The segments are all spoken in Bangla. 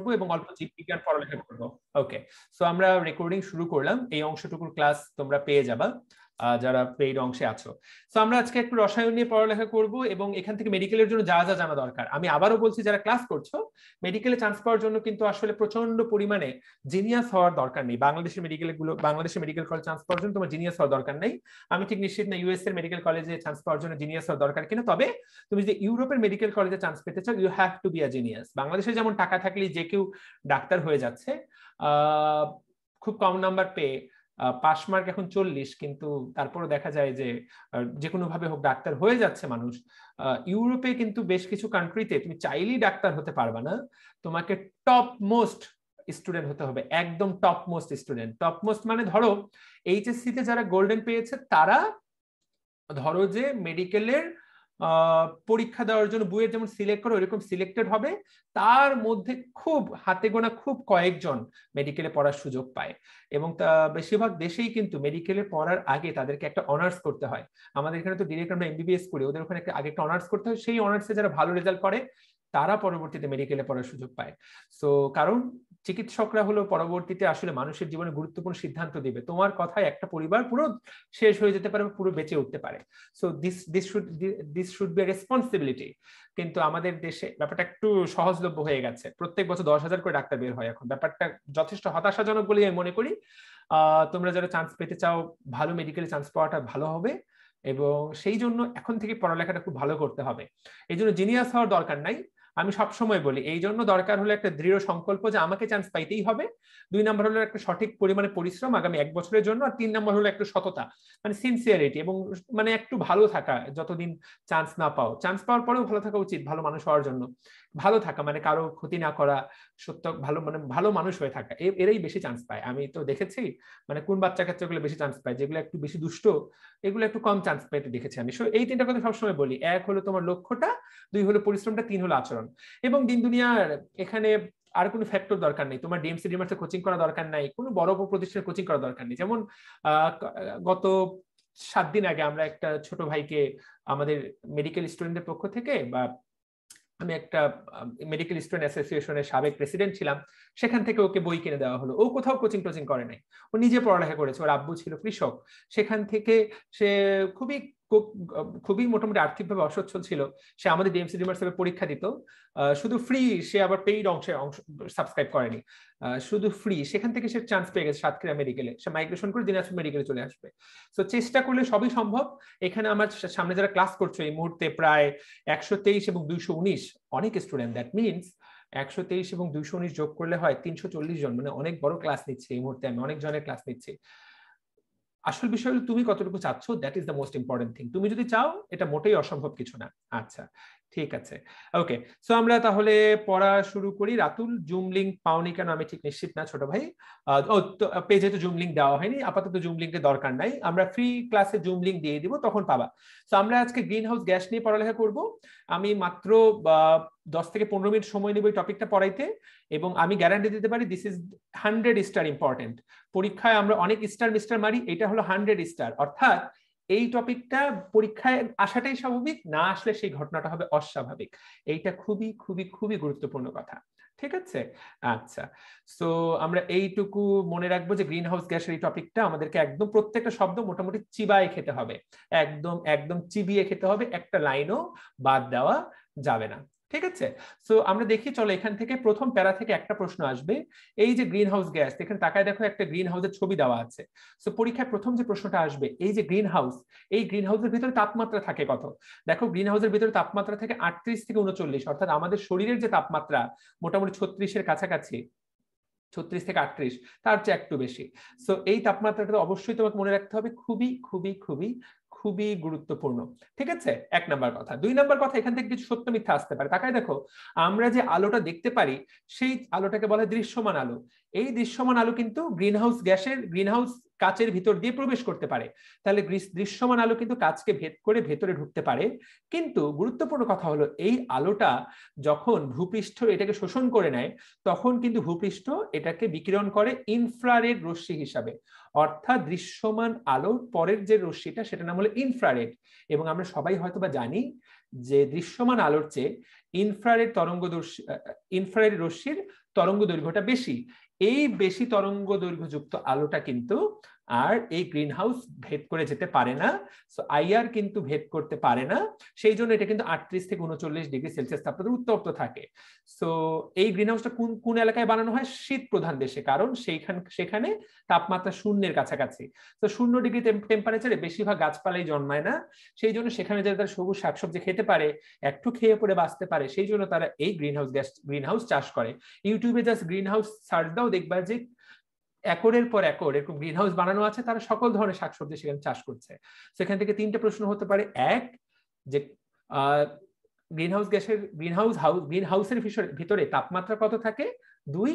করব এবং অল্প জীববিজ্ঞান পড়ালেখা করব। ওকে, সো আমরা রেকর্ডিং শুরু করলাম। এই অংশটুকুর ক্লাস তোমরা পেয়ে যাবা যারা পেইড অংশে আছো। সো আমরা আজকে একটু রসায়ন নিয়ে পড়ালেখা করব এবং এখান থেকে মেডিকেলের জন্য যা যা জানা দরকার। আমি আবারও বলছি, যারা ক্লাস করছো মেডিকেলে চান্স পাওয়ার জন্য কিন্তু আসলে প্রচন্ড পরিমাণে জিনিয়াস হওয়ার দরকার নেই। বাংলাদেশের মেডিকেল কলেজ চান্স পাওয়ার জন্য তোমার জিনিয়াস হওয়ার দরকার নেই। আমি ঠিক নিশ্চিত না ইউএস এর মেডিকেল কলেজে চান্স পাওয়ার জন্য জিনিয়াস হওয়ার দরকার কিনা, তবে তুমি যদি ইউরোপের মেডিকেল কলেজে চান্স পেতে চাও you have to be a genius. বাংলাদেশে যেমন টাকা থাকলে যে কেউ ডাক্তার হয়ে যাচ্ছে, খুব কম নাম্বার পেয়ে, পাস মার্ক এখন 40, কিন্তু তারপরে দেখা যায় যে যে কোনো ভাবে হোক ডাক্তার হয়ে যাচ্ছে মানুষ। ইউরোপে কিন্তু বেশ কিছু কান্ট্রিতে তুমি চাইলেই ডাক্তার হতে পারবা না, তোমাকে টপ মোস্ট স্টুডেন্ট হতে হবে, একদম top most student. Top most মানে ধরো এইচএসসি তে যারা গোল্ডেন পেয়েছে তারা ধরো যে মেডিকেলের পরীক্ষা দেওয়ার জন্য বইয়ের যেমন সিলেক্ট করে ওইরকম সিলেক্টেড হবে, তার মধ্যে খুব হাতে গোনা খুব কয়েকজন মেডিকেলে পড়ার সুযোগ পায়। এবং বেশিরভাগ দেশেই কিন্তু মেডিকেলে পড়ার আগে তাদেরকে একটা অনার্স করতে হয়। আমাদের এখানে তো ডিরেক্ট আমরা এমবিবিএস করি, ওদের ওখানে আগে একটা অনার্স করতে হয়। সেই অনার্সে যারা ভালো রেজাল্ট করে তারা পরবর্তীতে মেডিকেলে পড়ার সুযোগ পায়। সো কারণ চিকিৎসকরা হলো পরবর্তীতে আসলে মানুষের জীবনে গুরুত্বপূর্ণ সিদ্ধান্ত দিবে। তোমার কথায় একটা পরিবার পুরো শেষ হয়ে যেতে পারে, পুরো বেঁচে উঠতে পারে। So this should be responsibility. কিন্তু আমাদের দেশে ব্যাপারটা একটু সহজলভ্য হয়ে গেছে। প্রত্যেক বছর 10,000 করে ডাক্তার বের হয় এখন। ব্যাপারটা যথেষ্ট হতাশাজনক বলে আমি মনে করি। তোমরা যারা চান্স পেতে চাও, ভালো মেডিকেলে চান্স পাওয়াটা ভালো হবে এবং সেই জন্য এখন থেকে পড়ালেখাটা খুব ভালো করতে হবে। এই জন্য জিনিয়াস হওয়ার দরকার নাই। আমি সবসময় বলি এই জন্য দরকার হলো একটা দৃঢ় সংকল্প যে আমাকে চান্স পাইতেই হবে। 2 নম্বর হলো একটা সঠিক পরিমাণে পরিশ্রম আগামী 1 বছরের জন্য। আর 3 নম্বর হলো একটা সততা, মানে সিনসিয়ারিটি, এবং মানে একটু ভালো থাকা। যতদিন চান্স না পাও, চান্স পাওয়ার পরেও ভালো থাকা উচিত ভালো মানুষ হওয়ার জন্য। ভালো থাকা মানে কারো ক্ষতি না করা, সত্য ভালো মানে ভালো মানুষ হয়ে থাকা, এরাই বেশি চান্স পায়। আমি তো দেখেছি মানে কোন বাচ্চা কাচ্চাগুলো বেশি চান্স পায়, যেগুলো একটু বেশি দুষ্ট এগুলো একটু কম চান্স পাইতে দেখেছি আমি। এই 3টা কথা সবসময় বলি, 1 হলো তোমার লক্ষ্যটা, 2 হলো পরিশ্রমটা, 3 হলো আচরণ। এবং দিন দুনিয়ার এখানে আর কোনো ফ্যাক্টর দরকার নেই। তোমার ডিএমসি ডিমার্সে কোচিং করা দরকার নাই, কোনো বড় প্রতিষ্ঠানে কোচিং করা দরকার নেই। যেমন গত 7 দিন আগে আমরা একটা ছোট ভাইকে আমাদের মেডিকেল স্টুডেন্টের পক্ষ থেকে, বা আমি একটা মেডিকেল স্টুডেন্ট অ্যাসোসিয়েশনের সাবেক প্রেসিডেন্ট ছিলাম, সেখান থেকে ওকে বই কিনে দেওয়া হলো। ও কোথাও কোচিং টোচিং করে নাই, ও নিজে পড়ালেখা করেছে। ওর আব্বু ছিল কৃষক, সেখান থেকে সে খুবই খুবই মোটামুটি আর্থিকভাবে অসচ্ছল ছিল। সে আমাদের ডিএমসি ডিমার্সে পরীক্ষা দিত শুধু ফ্রি। সে আবার পেইড অংশ সাবস্ক্রাইব করেনি, শুধু ফ্রি। সেখান থেকে সে চান্স পেয়ে গেছে সাতক্ষীরা মেডিকেলে। সে মাইগ্রেশন করে দিনাজপুর মেডিকেলে চলে আসবে। তো চেষ্টা করলে সবই সম্ভব। এখানে আমার সামনে যারা ক্লাস করছো এই মুহূর্তে প্রায় 123 এবং 219 অনেক স্টুডেন্ট। দ্যাট মিনস 123 এবং 219 যোগ করলে হয় 340 জন, মানে অনেক বড় ক্লাস নিচ্ছে এই মুহূর্তে। আমি অনেক জনের ক্লাস নিচ্ছি। আসল বিষয় হলো তুমি কতটুকু চাচ্ছ, that is the most important thing. তুমি যদি চাও এটা মোটেই অসম্ভব কিছু না। আচ্ছা ঠিক আছে, ওকে। সো আমরা তাহলে পড়া শুরু করি। রাতুল, জুম লিঙ্ক পাওনি কেন আমি ঠিক নিশ্চিত না ছোট ভাই। পেজে তো জুম লিঙ্ক দেওয়া হয়নি, আপাতত জুম লিঙ্কের দরকার নাই। আমরা ফ্রি ক্লাসে জুম লিঙ্ক দিয়ে দিব, তখন পাবা। সো আমরা আজকে গ্রিন হাউস গ্যাস নিয়ে পড়ালেখা করব। আমি মাত্র 10 থেকে 15 মিনিট সময় নেব এই টপিকটা পড়াইতে, এবং আমি গ্যারান্টি দিতে পারি দিস ইজ 100 স্টার ইম্পর্টেন্ট। পরীক্ষায় আমরা অনেক স্টার মিস্টার মারি, এটা হলো 100 স্টার। অর্থাৎ এই টপিকটা পরীক্ষায় আসাটাই স্বাভাবিক, না আসলে সেই ঘটনাটা হবে অস্বাভাবিক। এইটা খুবই খুবই খুবই গুরুত্বপূর্ণ কথা, ঠিক আছে? আচ্ছা, সো আমরা এইটুকু মনে রাখবো যে গ্রিন হাউস গ্যাসের এই টপিকটা আমাদেরকে একদম প্রত্যেকটা শব্দ মোটামুটি চিবায়ে খেতে হবে, একদম একদম চিবিয়ে খেতে হবে, একটা লাইনও বাদ দেওয়া যাবে না, ঠিক আছে? সো আমরা দেখি, চলো এখান থেকে প্রথম প্যারা থেকে একটা প্রশ্ন আসবে। এই যে গ্রিন হাউস গ্যাস, এখানে তাকায় দেখো একটা গ্রিন হাউসের ছবি দেওয়া আছে। সো পরীক্ষায় প্রথম যে প্রশ্নটা আসবে, এই যে গ্রিন হাউস, এই গ্রিন হাউসের ভিতরে তাপমাত্রা থাকে কত? দেখো গ্রিন হাউসের ভিতরে তাপমাত্রা থাকে 38 থেকে 39, অর্থাৎ আমাদের শরীরের যে তাপমাত্রা মোটামুটি 36-এর কাছাকাছি, 36 থেকে 38, তার চেয়ে একটু বেশি। সো এই তাপমাত্রাটা অবশ্যই তোমাকে মনে রাখতে হবে, খুবই খুবই খুবই খুবই গুরুত্বপূর্ণ, ঠিক আছে? 1 নাম্বার কথা। 2 নাম্বার কথা, এখান থেকে কিছু সত্য মিথ্যা আসতে পারে। তাকায় দেখো, আমরা যে আলোটা দেখতে পারি সেই আলোটাকে বলা হয় দৃশ্যমান আলো। এই দৃশ্যমান আলো কিন্তু গ্রিনহাউস গ্যাসের, গ্রিনহাউস কাচের ভিতর দিয়ে প্রবেশ করতে পারে। তাহলে দৃশ্যমান আলো কিন্তু কাচকে ভেদ করে ভেতরে ঢুকতে পারে। কিন্তু গুরুত্বপূর্ণ কথা হলো, এই আলোটা যখন ভূপৃষ্ঠ এটাকে শোষণ করে নেয়, তখন কিন্তু ভূপৃষ্ঠ এটাকে বিকিরণ করে ইনফ্রারেড রশ্মি হিসাবে। অর্থাৎ দৃশ্যমান আলোর পরের যে রশ্মিটা সেটা নাম হলো ইনফ্রারেড। এবং আমরা সবাই হয়তোবা জানি যে দৃশ্যমান আলোর চেয়ে ইনফ্রারেড রশ্মির তরঙ্গ দৈর্ঘ্যটা বেশি। এই বেশি তরঙ্গ দৈর্ঘ্যযুক্ত আলোটা কিন্তু আর এই গ্রিন হাউস ভেদ করে যেতে পারে না। সো আইআর কিন্তু ভেদ করতে পারে না, সেই জন্য এটা কিন্তু 38 থেকে 39 ডিগ্রি সেলসিয়াস তাপমাত্রা উত্তপ্ত থাকে। সো এই গ্রিন হাউসটা কোন কোন এলাকায় বানানো হয়? শীত প্রধান দেশে, কারণ সেখানে তাপমাত্রা শূন্যের কাছাকাছি। তো 0 ডিগ্রি টেম্পারেচারে বেশিরভাগ গাছপালাই জন্মায় না, সেই জন্য সেখানে যারা তারা সবুজ শাকসবজি খেতে পারে, একটু খেয়ে পরে বাঁচতে পারে, সেই জন্য তারা এই গ্রিন হাউস চাষ করে। ইউটিউবে জাস্ট গ্রিন হাউস সার্চ দাও, দেখবা যে একরের পর একর এরকম গ্রিন হাউস বানানো আছে, তারা সকল ধরনের শাকসবজি সেখানে চাষ করছে। সেখান থেকে 3টে প্রশ্ন হতে পারে। এক, যে গ্রিন হাউসের ভিতরে তাপমাত্রা কত থাকে। 2,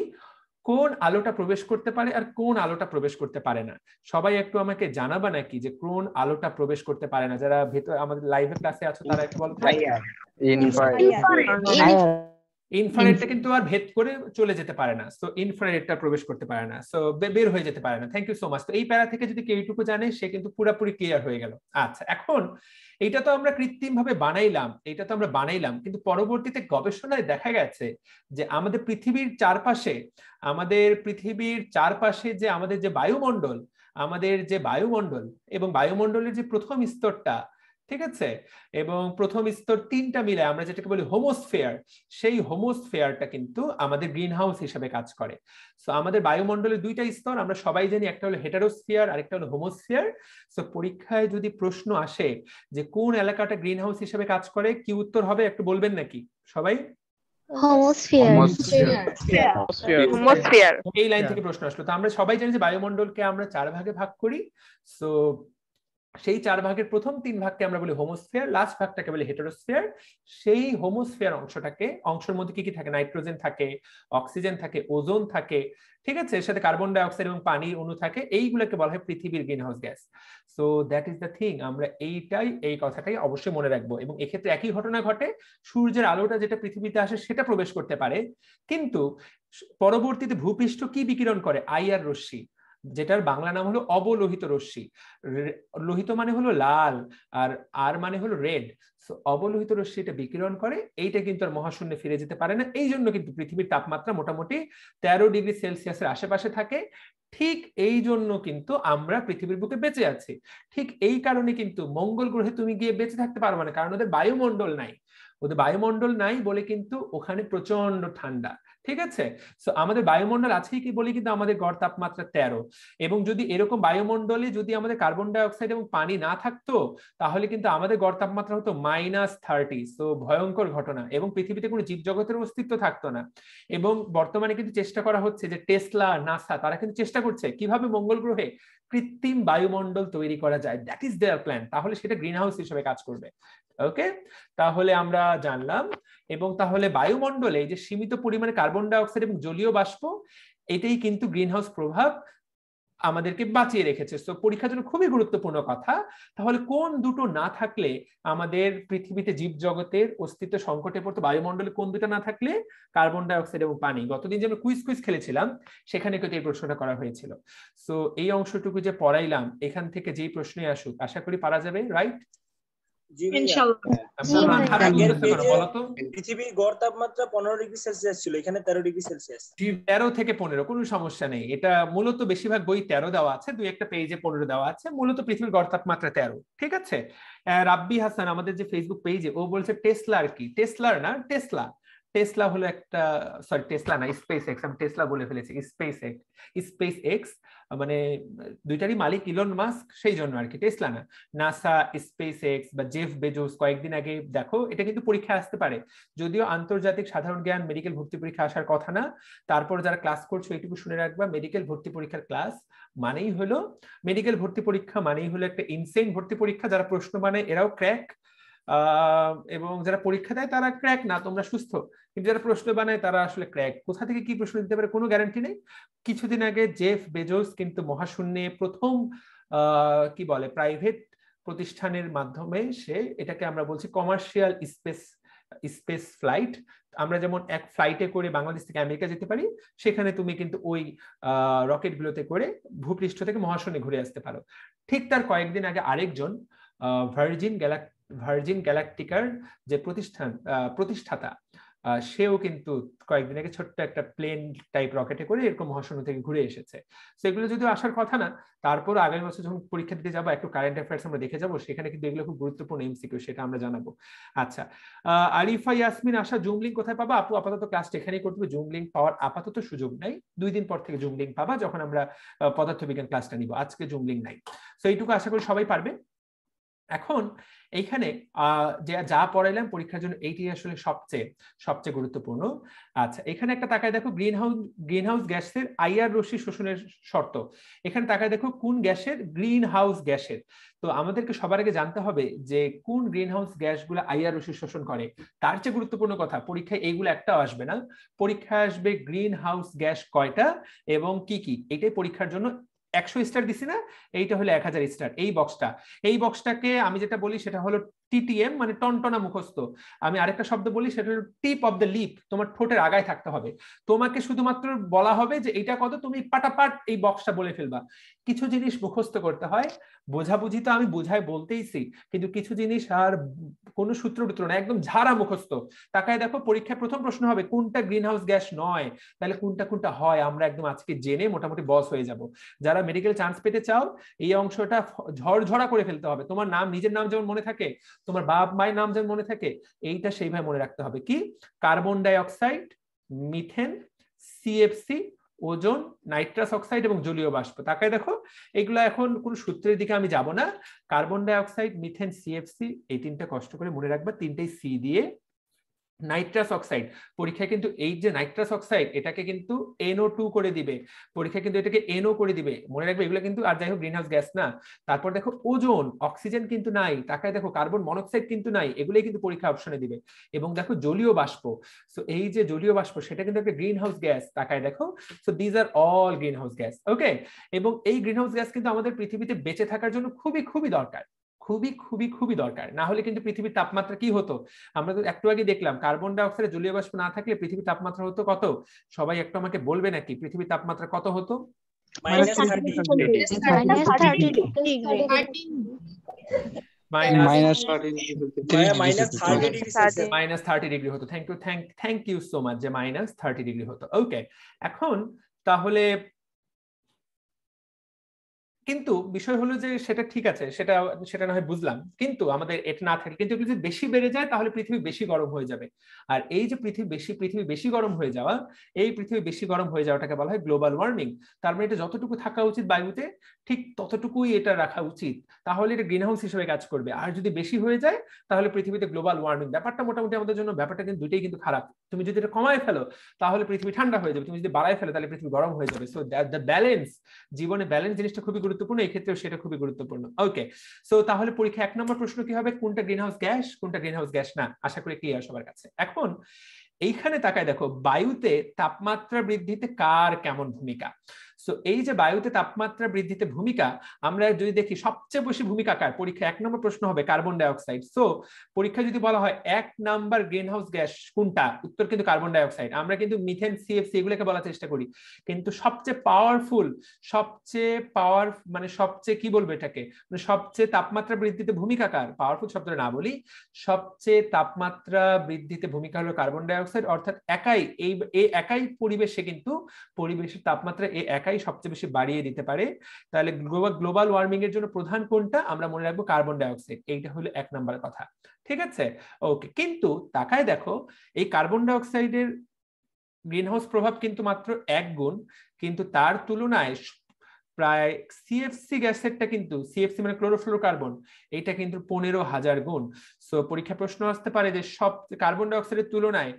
কোন আলোটা প্রবেশ করতে পারে আর কোন আলোটা প্রবেশ করতে পারে না। সবাই একটু আমাকে জানাবা নাকি যে কোন আলোটা প্রবেশ করতে পারে না, যারা ভেতরে আমাদের লাইভে ক্লাসে আছো তারা একটু বলো। ইনফ্রারেডটা কিন্তু আর ভেদ করে চলে যেতে পারে না, সো ইনফ্রারেডটা প্রবেশ করতে পারে না, সো বের হয়ে যেতে পারে না। Thank you so much. তো এই প্যারা থেকে যদি কেউ এইটুকু জানে, সে কিন্তু পুরোপুরি ক্লিয়ার হয়ে গেল। আচ্ছা, এখন এটা তো আমরা কৃত্রিম ভাবে বানাইলাম, কিন্তু পরবর্তীতে গবেষণায় দেখা গেছে যে আমাদের পৃথিবীর চারপাশে যে আমাদের যে বায়ুমণ্ডল এবং বায়ুমণ্ডলের যে প্রথম স্তরটা, ঠিক আছে, এবং প্রথম স্তর 3টা মিলে আমরা যেটাকে বলি হোমোস্ফিয়ার, সেই হোমোস্ফিয়ারটা কিন্তু আমাদের গ্রিন হাউস হিসেবে কাজ করে। সো আমাদের বায়ুমণ্ডলের 2টা স্তর আমরা সবাই জানি, একটা হলো হেটারোস্ফিয়ার আর একটা হলো হোমোস্ফিয়ার। সো পরীক্ষায় যদি প্রশ্ন আসে যে কোন এলাকাটা গ্রিন হাউস হিসেবে কাজ করে, কি উত্তর হবে একটু বলবেন নাকি সবাই? এই লাইন থেকে প্রশ্ন আসলো। তো আমরা সবাই জানি যে বায়ুমণ্ডলকে আমরা 4 ভাগে ভাগ করি। সো সেই 4 ভাগের প্রথম 3 ভাগকে আমরা বলি হোমোস্ফিয়ার, লাস্ট ভাগটাকে বলি হেটারোস্ফিয়ার। সেই হোমোস্ফিয়ার অংশের মধ্যে কি কি থাকে? নাইট্রোজেন থাকে, অক্সিজেন থাকে, ওজোন থাকে, ঠিক আছে, এর সাথে কার্বন ডাই অক্সাইড এবং পানির অণু থাকে। এইগুলোকে বলা হয় পৃথিবীর green house gas. So that is the thing, আমরা এই কথাটাই অবশ্যই মনে রাখবো। এবং এক্ষেত্রে একই ঘটনা ঘটে, সূর্যের আলোটা যেটা পৃথিবীতে আসে সেটা প্রবেশ করতে পারে, কিন্তু পরবর্তীতে ভূপৃষ্ঠ কি বিকিরণ করে? আইআর রশ্মি, যেটার বাংলা নাম হলো অবলোহিত রশ্মি। লোহিত মানে হলো লাল, আর মানে হলো রেড। সো অবলোহিত রশ্মি এটা বিকিরণ করে, এইটা কিন্তু আর মহাশূন্যে ফিরে যেতে পারে না। এই জন্য কিন্তু পৃথিবীর তাপমাত্রা মোটামুটি 13 ডিগ্রি সেলসিয়াসের আশেপাশে থাকে। ঠিক এই জন্য কিন্তু আমরা পৃথিবীর বুকে বেঁচে আছি। ঠিক এই কারণে কিন্তু মঙ্গল গ্রহে তুমি গিয়ে বেঁচে থাকতে পারবে না, কারণ ওদের বায়ুমণ্ডল নাই বলে কিন্তু ওখানে প্রচন্ড ঠান্ডা, ঠিক আছে। সো আমাদের বায়ুমণ্ডল আছেই কি বলি কিন্তু আমাদের গড় তাপমাত্রা 13। এবং যদি এরকম বায়ুমণ্ডলে যদি আমাদের কার্বন ডাই অক্সাইড এবং পানি না থাকতো, তাহলে কিন্তু আমাদের গড় তাপমাত্রা হতো -30। সো ভয়ঙ্কর ঘটনা, এবং পৃথিবীতে কোনো জীবজগতের অস্তিত্ব থাকতো না। এবং বর্তমানে কিন্তু চেষ্টা করা হচ্ছে, যে টেসলা, নাসা, তারা কিন্তু চেষ্টা করছে কিভাবে মঙ্গল গ্রহে কৃত্রিম বায়ুমণ্ডল তৈরি করা যায়। That is there plan. তাহলে সেটা গ্রিন হাউস হিসেবে কাজ করবে। ওকে, তাহলে আমরা জানলাম। এবং তাহলে বায়ুমণ্ডলে যে সীমিত পরিমাণে কার্বন ডাই অক্সাইড এবং জলীয় বাষ্প, এটাই কিন্তু গ্রিন হাউস প্রভাব আমাদেরকে বাঁচিয়ে রেখেছে। তো পরীক্ষার জন্য খুবই গুরুত্বপূর্ণ কথা। তাহলে কোন দুটো না থাকলে আমাদের পৃথিবীতে জীবজগতের অস্তিত্ব সংকটে পড়তো? বায়ুমণ্ডলে কোন দুটো না থাকলে? কার্বন ডাই অক্সাইড এবং পানি। গতদিন যে আমরা কুইজ খেলেছিলাম, সেখানে কিন্তু এই প্রশ্নটা করা হয়েছিল। সো এই অংশটুকু যে পড়াইলাম, এখান থেকে যেই প্রশ্নই আসুক আশা করি পারা যাবে, রাইট? পৃথিবীর গড় তাপমাত্রা 15 ডিগ্রি সেলসিয়াস ছিল, এখানে 13 ডিগ্রি সেলসিয়াস। 13 থেকে 15, কোনো সমস্যা নেই। এটা মূলত বেশিরভাগ বই 13 দেওয়া আছে, 2-একটা পেজে 15 দেওয়া আছে। মূলত পৃথিবীর গড় তাপমাত্রা 13, ঠিক আছে। রাব্বি হাসান আমাদের যে ফেসবুক পেজে, ও বলছে টেসলার কি? টেসলার না, টেসলা হলো একটা, সরি টেসলা না, স্পেস এক্স, আমি টেসলা বলে ফেলেছি। স্পেস এক্স মানে দুইটারই মালিক ইলন মাস্ক, সেই জন্য আর কি, টেসলা না। নাসা, স্পেস এক্স বা জেফ বেজোস কয়েকদিন আগে, দেখো এটা কিন্তু পরীক্ষা আসতে পারে, যদিও আন্তর্জাতিক সাধারণ জ্ঞান মেডিকেল ভর্তি পরীক্ষা আসার কথা না। তারপর যারা ক্লাস করছো এটুকু শুনে রাখবা, মেডিকেল ভর্তি পরীক্ষার ক্লাস মানেই হলো, মেডিকেল ভর্তি পরীক্ষা মানেই হলো একটা ইনসেন ভর্তি পরীক্ষা। যারা প্রশ্ন বানায় এরাও ক্র্যাক, এবং যারা পরীক্ষা দেয় তারা ক্র্যাক না, তোমরা সুস্থ। কিন্তু যারা প্রশ্ন বানায় তারা আসলে ক্র্যাক। কোথা থেকে কি প্রশ্ন দিতে পারে কোনো গ্যারান্টি নেই। কিছুদিন আগে জেফ বেজোস কিন্তু মহাশূন্যে প্রথম কি বলে প্রাইভেট প্রতিষ্ঠানের মাধ্যমে, সে এটাকে আমরা বলছি কমার্শিয়াল স্পেস ফ্লাইট। আমরা যেমন এক ফ্লাইটে করে বাংলাদেশ থেকে আমেরিকা যেতে পারি, সেখানে তুমি কিন্তু ওই রকেট গুলোতে করে ভূপৃষ্ঠ থেকে মহাশূন্যে ঘুরে আসতে পারো। ঠিক তার কয়েকদিন আগে আরেকজন ভার্জিন গ্যালাকটিকার যে প্রতিষ্ঠাতা সেও কিন্তু কয়েকদিন আগে ছোট্ট একটা প্লেন টাইপ রকেটে করে এরকম মহাশূন্য থেকে ঘুরে এসেছে। সেগুলো যদিও আসার কথা না, তারপর আগামী বছর যখন পরীক্ষা দিতে যাবো একটু কারেন্ট অ্যাফেয়ার্স আমরা দেখে যাবো, সেখানে কিন্তু এগুলো খুব গুরুত্বপূর্ণ এমসিকিউ, সেটা আমরা জানাবো। আচ্ছা, আরিফা ইয়াসমিন আশা, জুম লিঙ্ক কোথায় পাবা? আপু আপাতত ক্লাসটা এখানেই করতে হবে, জুম লিঙ্ক পাওয়ার আপাতত সুযোগ নাই, 2 দিন পর থেকে জুম লিঙ্ক পাবা যখন আমরা পদার্থবিজ্ঞান ক্লাসটা নিব, আজকে জুম লিঙ্ক নাই। তো এইটুকু আশা করি সবাই পারবে। এখন এইখানে যা পড়াইলাম পরীক্ষার জন্য এইটি আসলে সবচেয়ে গুরুত্বপূর্ণ। আচ্ছা, এখানে একটা তাকায় দেখো, গ্রিন হাউস গ্যাসের আইআর রশ্মি শোষণের শর্ত। এখানে তাকায় দেখো কোন গ্যাসের, গ্রিন হাউস গ্যাসের। তো আমাদেরকে সবার আগে জানতে হবে যে কোন গ্রিন হাউস গ্যাসগুলো আইআর রশ্মি শোষণ করে। তার চেয়ে গুরুত্বপূর্ণ কথা, পরীক্ষায় এইগুলো একটাও আসবে না, পরীক্ষায় আসবে গ্রিন হাউস গ্যাস কয়টা এবং কি কি। এটাই পরীক্ষার জন্য 100 স্টার দিছি না, এইটা হলো 1000 স্টার। এই বক্সটাকে আমি যেটা বলি সেটা হলো টিটিএম, মানে টনটনা মুখস্থ। আমি আরেকটা শব্দ বলি সেটা হলো টিপ অফ দ্য লিপ, তোমার ঠোঁটের আগায় থাকতে হবে। তোমাকে শুধুমাত্র বলা হবে যে এটা কত, তুমি পাটাপাট এই বক্সটা বলে ফেলবা। কিছু জিনিস মুখস্থ করতে হয়, বোঝাবুঝি তো আমি বোঝাই বলতেইছি, কিন্তু কিছু জিনিস আর কোনো সূত্র টুত্র না, একদম ঝাড়া মুখস্থ। তাকায় দেখো, পরীক্ষায় প্রথম প্রশ্ন হবে কোনটা গ্রিন হাউস গ্যাস নয়, তাহলে কোনটা কোনটা হয় আমরা একদম আজকে জেনে মোটামুটি বস হয়ে যাব। যারা মেডিকেল চান্স পেতে চাও এই অংশটা ঝরঝরা করে ফেলতে হবে। তোমার নাম, নিজের নাম যেমন মনে থাকে, তোমার বাপ মায়ের নাম যেমন মনে থাকে, এইটা সেইভাবে মনে রাখতে হবে। কি? Carbon dioxide, methane, CFC, ozone, nitrous oxide এবং জলীয় বাষ্প। তাকায় দেখো, এগুলো এখন কোন সূত্রের দিকে আমি যাব না। Carbon dioxide, methane, CFC, এই তিনটা কষ্ট করে মনে রাখবা, তিনটেই সি দিয়ে। নাইট্রাস অক্সাইড, পরীক্ষায় কিন্তু এই যে নাইট্রাস অক্সাইড এটাকে কিন্তু NO2 করে দিবে, পরীক্ষায় কিন্তু এটাকে NO করে দিবে, মনে রাখবে এগুলো কিন্তু। আর যাই হোক গ্রিনহাউস গ্যাস না। তারপর দেখো ওজোন, অক্সিজেন কিন্তু নাই, তাকায় দেখো কার্বন মনোক্সাইড কিন্তু নাই, এগুলোই কিন্তু পরীক্ষা অপশনে দিবে। এবং দেখো জলীয় বাষ্প, সো এই যে জলীয় বাষ্প সেটা কিন্তু একটা গ্রিনহাউস গ্যাস, তাকায় দেখো। So these are all greenhouse gas, okay. এবং এই গ্রিনহাউস গ্যাস কিন্তু আমাদের পৃথিবীতে বেঁচে থাকার জন্য খুবই খুবই দরকার, খুবই খুবই খুবই দরকার। না হলে কিন্তু পৃথিবীর তাপমাত্রা কি হতো, আমরা তো একটু আগে দেখলাম কার্বন ডাই অক্সাইডের জলীয় বাষ্প না থাকলে পৃথিবীর তাপমাত্রা হতো কত? সবাই একটু আমাকে বলবে নাকি পৃথিবীর তাপমাত্রা কত হতো? -30 ডিগ্রি হতো। থ্যাংক ইউ সো মাচ, যে -30 ডিগ্রি হতো। ওকে, এখন তাহলে কিন্তু বিষয় হলো যে সেটা ঠিক আছে, সেটা না হয় বুঝলাম, কিন্তু আমাদের এটা না থাকলে কিন্তু যদি বেশি বেড়ে যায় তাহলে পৃথিবী বেশি গরম হয়ে যাবে। আর এই যে পৃথিবী বেশি গরম হয়ে যাওয়া, এই পৃথিবী বেশি গরম হয়ে যাওয়াটাকে বলা হয় গ্লোবাল ওয়ার্মিং। তার মানে এটা যতটুকু থাকা উচিত বায়ুতে ঠিক ততটুকুই এটা রাখা উচিত, তাহলে এটা গ্রিন হাউস হিসেবে কাজ করবে। আর যদি বেশি হয়ে যায় তাহলে পৃথিবীতে গ্লোবাল ওয়ার্মিং ব্যাপারটা মোটামুটি আমাদের জন্য ব্যাপারটা কিন্তু দুইটাই কিন্তু খারাপ। তুমি যদি এটা কমায় ফেলো তাহলে পৃথিবী ঠান্ডা হয়ে যাবে, তুমি যদি বাড়ায় ফেলো তাহলে পৃথিবী গরম হয়ে যাবে। সো দ্য ব্যালেন্স, জীবনে ব্যালেন্স জিনিসটা খুবই গুরুত্বপূর্ণ, এই ক্ষেত্রেও সেটা খুবই গুরুত্বপূর্ণ। ওকে, সো তাহলে পরীক্ষা 1 নম্বর প্রশ্ন কি হবে, কোনটা গ্রিনহাউস গ্যাস কোনটা গ্রিনহাউস গ্যাস না। আশা করি ক্লিয়ার সবার কাছে। এখন এইখানে তাকায় দেখো, বায়ুতে তাপমাত্রা বৃদ্ধিতে কার কেমন ভূমিকা। সো এই যে বায়ুতে তাপমাত্রা বৃদ্ধিতে ভূমিকা, আমরা যদি দেখি সবচেয়ে বেশি ভূমিকা কার, পরীক্ষা 1 নম্বর প্রশ্ন হবে কার্বন ডাই অক্সাইড। সো পরীক্ষা যদি বলা হয় 1 নাম্বার গ্রিনহাউস গ্যাস কোনটা, উত্তর কিন্তু কার্বন ডাই অক্সাইড। আমরা কিন্তু মিথেন, সিএফসি এগুলোকে বলার চেষ্টা করি, কিন্তু সবচেয়ে পাওয়ারফুল, মানে সবচেয়ে কি বলবো এটাকে, মানে সবচেয়ে তাপমাত্রা বৃদ্ধিতে ভূমিকা কার, পাওয়ারফুল শব্দটা না বলি, সবচেয়ে তাপমাত্রা বৃদ্ধিতে ভূমিকা হলো কার্বন ডাই অক্সাইড। অর্থাৎ একাই পরিবেশে কিন্তু পরিবেশের তাপমাত্রা একাই সবচেয়ে বেশি বাড়িয়ে দিতে পারে। তাহলে গ্লোবাল ওয়ার্মিং এর জন্য প্রধান কোনটা, আমরা মনে রাখবো কার্বন ডাই অক্সাইড। এইটা হলো 1 নম্বর কথা, ঠিক আছে। ওকে, কিন্তু তাকায় দেখো এই কার্বন ডাই অক্সাইডের গ্রিনহাউস প্রভাব কিন্তু মাত্র 1 গুণ, কিন্তু তার তুলনায় প্রায় সিএফসি গ্যাসেরটা কিন্তু, সিএফসি মানে ক্লোরোফ্লোরোকার্বন, এটা কিন্তু 15,000 গুণ। সো পরীক্ষা প্রশ্ন আসতে পারে যে সব কার্বন ডাই অক্সাইডের তুলনায়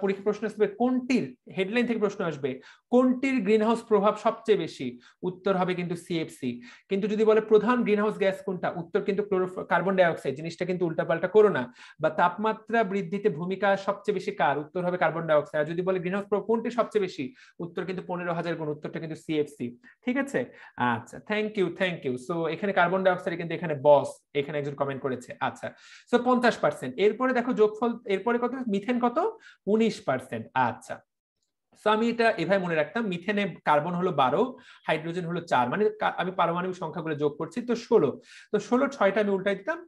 পরীক্ষা প্রশ্ন আসবে কোনটির, হেডলাইন থেকে প্রশ্ন আসবে কোনটির গ্রিনহাউস প্রভাব সবচেয়ে বেশি, উত্তর হবে কিন্তু সিএফসি। কিন্তু যদি বলে প্রধান গ্রিনহাউস গ্যাস কোনটা, উত্তর কিন্তু কার্বন ডাই অক্সাইড। জিনিসটা কিন্তু উল্টাপাল্টা করো না। বা তাপমাত্রা বৃদ্ধিতে ভূমিকা সবচেয়ে বেশি কার, উত্তর হবে কার্বন ডাই অক্সাইড। আর যদি বলে গ্রিনহাউস প্রভাব কোনটি সবচেয়ে বেশি, উত্তর কিন্তু 15,000 গুণ, উত্তরটা কিন্তু সিএফসি, ঠিক আছে। আচ্ছা, থ্যাংক ইউ। সো এখানে কার্বন ডাই অক্সাইড কিন্তু এখানে বস, এখানে একজন কমেন্ট করেছে। আচ্ছা, সো 50%। এরপরে দেখো যোগফল, এরপরে কত, মিথেন কত, 19%। আচ্ছা, আমি এটা এভাবে মনে রাখতাম, মিথেনে কার্বন হলো 12, হাইড্রোজেন হলো 4, মানে আমি পারমাণবিক সংখ্যাগুলো যোগ করছি, তো 16। তো 16 6টা আমি উল্টাই দিতাম,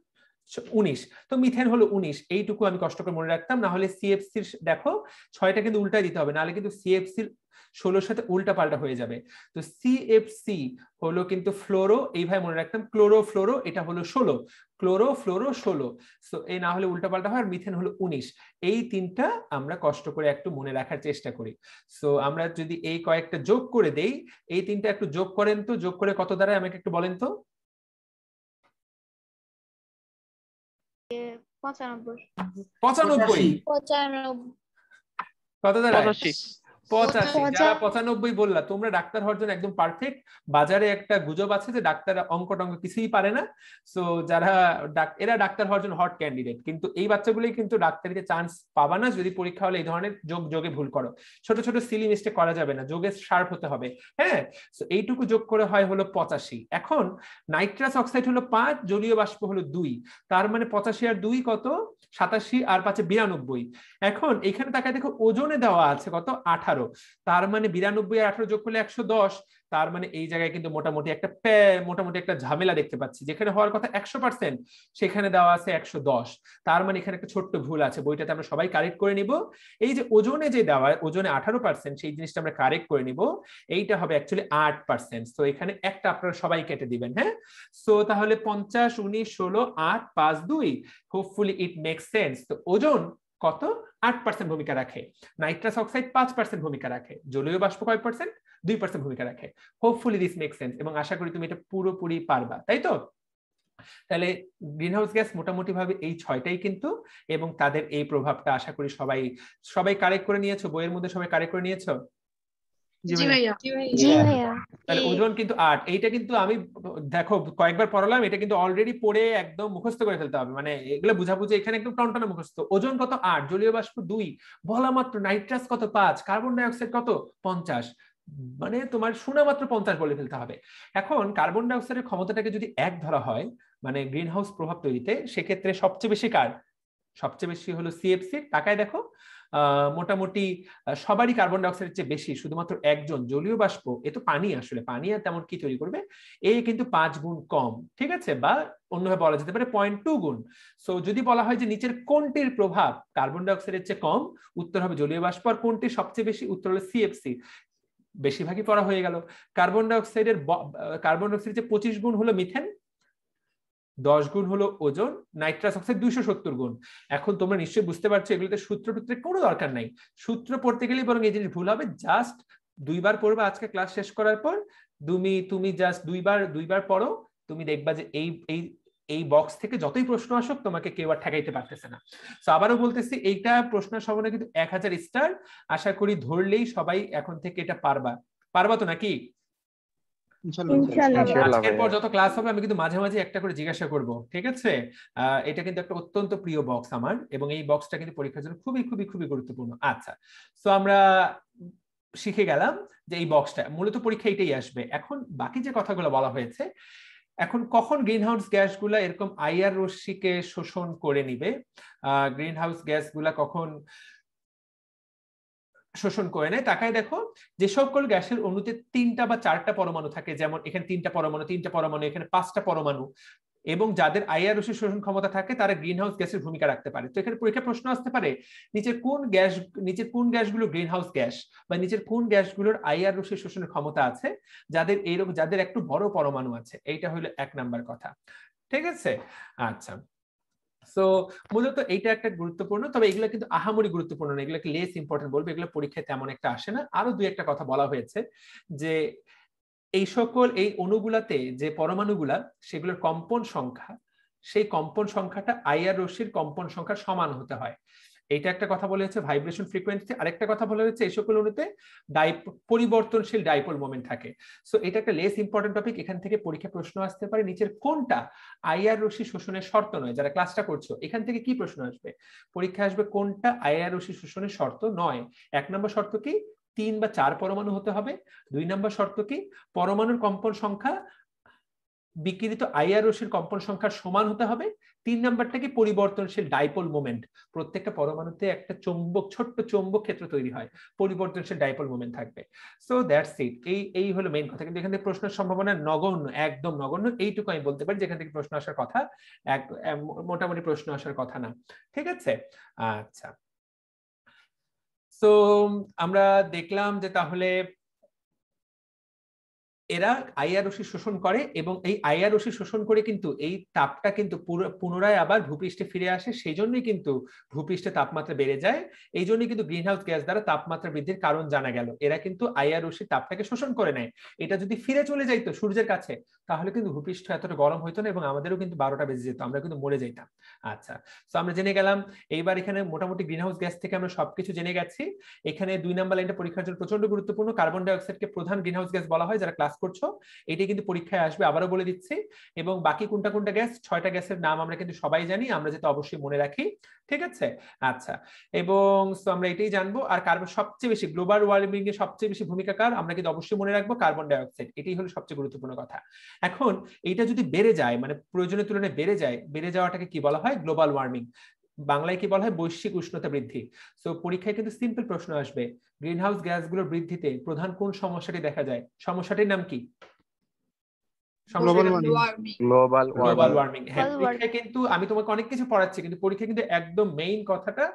19, তো মিথেন হলো 19, এইটুকু আমি কষ্ট করে মনে রাখতাম, না হলে সিএফসি দেখো 6টা কিন্তু উল্টাই দিতে হবে, নাহলে কিন্তু সিএফসির 16 সাথে উল্টা পাল্টা হয়ে যাবে। তো সিএফসি হলো কিন্তু ফ্লোরো, এইভাবে মনে রাখতাম, ক্লোরো ফ্লোরো এটা হলো 16, ক্লোরো ফ্লোরো 16, সো এই না হলে উল্টা পাল্টা হয়, আর মিথেন হলো 19। এই তিনটা আমরা কষ্ট করে একটু মনে রাখার চেষ্টা করি। সো আমরা যদি এই কয়েকটা যোগ করে দেই, এই তিনটা একটু যোগ করেন তো, যোগ করে কত দাঁড়ায় আমাকে একটু বলেন তো। 95 কত দাঁড়ায়? 85। যারা 95 বললা তোমরা ডাক্তার হওয়ার জন্য একদম পারফেক্ট। বাজারে একটা গুজব আছে যে ডাক্তার অঙ্ক টঙ্ক কিছুই পারে না, সো যারা এরা ডাক্তার হওয়ার জন্য হট ক্যান্ডিডেট, কিন্তু এই বাচ্চাগুলোই কিন্তু ডাক্তারিতে চান্স পাবা না যদি পরীক্ষা হলে এই ধরনের যোগে ভুল করো। ছোট ছোট সিলি মিস্টেক করা যাবে না, যোগে শার্প হতে হবে। হ্যাঁ, সো এইটুকু যোগ করে হয় হলো 85। এখন নাইট্রাস অক্সাইড হলো 5, জলীয় বাষ্প হলো 2, তার মানে 85 আর 2 কত? 87, আর 5 92। এখন এখানে তাকায় দেখো ওজনে দেওয়া আছে কত? 18, তার মানে 92 আর 18 যোগ করলে 110, তার মানে এই জায়গায় কিন্তু মোটামুটি একটা ঝামেলা দেখতে পাচ্ছি। যেখানে হওয়ার কথা 100% সেখানে দেওয়া আছে 110, তার মানে এখানে একটা ছোট্ট ভুল আছে, বইটাতে আমরা সবাই কারেক্ট করে নিব। এই যে ওজনে যে দেওয়া ওজনে 18%, সেই জিনিসটা আমরা কারেক্ট করে নিব, এইটা হবে অ্যাকচুয়ালি 8%। তো এখানে একটা আপনারা সবাই কেটে দিবেন। হ্যাঁ, সো তাহলে 50, 19, 16, 8, 5, 2, হোপফুলি ইট মেক্স সেন্স। তো ওজন কত? 8% ভূমিকা রাখে, নাইট্রাস অক্সাইড 5% ভূমিকা রাখে, জলীয় বাষ্প কয় পার্সেন্ট? 2% ভূমিকা রাখে। হোপফুলি দিস মেক সেন্স, এবং আশা করি তুমি এটা পুরোপুরি পারবা, তাই তো? তাহলে গ্রিনহাউস গ্যাস মোটামুটি ভাবে এই 6টাই কিন্তু, এবং তাদের এই প্রভাবটা আশা করি সবাই কারেক্ট করে নিয়েছো, বইয়ের মধ্যে সবাই কারেক্ট করে নিয়েছো? জি ভাইয়া। তাহলে ওজন কিন্তু 8, এইটা কিন্তু আমি দেখো কয়েকবার পড়ালাম, এটা কিন্তু অলরেডি পড়ে একদম মুখস্থ করে ফেলতে হবে, মানে এগুলো বুঝাবুঝি এখানে একদম টনটনে মুখস্থ। ওজন কত? 8, জলীয় বাষ্প 2 বলা মাত্র, নাইট্রাস কত? 5, কার্বন ডাই অক্সাইড কত? 50, মানে তোমার শোনা মাত্র 50 বলে ফেলতে হবে। এখন কার্বন ডাই অক্সাইডের ক্ষমতাটাকে যদি 1 ধরা হয়, মানে গ্রিন হাউস প্রভাব তৈরিতে, সেক্ষেত্রে সবচেয়ে বেশি কার? সবচেয়ে বেশি হলো সিএফসি। টাকায় দেখো মোটামুটি সবারই কার্বন ডাই অক্সাইডের চেয়ে বেশি, শুধুমাত্র একজন জলীয় বাষ্প, এ তো পানি, আসলে পানি আর তেমন কি তৈরি করবে, এ কিন্তু 5 গুণ কম, ঠিক আছে, বা অন্যভাবে বলা যেতে পারে 0.2 গুণ। সো যদি বলা হয় যে নিচের কোনটির প্রভাব কার্বন ডাই অক্সাইডের চেয়ে কম, উত্তর হবে জলীয় বাষ্প। আর কোনটির সবচেয়ে বেশি? উত্তর হলো সিএফসি। বেশিরভাগই পড়া হয়ে গেল। কার্বন ডাই অক্সাইডের 25 গুণ হলো মিথেন, 10 গুণ হলো ওজন, নাইট্রাস অক্সাইড 270 গুণ। এখন তোমরা নিশ্চয়ই বুঝতে পারছো এগুলোতে সূত্রের কোনো দরকার নাই, সূত্র পড়তে গেলেই বরং এই জিনিস ভুল হবে। জাস্ট 2বার পড়বে আজকে ক্লাস শেষ করার পর, তুমি জাস্ট দুইবার পড়ো, তুমি দেখবা যে এই বক্স থেকে যতই প্রশ্ন আসুক তোমাকে কেউ আর ঠেকাইতে পারতেছে না। তো আবারও বলতেছি, এইটা প্রশ্ন সবনে কিন্তু 1000 স্টার, আশা করি ধরলেই সবাই এখন থেকে এটা পারবা তো নাকি? আজকের পর যত ক্লাস হবে আমি কিন্তু মাঝে মাঝে একটা করে জিজ্ঞাসা করব, ঠিক আছে? এটা কিন্তু একটা অত্যন্ত প্রিয় বক্স আমার, এবং এই বক্সটা কিন্তু পরীক্ষার জন্য খুবই খুবই খুবই গুরুত্বপূর্ণ। আচ্ছা, তো আমরা শিখে গেলাম যে এই বক্সটা মূলত পরীক্ষা এটাই আসবে। এখন বাকি যে কথাগুলো বলা হয়েছে, এখন কখন গ্রিনহাউস গ্যাসগুলা এরকম আইআর রশ্মিকে শোষণ করে নিবে, গ্রিনহাউস গ্যাসগুলা কখন শোষণ করে নেয়, তাকায় দেখো যে সকল গ্যাসের অণুতে 3টা বা 4টা পরমাণু থাকে, যেমন এখানে 3টা পরমাণু, এখানে 5টা পরমাণু, এবং যাদের আইআর রশ্মি শোষণ ক্ষমতা থাকে তারা গ্রিনহাউস গ্যাসের ভূমিকা রাখতে পারে। তো এখানে পরীক্ষা প্রশ্ন আসতে পারে, নিচের কোন গ্যাসগুলো গ্রিনহাউস গ্যাস, বা নিচের কোন গ্যাসগুলোর আইআর রশ্মি শোষণের ক্ষমতা আছে, যাদের একটু বড় পরমাণু আছে। এইটা হলো 1 নাম্বার কথা, ঠিক আছে? আচ্ছা, সো মূলত এইটা একটা গুরুত্বপূর্ণ, তবে এগুলো কিন্তু আহামরি গুরুত্বপূর্ণ না, এগুলোকে লেস ইম্পর্টেন্ট বলবো, এগুলো পরীক্ষায় তেমন একটা আসে না। আরো 2-একটা কথা বলা হয়েছে যে এই অণুগুলাতে যে পরমাণুগুলা, সেগুলোর কম্পন সংখ্যা, সেই কম্পন সংখ্যাটা আইআর রশ্মির কম্পন সংখ্যার সমান হতে হয়। এইটা একটা কথা বলা হয়েছে, ভাইব্রেশন ফ্রিকোয়েন্সি। আরেকটা কথা বলা হয়েছে, এই সকল অণুতে পরিবর্তনশীল ডাইপোল মোমেন্ট থাকে। সো এটা একটা লেস ইম্পর্টেন্ট টপিক, এখান থেকে পরীক্ষা প্রশ্ন আসতে পারে, নিচের কোনটা আইআর রশ্মি শোষণের শর্ত নয়। যারা ক্লাসটা করছো, এখান থেকে কি প্রশ্ন আসবে? পরীক্ষা আসবে কোনটা আইআর রশ্মি শোষণের শর্ত নয়। 1 নম্বর শর্ত কি? 3 বা 4 পরমাণু হতে হবে। 2 নম্বর শর্ত কি? পরমাণুর কম্পন সংখ্যা বিকিরিত আইআর রশ্মির কম্পন সংখ্যার সমান হতে হবে। 3 নাম্বারটা কি পরিবর্তনশীল ডাইপোল মোমেন্ট, প্রত্যেকটা পরমাণুতে একটা চৌম্বক, ছোট্ট চৌম্বক ক্ষেত্র তৈরি হয়, পরিবর্তনশীল ডাইপোল মোমেন্ট থাকবে। সো দ্যাটস ইট, এই হলো মেইন কথা। কিন্তু এখান থেকে প্রশ্নের সম্ভাবনা নগণ্য, একদম নগণ্য, এইটুকু আমি বলতে পারি, যেখান থেকে প্রশ্ন আসার কথা মোটামুটি প্রশ্ন আসার কথা না। ঠিক আছে, আচ্ছা। সো আমরা দেখলাম যে তাহলে এরা আইআর রশ্মি শোষণ করে এবং এই আইআর রশ্মি শোষণ করে কিন্তু এই তাপটা কিন্তু পুনরায় আবার ভূপৃষ্ঠে ফিরে আসে, সেই জন্যই কিন্তু ভূপৃষ্ঠে তাপমাত্রা বেড়ে যায়। এই জন্যই কিন্তু গ্রিনহাউস গ্যাস দ্বারা তাপমাত্রা বৃদ্ধির কারণ জানা গেল। এরা কিন্তু আইআর রশ্মি তাপটাকে শোষণ করে নেয়। এটা যদি ফিরে চলে যাইতো সূর্যের কাছে, তাহলে কিন্তু ভূপৃষ্ঠ এতটা গরম হইতো না এবং আমাদেরও কিন্তু 12টা বেজে যেত, আমরা কিন্তু মরে যাইতাম। আচ্ছা, তো আমরা জেনে গেলাম এইবার এখানে মোটামুটি গ্রিনহাউস গ্যাস থেকে আমরা সবকিছু জেনে গেছি। এখানে 2 নাম্বার লাইনটা পরীক্ষার জন্য প্রচন্ড গুরুত্বপূর্ণ। কার্বন ডাই অক্সাইডকে প্রধান গ্রিনহাউস গ্যাস বলা হয়, যারা ক্লাস করছো এটাই কিন্তু পরীক্ষায় আসবে, আবারও বলে দিচ্ছি। এবং বাকি কোনটা কোনটা গ্যাস, 6টা গ্যাসের নাম আমরা কিন্তু সবাই জানি, আমরা যেটা অবশ্যই মনে রাখি। ঠিক আছে, আচ্ছা। এবং আমরা এটাই জানবো। আর কার্বন সবচেয়ে বেশি গ্লোবাল ওয়ার্মিং এর সবচেয়ে বেশি ভূমিকা কার, আমরা কিন্তু অবশ্যই মনে রাখবো কার্বন ডাই অক্সাইড। এটাই হলো সবচেয়ে গুরুত্বপূর্ণ কথা। এখন এইটা যদি বেড়ে যায়, মানে প্রয়োজনের তুলনায় বেড়ে যায়, বেড়ে যাওয়াটাকে কি বলা হয়, গ্লোবাল ওয়ার্মিং। বাংলায় কি বলা হয়, বৈশ্বিক উষ্ণতা বৃদ্ধি। সো পরীক্ষায় কিন্তু সিম্পল প্রশ্ন আসবে, গ্রিনহাউস গ্যাসগুলোর বৃদ্ধিতে প্রধান কোন সমস্যাটি দেখা যায়, সমস্যাটির নাম কি? Global warming. হ্যাঁ, পরীক্ষায় কিন্তু আমি তোমাকে অনেক কিছু পড়াচ্ছি, কিন্তু পরীক্ষায় কিন্তু একদম মেইন কথাটা,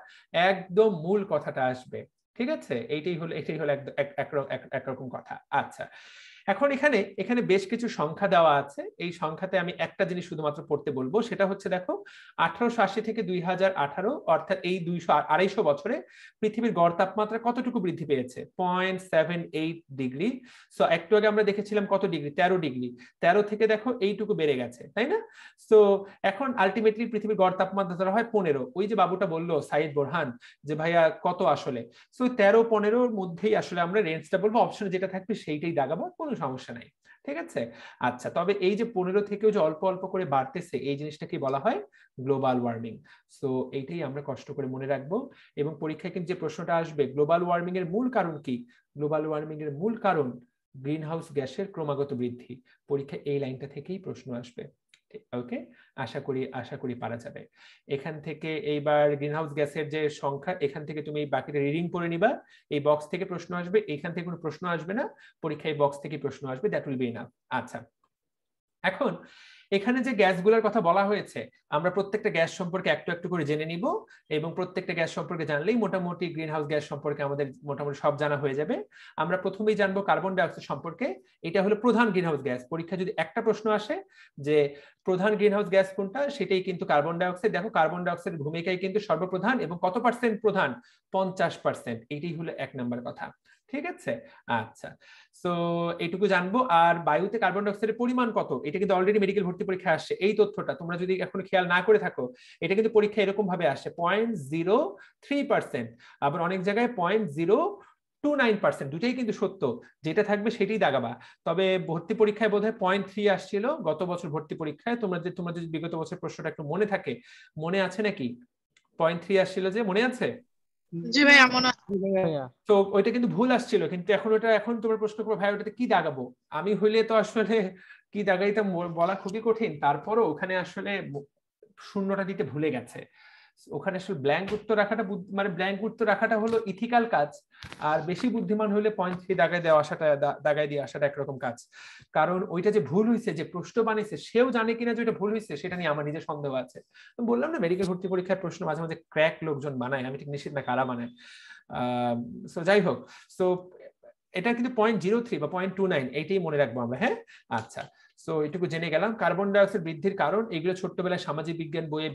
একদম মূল কথাটা আসবে। ঠিক আছে, এইটাই হলো একরকম কথা। আচ্ছা, এখন এখানে বেশ কিছু সংখ্যা দেওয়া আছে। এই সংখ্যাতে আমি একটা জিনিস শুধুমাত্র পড়তে বলবো, সেটা হচ্ছে দেখো 1880 থেকে 2018, অর্থাৎ এই 200-250 বছরে পৃথিবীর গড় তাপমাত্রা কতটুকু বৃদ্ধি পেয়েছে, 0.78 ডিগ্রি। সো একটু আগে আমরা দেখেছিলাম কত ডিগ্রি, 13 ডিগ্রি। 13 থেকে দেখো এইটুকু বেড়ে গেছে, তাই না? সো এখন আলটিমেটলি পৃথিবীর গড় তাপমাত্রা ধরা হয় 15। ওই যে বাবুটা বললো সাইদ বোরহান যে ভাইয়া কত আসলে, সো 13-15-র মধ্যেই আসলে আমরা রেঞ্জটা বলবো, অপশনে যেটা থাকবে সেইটাই দাগাবো, কোনো সমস্যা নাই। ঠিক আছে, আচ্ছা। তবে এই যে 15 থেকেও যে অল্প অল্প করে বাড়তেছে, এই জিনিসটা কি বলা হয়, গ্লোবাল ওয়ার্মিং। সো এইটাই আমরা কষ্ট করে মনে রাখবো। এবং পরীক্ষায় কিন্তু যে প্রশ্নটা আসবে, গ্লোবাল ওয়ার্মিং এর মূল কারণ কি, গ্লোবাল ওয়ার্মিং এর মূল কারণ গ্রিনহাউস গ্যাসের ক্রমাগত বৃদ্ধি। পরীক্ষায় এই লাইনটা থেকেই প্রশ্ন আসবে। ওকে, আশা করি পারা যাবে। এখান থেকে এইবার গ্রিনহাউস গ্যাসের যে সংখ্যা, এখান থেকে তুমি বাকিটা রিডিং করে নিবা। এই বক্স থেকে প্রশ্ন আসবে, এখান থেকে কোনো প্রশ্ন আসবে না, পরীক্ষায় বক্স থেকে প্রশ্ন আসবে, দ্যাট উইল বি এনাফ। আচ্ছা, এখন এখানে যে গ্যাসগুলোর কথা বলা হয়েছে, আমরা প্রত্যেকটা গ্যাস সম্পর্কে একটু একটু করে জেনে নিব। এবং প্রত্যেকটা গ্যাস সম্পর্কে জানলেই মোটামুটি গ্রিনহাউস গ্যাস সম্পর্কে আমাদের মোটামুটি সব জানা হয়ে যাবে। আমরা প্রথমেই জানবো কার্বন ডাই অক্সাইড সম্পর্কে। এটা হলো প্রধান গ্রিনহাউস গ্যাস। পরীক্ষা যদি একটা প্রশ্ন আসে যে প্রধান গ্রিনহাউস গ্যাস কোনটা, সেটাই কিন্তু কার্বন ডাই অক্সাইড। দেখো কার্বন ডাই অক্সাইডের ভূমিকাই কিন্তু সর্বপ্রধান, এবং কত পার্সেন্ট প্রধান, 50%। এইটাই হলো 1 নাম্বার কথা। ঠিক আছে, আচ্ছা। সো এইটুকু জানবো। আর বায়ুতে কার্বন ডাই অক্সাইডের পরিমাণ কত, এটা কিন্তু অলরেডি মেডিকেল ভর্তি পরীক্ষায় আসছে। এই তথ্যটা তোমরা যদি এখন খেয়াল না করে থাকো, এটা কিন্তু পরীক্ষা এরকম ভাবে আসে 0.03%, আবার অনেক জায়গায় 0.029%। দুটাই কিন্তু সত্য, যেটা থাকবে সেটাই দাগাবা। তবে ভর্তি পরীক্ষায় বোধহয় 0.3 আসছিল গত বছর ভর্তি পরীক্ষায়। তোমরা যদি বিগত বছর প্রশ্নটা একটু মনে থাকে, মনে আছে নাকি? 0.3 আসছিল, যে মনে আছে? জি ভাইয়া, মনে আছে। তো ওইটা কিন্তু ভুল আসছিল, কিন্তু এখন তোমার প্রশ্ন করবো ভাই ওটাতে কি দাগাবো। আমি হইলে তো আসলে কি দাগাইতাম বলা খুবই কঠিন, তারপরও ওখানে আসলে শূন্যটা দিতে ভুলে গেছে। ওখানে আসলে ব্ল্যাঙ্ক উত্তর রাখাটা, মানে ব্ল্যাঙ্ক উত্তর রাখাটা হলো ইথিক্যাল কাজ, আর বেশি বুদ্ধিমান হলে 0.3 দাগাই দিয়ে আসাটা একরকম কাজ। কারণ ওইটা যে ভুল হয়েছে, যে প্রশ্ন বানিয়েছে সেও জানে কিনা যে ওইটা ভুল হয়েছে, সেটা নিয়ে আমার নিজের সন্দেহ আছে। বললাম না, মেডিকেল ভর্তি পরীক্ষার প্রশ্ন মাঝে মাঝে ক্র্যাক লোকজন বানায়, আমি ঠিক নিশ্চিত না কারা বানায়। সো যাই হোক, সো এটা কিন্তু 0.03 বা 0.29, এইটাই মনে রাখবো আমরা। হ্যাঁ, আচ্ছা। সো এটুকু জেনে গেলাম কার্বন ডাই অক্সাইড বৃদ্ধির কারণ। এগুলো ছোট্টবেলায় সামাজিক বিজ্ঞান বইয়ে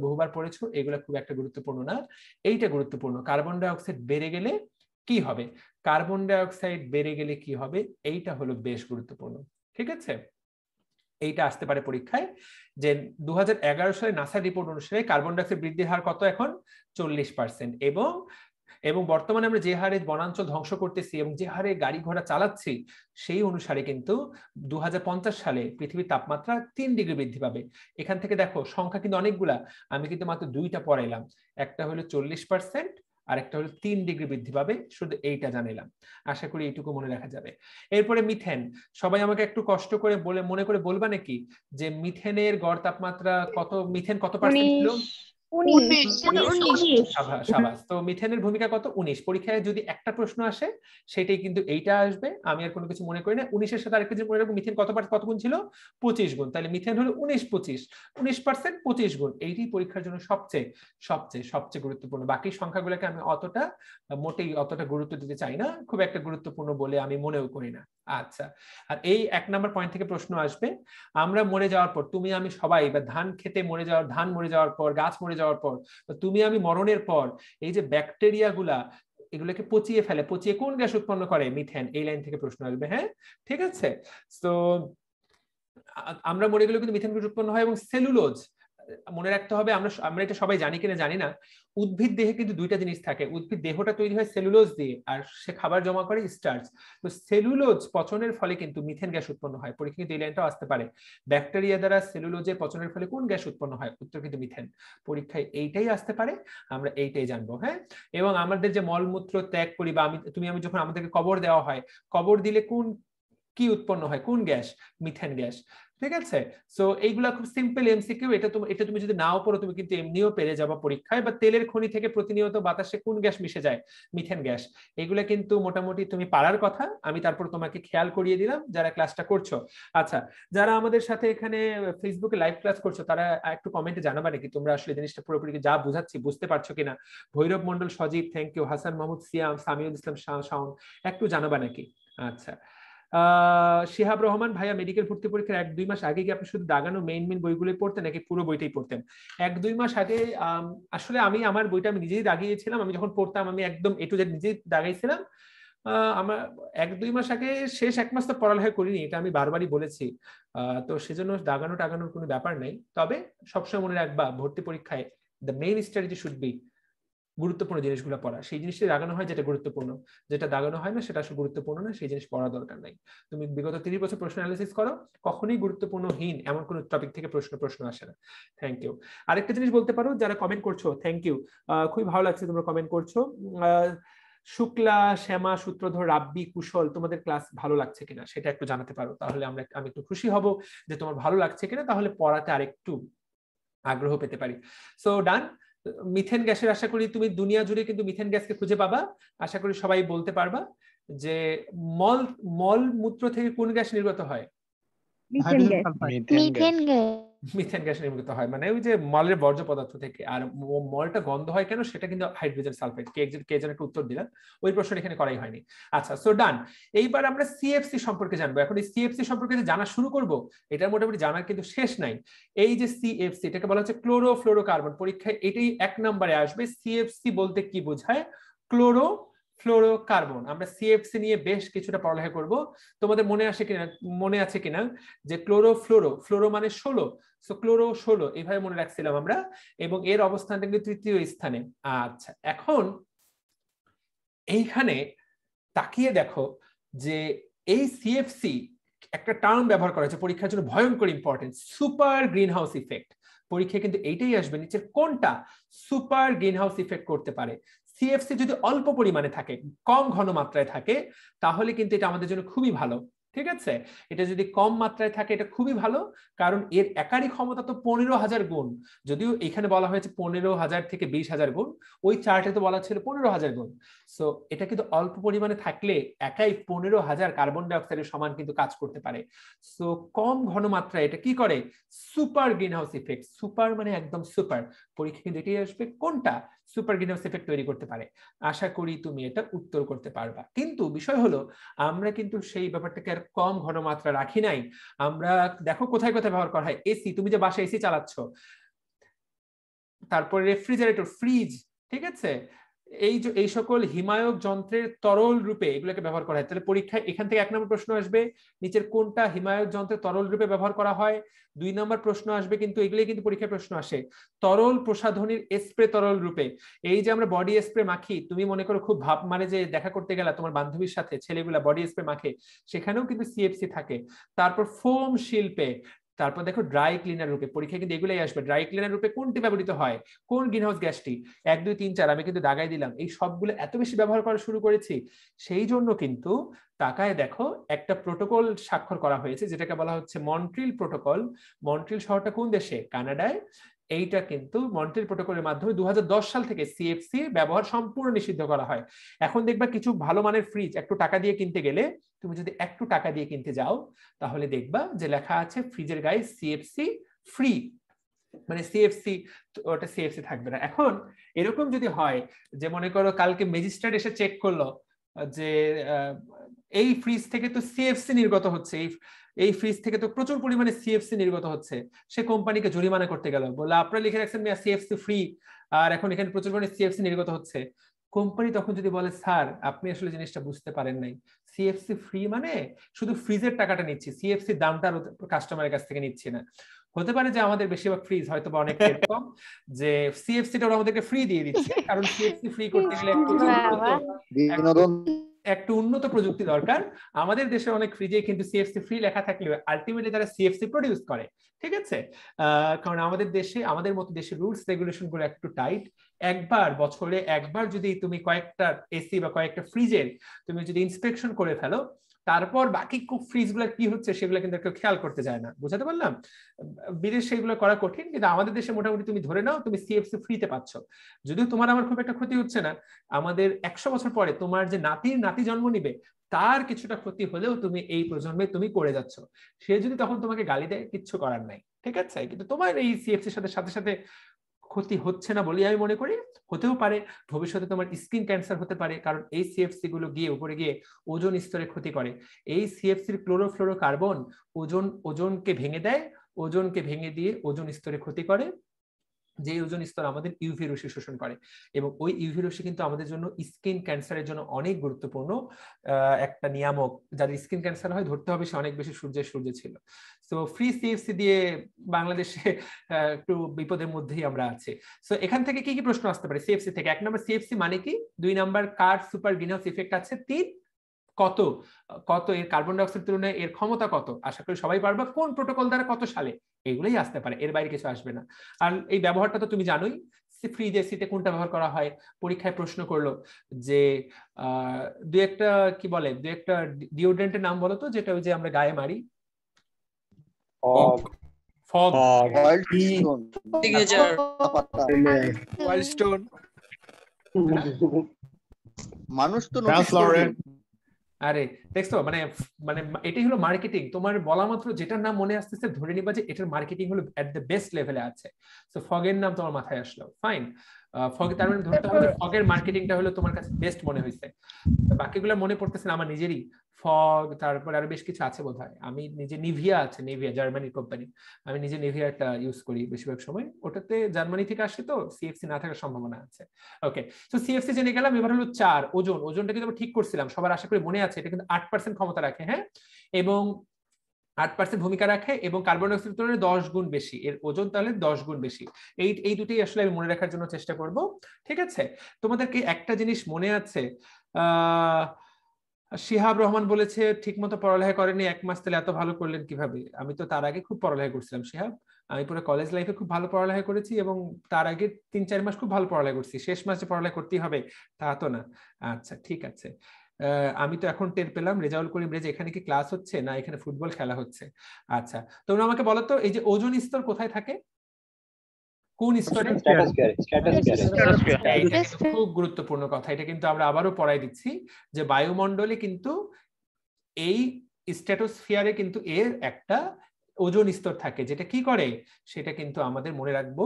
বহুবার পড়েছো, এগুলো খুব একটা গুরুত্বপূর্ণ না। এইটা গুরুত্বপূর্ণ, কার্বন ডাই অক্সাইড বেড়ে গেলে কি হবে, কার্বন ডাই অক্সাইড বেড়ে গেলে কি হবে, এইটা হলো বেশ গুরুত্বপূর্ণ। ঠিক আছে, এইটা আসতে পারে পরীক্ষায়, যে 2011 সালে নাসার রিপোর্ট অনুসারে কার্বন ডাই অক্সাইড বৃদ্ধির হার কত এখন, 40%। এবং বর্তমানে আমরা যে হারে বনাঞ্চল ধ্বংস করতেছি এবং যে হারে গাড়ি ঘোড়া চালাচ্ছি, সেই অনুসারে কিন্তু 2050 সালে পৃথিবীর তাপমাত্রা 3 ডিগ্রি বৃদ্ধি পাবে। এখান থেকে দেখো সংখ্যা কিন্তু অনেকগুলা, আমি কিন্তু মাত্র 2টা পড়াইলাম। একটা হলো 40%, আর একটা হলো 3 ডিগ্রি বৃদ্ধি পাবে, শুধু এইটা জানিলাম। আশা করি এইটুকু মনে রাখা যাবে। এরপরে মিথেন, সবাই আমাকে একটু কষ্ট করে বলে মনে করে বলবা নাকি যে মিথেনের গড় তাপমাত্রা কত, মিথেন কত পার্সেন্ট ছিল? 19 সাবাস। তো মিথেনের ভূমিকা কত? 19। পরীক্ষায় যদি একটা প্রশ্ন আসে সেটাই কিন্তু এইটা আসবে, আমি আর কোনো কিছু মনে করি না। 19-এর সাথে আরেকটা জিনিস মনে রাখবো, মিথেন কত গুণ ছিল? 25 গুণ। তাহলে মিথেন হলো 19 25 গুণ। এইটাই পরীক্ষার জন্য সবচেয়ে সবচেয়ে সবচেয়ে গুরুত্বপূর্ণ। বাকি সংখ্যাগুলোকে আমি মোটেই অতটা গুরুত্ব দিতে চাই না, খুব একটা গুরুত্বপূর্ণ বলে আমি মনেও করি না। আচ্ছা, আর এই 1 নম্বর পয়েন্ট থেকে প্রশ্ন আসবে, আমরা মরে যাওয়ার পর, তুমি আমি সবাই, বা ধান খেতে মরে যাওয়ার, ধান মরে যাওয়ার পর, গাছ মরে যাওয়ার পর, তুমি আমি মরণের পর এই যে ব্যাকটেরিয়া গুলা এগুলোকে পচিয়ে ফেলে, পচিয়ে কোন গ্যাস উৎপন্ন করে? মিথেন। এই লাইন থেকে প্রশ্ন আসবে। হ্যাঁ, ঠিক আছে। তো আমরা মরে গেলেও কিন্তু মিথেন গ্যাস উৎপন্ন হয়। এবং সেলুলোজ মনে রাখতে হবে, আমরা এটা সবাই জানি কিনা জানি না, উদ্ভিদ দেহে কিন্তু দুইটা জিনিস থাকে। উদ্ভিদ দেহটা তৈরি হয় সেলুলোজ দিয়ে, আর সে খাবার জমা করে স্টার্চ। তো সেলুলোজ পচনের ফলে কিন্তু মিথেন গ্যাস উৎপন্ন হয়। পরীক্ষা কিন্তু এই লাইনটাও আসতে পারে, ব্যাকটেরিয়া দ্বারা সেলুলোজের পচনের ফলে কোন গ্যাস উৎপন্ন হয়? উত্তর কিন্তু মিথেন। পরীক্ষায় এইটাই আসতে পারে, আমরা এইটাই জানবো। হ্যাঁ, এবং আমাদের যে মলমূত্র ত্যাগ করি, বা তুমি আমি যখন আমাদেরকে কবর দেওয়া হয়, কবর দিলে কি উৎপন্ন হয়? কোন গ্যাস? Methane gas. ঠিক আছে। সো এইগুলা খুব সিম্পল এমসিকিউ। এটা তুমি যদি নাও পড়ো তুমি কিন্তু এমনিও পেরে যাবা পরীক্ষায়। বা তেলের খনি থেকে প্রতিনিয়ত বাতাসে কোন গ্যাস মিশে যায়? Methane gas. এগুলা কিন্তু মোটামুটি তুমি পারার কথা, আমি তারপর তোমাকে খেয়াল করিয়ে দিলাম যারা ক্লাসটা করছো। আচ্ছা, যারা আমাদের সাথে এখানে ফেসবুকে লাইভ ক্লাস করছো তারা একটু কমেন্টে জানাবা নাকি তোমরা আসলে জিনিসটা পুরোপুরি যা বুঝাচ্ছি বুঝতে পারছো কিনা। ভৈরব মন্ডল, সজীব, থ্যাংক ইউ। হাসান মাহমুদ, সিয়াম, সামিউল ইসলাম, শাওন, একটু জানাবা নাকি? আচ্ছা, শিহাব রহমান ভাইয়া, মেডিকেল ভর্তি পরীক্ষার 1-2 মাস আগে কি আপনি শুধু দাগানো মেইন বইগুলো পড়তেন নাকি পুরো বইটাই পড়তেন? 1-2 মাস আগে আসলে আমি আমার বইটা আমি নিজেই দাগিয়েছিলাম। আমি যখন পড়তাম আমি একদম এ টু জেড নিজেই দাগাইছিলাম। আমার 1-2 মাস আগে, শেষ 1 মাস তো পড়ালেখা করিনি, এটা আমি বারবারই বলেছি। তো সেজন্য দাগানো টাগানোর কোনো ব্যাপার নেই। তবে সবসময় মনে রাখবা ভর্তি পরীক্ষায় the main strategy should be গুরুত্বপূর্ণ জিনিসগুলো পড়া। সেই জিনিসটা দাগানো হয় যেটা গুরুত্বপূর্ণ, যেটা দাগানো হয় না সেটা আসলে গুরুত্বপূর্ণ না, সেই জিনিস পড়া দরকার নাই। তুমি বিগত 30 বছর প্রশ্ন অ্যানালিসিস করো, কখনোই গুরুত্বপূর্ণহীন এমন কোন টপিক থেকে প্রশ্ন আসে না। Thank you. আরেকটা জিনিস বলতে পারো, যারা কমেন্ট করছো থ্যাংক ইউ, খুবই ভালো লাগছে তোমরা কমেন্ট করছো। শুক্লা, শ্যামা, সূত্রধর, রাব্বি, কুশল, তোমাদের ক্লাস ভালো লাগছে কিনা সেটা একটু জানাতে পারো, তাহলে আমি একটু খুশি হব যে তোমার ভালো লাগছে কিনা, তাহলে পড়াতে আরেকটু আগ্রহ পেতে পারি। সো ডান। মিথেন গ্যাসের, আশা করি তুমি দুনিয়া জুড়ে কিন্তু মিথেন গ্যাসকে খুঁজে পাবা। আশা করি সবাই বলতে পারবা যে মল মূত্র থেকে কোন গ্যাস নির্গত হয়? মিথেন গ্যাস নির্গত হয়, মানে ওই যে মলের বর্জ্য পদার্থ থেকে। আর মলটা গন্ধ হয় কেন সেটা কিন্তু হাইড্রোজেন সালফাইড। কে যেন একটা উত্তর দিলেন, ওই প্রশ্ন এখানে করাই হয়নি। আচ্ছা, সো ডান। এইবার আমরা সিএফসি সম্পর্কে জানবো। এখন এই সিএফসি সম্পর্কে যে জানা শুরু করব, এটার মোটামুটি জানার কিন্তু শেষ নাই। এই যে সিএফসি, এটাকে বলা হচ্ছে ক্লোরোফ্লোরোকার্বন। পরীক্ষায় এটাই 1 নম্বরে আসবে। সিএফসি বলতে কি বোঝায়? ক্লোরোফ্লোরোকার্বন। আমরা সিএফসি নিয়ে বেশ কিছুটা পড়ালেখা করব। তোমাদের মনে আছে কিনা যে ফ্লোরো মানে 16, সো ক্লোরো 16 এইভাবে মনে রাখছিলাম আমরা, এবং এর অবস্থানটা কিন্তু 3য় স্থানে। আচ্ছা, এখন এইখানে তাকিয়ে দেখো যে এই সিএফসি একটা টার্ম ব্যবহার করা হয়েছে পরীক্ষার জন্য, ভয়ঙ্কর important, super green house effect. পরীক্ষায় কিন্তু এইটাই আসবে, নিচের কোনটা সুপার গ্রিন হাউস ইফেক্ট করতে পারে? সিএফসি যদি অল্প পরিমাণে থাকে, কম ঘনমাত্রায় থাকে, তাহলে কিন্তু এটা আমাদের জন্য খুবই ভালো। ঠিক আছে, এটা যদি কম মাত্রায় থাকে এটা খুবই ভালো, কারণ এর একারই ক্ষমতা তো 15,000 গুণ। যদিও এখানে বলা হয়েছে 15,000 থেকে 20,000 গুণ, ওই চার্টে তো বলা ছিল 15,000 গুণ। সো এটা কিন্তু অল্প পরিমাণে থাকলে একাই 15,000 কার্বন ডাই অক্সাইডের সমান কিন্তু কাজ করতে পারে। সো কম ঘনমাত্রায় এটা কি করে? Super green house effect. Super মানে একদম সুপার। পরীক্ষা কিন্তু এটাই আসবে, কোনটা সুপার গ্রিন হাউস ইফেক্ট তৈরি করতে পারে। আশা করি তুমি এটা উত্তর করতে পারবা। কিন্তু বিষয় হলো আমরা কিন্তু সেই ব্যাপারটাকে আর কম ঘনমাত্রা রাখি নাই। আমরা দেখো কোথায় কোথায় ব্যবহার করা হয়। এসি, তুমি যে বাসায় এসি চালাচ্ছ, তারপরে রেফ্রিজারেটর, ফ্রিজ, ঠিক আছে, এই সকল হিমায়ক যন্ত্রের তরল রূপে এগুলোকে ব্যবহার করা হয়। তাহলে পরীক্ষায় এখান থেকে 1 নম্বর প্রশ্ন আসবে, নিচের কোনটা হিমায়ক যন্ত্রের তরল রূপে ব্যবহার করা হয়? 2 নম্বর প্রশ্ন আসবে, কিন্তু এগুলোই কিন্তু পরীক্ষায় প্রশ্ন আসে, তরল প্রসাধনীর স্প্রে তরল রূপে। এই যে আমরা বডি স্প্রে মাখি, তুমি মনে করো খুব ভাব, মানে যে দেখা করতে গেলা তোমার বান্ধবীর সাথে, ছেলেগুলা বডি স্প্রে মাখে, সেখানেও কিন্তু সিএফসি থাকে। তারপর ফোম শিল্পে, তারপর দেখো ড্রাই ক্লিনার রূপে, পরীক্ষায় কিন্তু এগুলোই আসবে। ড্রাই ক্লিনার রূপে কোনটি ব্যবহৃত হয়, কোন গ্রিনহাউস গ্যাসটি, 1 2 3 4 আমি কিন্তু দাগাই দিলাম। এই সবগুলো এত বেশি ব্যবহার করা শুরু করেছি, সেই জন্য কিন্তু তাকায় দেখো একটা প্রোটোকল স্বাক্ষর করা হয়েছে যেটাকে বলা হচ্ছে মন্ট্রিল প্রোটোকল। মন্ট্রিল শহরটা কোন দেশে, কানাডায়। এইটা কিন্তু মন্ট্রিল প্রোটোকলের মাধ্যমে 2010 সাল থেকে সিএফসি ব্যবহার সম্পূর্ণ নিষিদ্ধ করা হয়। এখন দেখবা কিছু ভালো মানের ফ্রিজ একটু টাকা দিয়ে কিনতে গেলে, তুমি যদি একটু টাকা দিয়ে কিনতে যাও তাহলে দেখবা যে লেখা আছে ফ্রিজের গায়ে সিএফসি ফ্রি, মানে সিএফসি, ওটা সিএফসি থাকবে না। এখন এরকম যদি হয় যে মনে করো কালকে ম্যাজিস্ট্রেট এসে চেক করলো যে এই ফ্রিজ থেকে তো সিএফসি নির্গত হচ্ছে, এই ফ্রিজ থেকে তো প্রচুর পরিমাণে সিএফসি নির্গত হচ্ছে, সে কোম্পানিকে জরিমানা করতে গেল, বলে আপনারা লিখে রাখছেন সিএফসি ফ্রি, আর এখন এখানে প্রচুর পরিমাণে সিএফসি নির্গত হচ্ছে। কোম্পানি তখন যদি বলে স্যার আপনি আসলে জিনিসটা বুঝতে পারেন নাই, সিএফসি ফ্রি মানে শুধু ফ্রিজের টাকাটা নিচ্ছি, সিএফসি দামটা কাস্টমারের কাছ থেকে নিচ্ছি না। হতে পারে যে আমাদের বেশিরভাগ ফ্রিজ হয়তো বা অনেক এরকম যে সিএফসিটা ওরা আমাদেরকে ফ্রি দিয়ে দিচ্ছে, কারণ সিএফসি ফ্রি করতে গেলে একটু উন্নত প্রযুক্তি দরকার। আমাদের দেশের অনেক ফ্রিজে কিন্তু সিএফসি ফ্রি লেখা থাকলেও আলটিমেটলি তারা সিএফসি প্রডিউস করে, ঠিক আছে। কারণ আমাদের দেশে, আমাদের মতো দেশের রুলস রেগুলেশন গুলো একটু টাইট। বছরে একবার যদি তুমি কয়েকটা এসি বা কয়েকটা ফ্রিজের তুমি যদি ইন্সপেকশন করে ফেলো, তারপর বাকি ফ্রিজ গুলো কি হচ্ছে সেগুলো কিন্তু কেউ খেয়াল করতে যায় না। বুঝাতে পারলাম? বিদেশে এগুলো করা কঠিন, কিন্তু আমাদের দেশে মোটামুটি তুমি ধরে নাও তুমি সিএফসি ফ্রিতে পাচ্ছ। যদিও তোমার আমার খুব একটা ক্ষতি হচ্ছে না, আমাদের 100 বছর পরে তোমার যে নাতি জন্ম নিবে তার কিছুটা ক্ষতি হলেও তুমি এই প্রজন্মে তুমি করে যাচ্ছ। সে যদি তখন তোমাকে গালি দেয় কিচ্ছু করার নাই, ঠিক আছে। কিন্তু তোমার এই সিএফসির সাথে সাথে ক্ষতি হচ্ছে না বলে আমি মনে করি। হতেও পারে ভবিষ্যতে তোমার স্কিন ক্যান্সার হতে পারে, কারণ এই সিএফসি গুলো গিয়ে উপরে গিয়ে ওজোন স্তরে ক্ষতি করে। এই সিএফসির ক্লোরোফ্লোরোকার্বন ওজোনকে ভেঙে দেয়, ওজোনকে ভেঙে দিয়ে ওজোন স্তরে ক্ষতি করে, যে ওজোন স্তর আমাদের ইউভি রশ্মি শোষণ করে, এবং ওই ইউভি রশ্মি কিন্তু আমাদের জন্য স্কিন ক্যান্সারের জন্য অনেক গুরুত্বপূর্ণ একটা নিয়ামক। যাদের স্কিন ক্যান্সার হয় ধরতে হবে সে অনেক বেশি সূর্যে ছিল। সো ফ্রি সিএফসি দিয়ে বাংলাদেশে একটু বিপদের মধ্যেই আমরা আছি। সো এখান থেকে কি কি প্রশ্ন আসতে পারে সিএফসি থেকে? 1 নম্বর সিএফসি মানে কি, 2 নম্বর কার সুপার গ্রিনহাউস ইফেক্ট আছে, 3 কত এর কার্বন ডাই অক্সাইড তুলনায় এর ক্ষমতা কত, আশা করি সবাই পারবা। কোন প্রোটোকল দ্বারা কত সালে, এগুলোই আসতে পারে, এর বাইরে কিছু আসবে না। আর এই ব্যবহারটা তো তুমি জানোই, ফ্রিজ এসিতে কোনটা ব্যবহার করা হয়। পরীক্ষায় প্রশ্ন করলো যে দুই একটা ডিওড্রেন্টের নাম বলো তো, যেটা ওই যে আমরা গায়ে মারি। ফগ, ওয়াইল্ডস্টোন, মানুষ তো আরে দেখছো, মানে এটাই হলো মার্কেটিং। তোমার বলা মাত্র যেটার নাম মনে আসতেছে ধরে নিবা যে এটার মার্কেটিং হলো এট দ্য বেস্ট লেভেলে আছে। সো ফগের নাম তোমার মাথায় আসলো, ফাইন। ফগ, তার মানে ধরতে হবে যে ফগের মার্কেটিংটা হলো তোমার কাছে বেস্ট মনে হয়েছে। বাকিগুলো মনে পড়তেছে না আমার নিজেরই। ফগ, তারপরে আরো বেশ কিছু আছে বোধহয়। আমি নিজে নিভিয়া আছে, নিভিয়া জার্মানির কোম্পানি, আমি নিজে নিভিয়াটা ইউজ করি বেশিরভাগ সময়। ওটাতে জার্মানি থেকে আসে তো সিএফসি না থাকার সম্ভাবনা আছে। ওকে, তো সিএফসি জেনে গেলাম। এবার হলো 4 ওজনটা কিন্তু আমরা ঠিক করছিলাম, সবার আশা করি মনে আছে। এটা কিন্তু 8% ক্ষমতা রাখে, হ্যাঁ, এবং 8% ভূমিকা রাখে, এবং কার্বন ডাই অক্সাইডের তুলনায় 10 গুণ বেশি এর ওজন, তাহলে 10 গুণ বেশি। এই দুটোই আসলে আমি মনে রাখার জন্য চেষ্টা করব, ঠিক আছে। তোমাদেরকে একটা জিনিস মনে আছে, শিহাব রহমান বলেছে ঠিকমতো পড়ালেখা করেনি 1 মাস, তাহলে এত ভালো করলেন কিভাবে? আমি তো তার আগে খুব পড়ালেখা করছিলাম শিহাব, আমি পুরো কলেজ লাইফে খুব ভালো পড়ালেখা করেছি, এবং তার আগে 3-4 মাস খুব ভালো পড়ালেখা করছি। শেষ মাসে পড়ালেখা করতেই হবে তা তো না। আচ্ছা ঠিক আছে, আমি তো এখন টের পেলাম রেজাউল করিম রেজা, এখানে কি ক্লাস হচ্ছে না এখানে ফুটবল খেলা হচ্ছে? আচ্ছা, তোমরা আমাকে বলো তো, এই যে ওজোন স্তর কোথায় থাকে, কোন স্তরে? খুব গুরুত্বপূর্ণ কথা, এটা কিন্তু আমরা আবারও পড়াই দিচ্ছি যে বায়ুমণ্ডলে কিন্তু এই স্ট্র্যাটোস্ফিয়ারে কিন্তু এর একটা ওজোন স্তর থাকে, যেটা কি করে সেটা কিন্তু আমাদের মনে রাখবো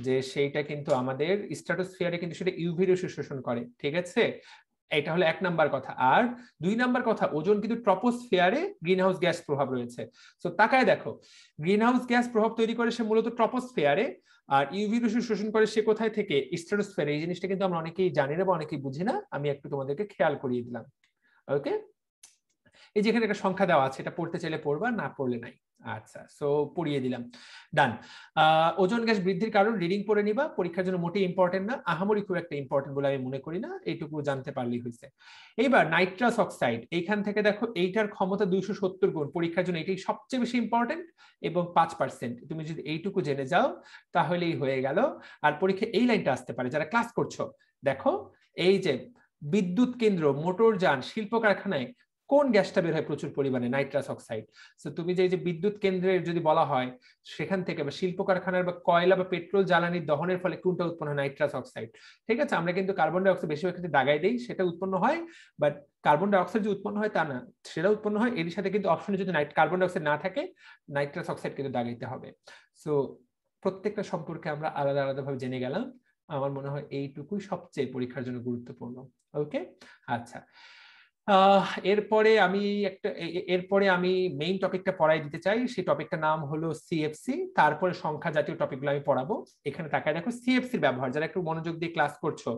যে সেইটা কিন্তু আমাদের স্ট্র্যাটোস্ফিয়ারে কিন্তু সেটা ইউভি রশ্মি শোষণ করে, ঠিক আছে। এটা হলো 1 নাম্বার কথা। আর 2 নাম্বার কথা, ওজোন কিন্তু ট্রপোস্ফিয়ারে গ্রিনহাউস গ্যাস প্রভাব রয়েছে। সো তাকায় দেখো, গ্রিনহাউস গ্যাস প্রভাব তৈরি করে সে মূলত ট্রপোস্ফিয়ারে, আর ইউভি রশ্মি শোষণ করে সে কোথায় থেকে? স্ট্র্যাটোস্ফিয়ারে। এই জিনিসটা কিন্তু আমরা অনেকেই জানি না বা অনেকেই বুঝি না, আমি একটু তোমাদেরকে খেয়াল করিয়ে দিলাম। ওকে, এই যেখানে একটা সংখ্যা দেওয়া আছে, এটা পড়তে চাইলে পড়বা, না পড়লে নাই। আচ্ছা, সো পড়িয়ে দিলাম, ডান। ওজন গ্যাস বৃদ্ধির কারণ রিডিং পড়ে নিবা, পরীক্ষার জন্য মোটেই ইম্পর্টেন্ট না, আহামরি খুব একটা ইম্পর্টেন্ট বলে আমি মনে করি না, এইটুকু জানতে পারলেই হয়েছে। এইবার নাইট্রাস অক্সাইড, এইখান থেকে দেখো এইটার ক্ষমতা 270 গুণ, পরীক্ষার জন্য এটাই সবচেয়ে বেশি ইম্পর্টেন্ট এবং 5%। তুমি যদি এইটুকু জেনে যাও তাহলেই হয়ে গেল। আর পরীক্ষা এই লাইনটা আসতে পারে, যারা ক্লাস করছো দেখো, এই যে বিদ্যুৎ কেন্দ্র, মোটর যান, শিল্প কারখানায় কোন গ্যাসটা বের হয় প্রচুর পরিমাণে? Nitrous oxide. সো তুমি যে বিদ্যুৎ কেন্দ্রের যদি বলা হয় সেখান থেকে, বা শিল্প কারখানার বা কয়লা বা পেট্রোল জ্বালানির দহনের ফলে কোনটা উৎপন্ন হয়? Nitrous oxide. ঠিক আছে, আমরা কিন্তু কার্বন ডাই অক্সাইড বেশিরভাগ ক্ষেত্রে দাগাই দেই, সেটা উৎপন্ন হয়, বাট কার্বন ডাই অক্সাইড যে উৎপন্ন হয় তা না, সেটা উৎপন্ন হয়। এর সাথে কিন্তু অপশনে যদি কার্বন ডাই অক্সাইড না থাকে, নাইট্রাস অক্সাইড কিন্তু দাগাইতে হবে। সো প্রত্যেকটা সম্পর্কে আমরা আলাদা আলাদা ভাবে জেনে গেলাম। আমার মনে হয় এইটুকুই সবচেয়ে পরীক্ষার জন্য গুরুত্বপূর্ণ। ওকে, আচ্ছা। এরপরে আমি মেইন টপিকটা পড়াই দিতে চাই। সেই টপিকটার নাম হলো সিএফসি, তারপরে সংখ্যা জাতীয় টপিকগুলো আমি পড়াবো। এখানে তাকায় দেখো সিএফসির ব্যবহার, যারা একটু মনোযোগ দিয়ে ক্লাস করছো,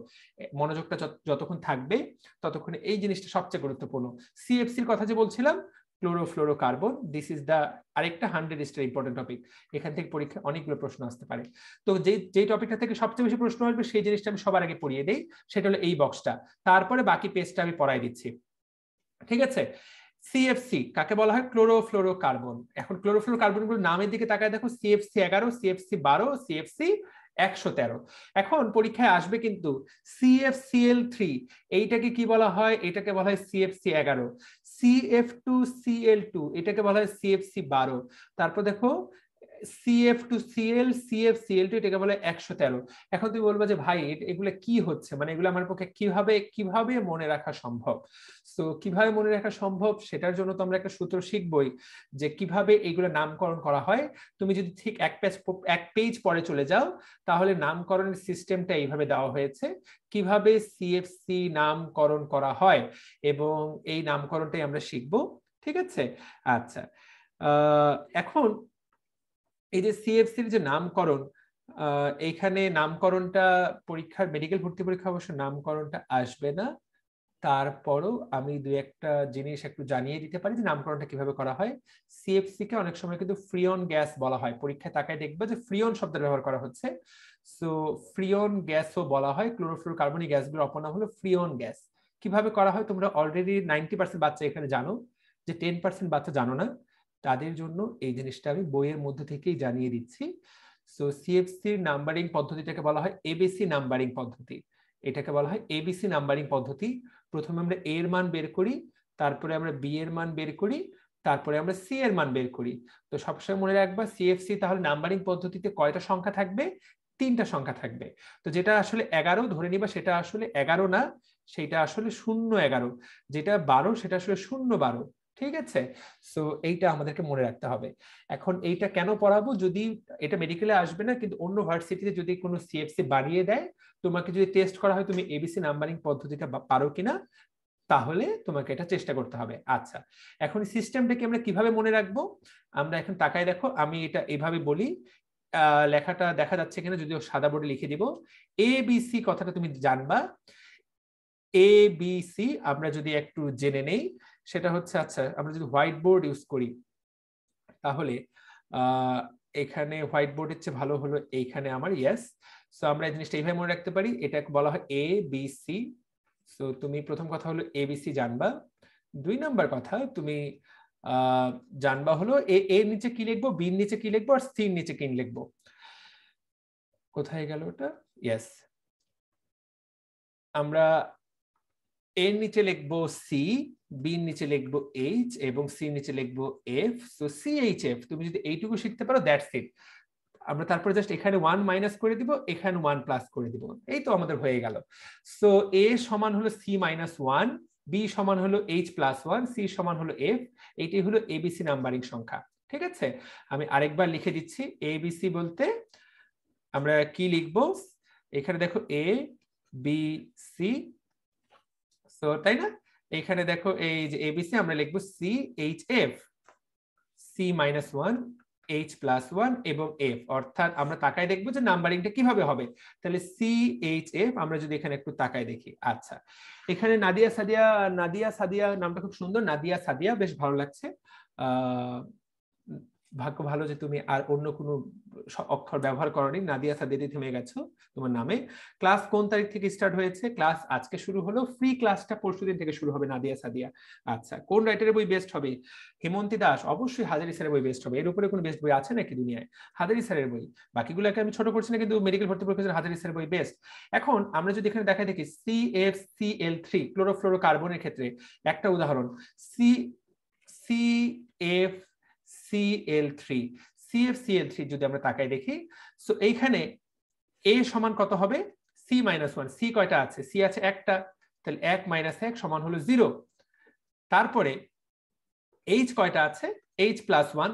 মনোযোগটা যতক্ষণ থাকবে ততক্ষণ এই জিনিসটা সবচেয়ে গুরুত্বপূর্ণ। সিএফসির কথা যে বলছিলাম, ক্লোরোফ্লোরোকার্বন, দিস ইজ দ্য আরেকটা 100 স্টার ইম্পর্টেন্ট টপিক। এখান থেকে পরীক্ষা অনেকগুলো প্রশ্ন আসতে পারে। তো যে টপিকটা থেকে সবচেয়ে বেশি প্রশ্ন আসবে সেই জিনিসটা আমি সবার আগে পড়িয়ে দেই, সেটা হলো এই বক্সটা, তারপরে বাকি পেজটা আমি পড়াই দিচ্ছি। ঠিক আছে, সিএফসি কাকে বলা হয়? ক্লোরোফ্লোরোকার্বন। এখন ক্লোরোফ্লোরোকার্বন গুলোর নামের দিকে তাকায় দেখো, সিএফসি 11, সিএফসি 12, সিএফসি 113। এখন পরীক্ষায় আসবে কিন্তু CFCl3, এইটাকে কি বলা হয়? এটাকে বলা হয় CFC 11। CF2Cl2, এটাকে বলা হয় CFC 12। তারপর দেখো CF2Cl, CFCl2, এটাকে বলে 113। এখন তুমি বলবে যে ভাই এগুলো কি হচ্ছে, মানে এগুলো আমার পক্ষে কিভাবে মনে রাখা সম্ভব? সো কিভাবে মনে রাখা সম্ভব সেটার জন্য তো আমরা একটা সূত্র শিখবই, যে কিভাবে এগুলো নামকরণ করা হয়। তুমি যদি ঠিক এক পেজ পরে চলে যাও, তাহলে নামকরণের সিস্টেমটা এইভাবে দেওয়া হয়েছে, কিভাবে সিএফসি নামকরণ করা হয়, এবং এই নামকরণটাই আমরা শিখব। ঠিক আছে, আচ্ছা। এখন এই যে সিএফসির যে নামকরণ, এইখানে নামকরণটা পরীক্ষার, মেডিকেল ভর্তি পরীক্ষা অবশ্য নামকরণটা আসবে না, তারপরও আমি দুই একটা জিনিস একটু জানিয়ে দিতে পারি যে নামকরণটা কিভাবে করা হয়। সিএফসি কে অনেক সময় কিন্তু ফ্রিয়ন গ্যাস বলা হয়, পরীক্ষায় তাকায় দেখবে যে ফ্রিয়ন শব্দের ব্যবহার করা হচ্ছে। সো ফ্রিয়ন গ্যাসও বলা হয়, ক্লোরোফ্লোরোকার্বনিক গ্যাসগুলোর অপর নাম হলো ফ্রিয়ন গ্যাস। কিভাবে করা হয় তোমরা অলরেডি 90% বাচ্চা এখানে জানো, যে 10% বাচ্চা জানো না, তাদের জন্য এই জিনিসটা আমি বইয়ের মধ্যে থেকেই জানিয়ে দিচ্ছি। সো সিএফসির নাম্বারিং পদ্ধতিটাকে বলা হয় এবিসি নাম্বারিং পদ্ধতি। এটাকে বলা হয় এবিসি নাম্বারিং পদ্ধতি। প্রথমে আমরা এ এর মান বের করি, তারপরে আমরা বি এর মান বের করি, তারপরে আমরা সি এর মান বের করি। তো সবসময় মনে রাখবা সিএফসি তাহলে নাম্বারিং পদ্ধতিতে কয়টা সংখ্যা থাকবে? 3টা সংখ্যা থাকবে। তো যেটা আসলে 11 ধরে নিবা, সেটা আসলে 11 না, সেটা আসলে 011। যেটা 12 সেটা আসলে 012। ঠিক আছে, সো এইটা আমাদেরকে মনে রাখতে হবে। এখন এইটা কেন পড়াবো? যদি এটা মেডিকেলে আসবে না, কিন্তু অন্য ভার্সিটিতে যদি কোনো সিএফসি বানিয়ে দেয়, তোমাকে যদি টেস্ট করা হয় তুমি এবিসি নাম্বারিং পদ্ধতিটা পারো কিনা, তাহলে তোমাকে এটা চেষ্টা করতে হবে। আচ্ছা, এখন সিস্টেমটাকে আমরা কিভাবে মনে রাখবো? আমরা এখন তাকায় দেখো, আমি এটা এইভাবে বলি, লেখাটা দেখা যাচ্ছে কিনা, যদিও সাদা বোর্ডে লিখে দিব। এবিসি কথাটা তুমি জানবা, এবিসি আমরা যদি একটু জেনে নেই, সেটা হচ্ছে, আচ্ছা আমরা যদি হোয়াইট বোর্ড ইউজ করি, তাহলে এখানে হোয়াইট বোর্ডের চেয়ে ভালো হলো এইখানে আমার, ইয়েস। সো আমরা এই জিনিসটা এইভাবে মনে রাখতে পারি, এটা বলা হয় এ বি সি। সো তুমি প্রথম কথা হলো এবিসি জানবা। 2 নাম্বার কথা তুমি জানবা হলো এর নিচে কি লিখবো, বির নিচে কি লিখবো, আর সির নিচে কি লিখবো। কোথায় গেল ওটা? ইয়েস, আমরা এর নিচে লিখবো সি, বির নিচে লিখবো এইচ, এবং সির নিচে লিখবো এফ। সো সিএইচএফ তুমি যদি এইটুকু শিখতে পারো, দ্যাটস ইট। আমরা তারপরে জাস্ট এখানে 1 মাইনাস করে দিব, এখানে 1 প্লাস করে দিব, এই তো আমাদের হয়ে গেল। সো এ সমান হলো সি মাইনাস 1, বি সমান হলো এইচ প্লাস 1, সি সমান হলো এফ। এইটাই হলো এবিসি নাম্বারিং সংখ্যা। ঠিক আছে, আমি আরেকবার লিখে দিচ্ছি। এবিসি বলতে আমরা কি লিখবো? এখানে দেখো এ বি সি, সো তাই না? এখানে দেখো এই যে এবিসি আমরা লিখবো C H F, C minus 1, H+1 এবং F, অর্থাৎ আমরা তাকায় দেখবো যে নাম্বারিংটা কিভাবে হবে। তাহলে CHF আমরা যদি এখানে একটু তাকায় দেখি। আচ্ছা, এখানে নাদিয়া সাদিয়া নামটা খুব সুন্দর, নাদিয়া সাদিয়া, বেশ ভালো লাগছে। ভাগ্য ভালো যে তুমি আর অন্য কোনো অক্ষর ব্যবহার করনি, নাদিয়া সাদিয়া দিয়ে থেমে গেছো তোমার নামে। ক্লাস কোন তারিখ থেকে স্টার্ট হয়েছে? ক্লাস আজকে শুরু হলো, ফ্রি ক্লাসটা পরশুদিন থেকে শুরু হবে নাদিয়া সাদিয়া। আচ্ছা, কোন রাইটারের বই বেস্ট হবে? হেমন্তী দাস, অবশ্যই হাজারি স্যারের বই বেস্ট হবে, এর উপরে কোনো বেস্ট বই আছে নাকি দুনিয়ায়? হাজারি স্যারের বই, বাকিগুলোকে আমি ছোট করছি না, কিন্তু মেডিকেল ভর্তি পরীক্ষার হাজারি স্যারের বই বেস্ট। এখন আমরা যদি এখানে দেখাই দেখি CFCl3 ক্লোরোফ্লোরোকার্বনের ক্ষেত্রে একটা উদাহরণ, CFCl3 যদি আমরা তাকাই দেখি, সো এইখানে A সমান কত হবে? C-1। C কয়টা আছে? C আছে একটা, তাহলে 1 - 1 সমান হলো 0। তারপরে H কয়টা আছে? H+1।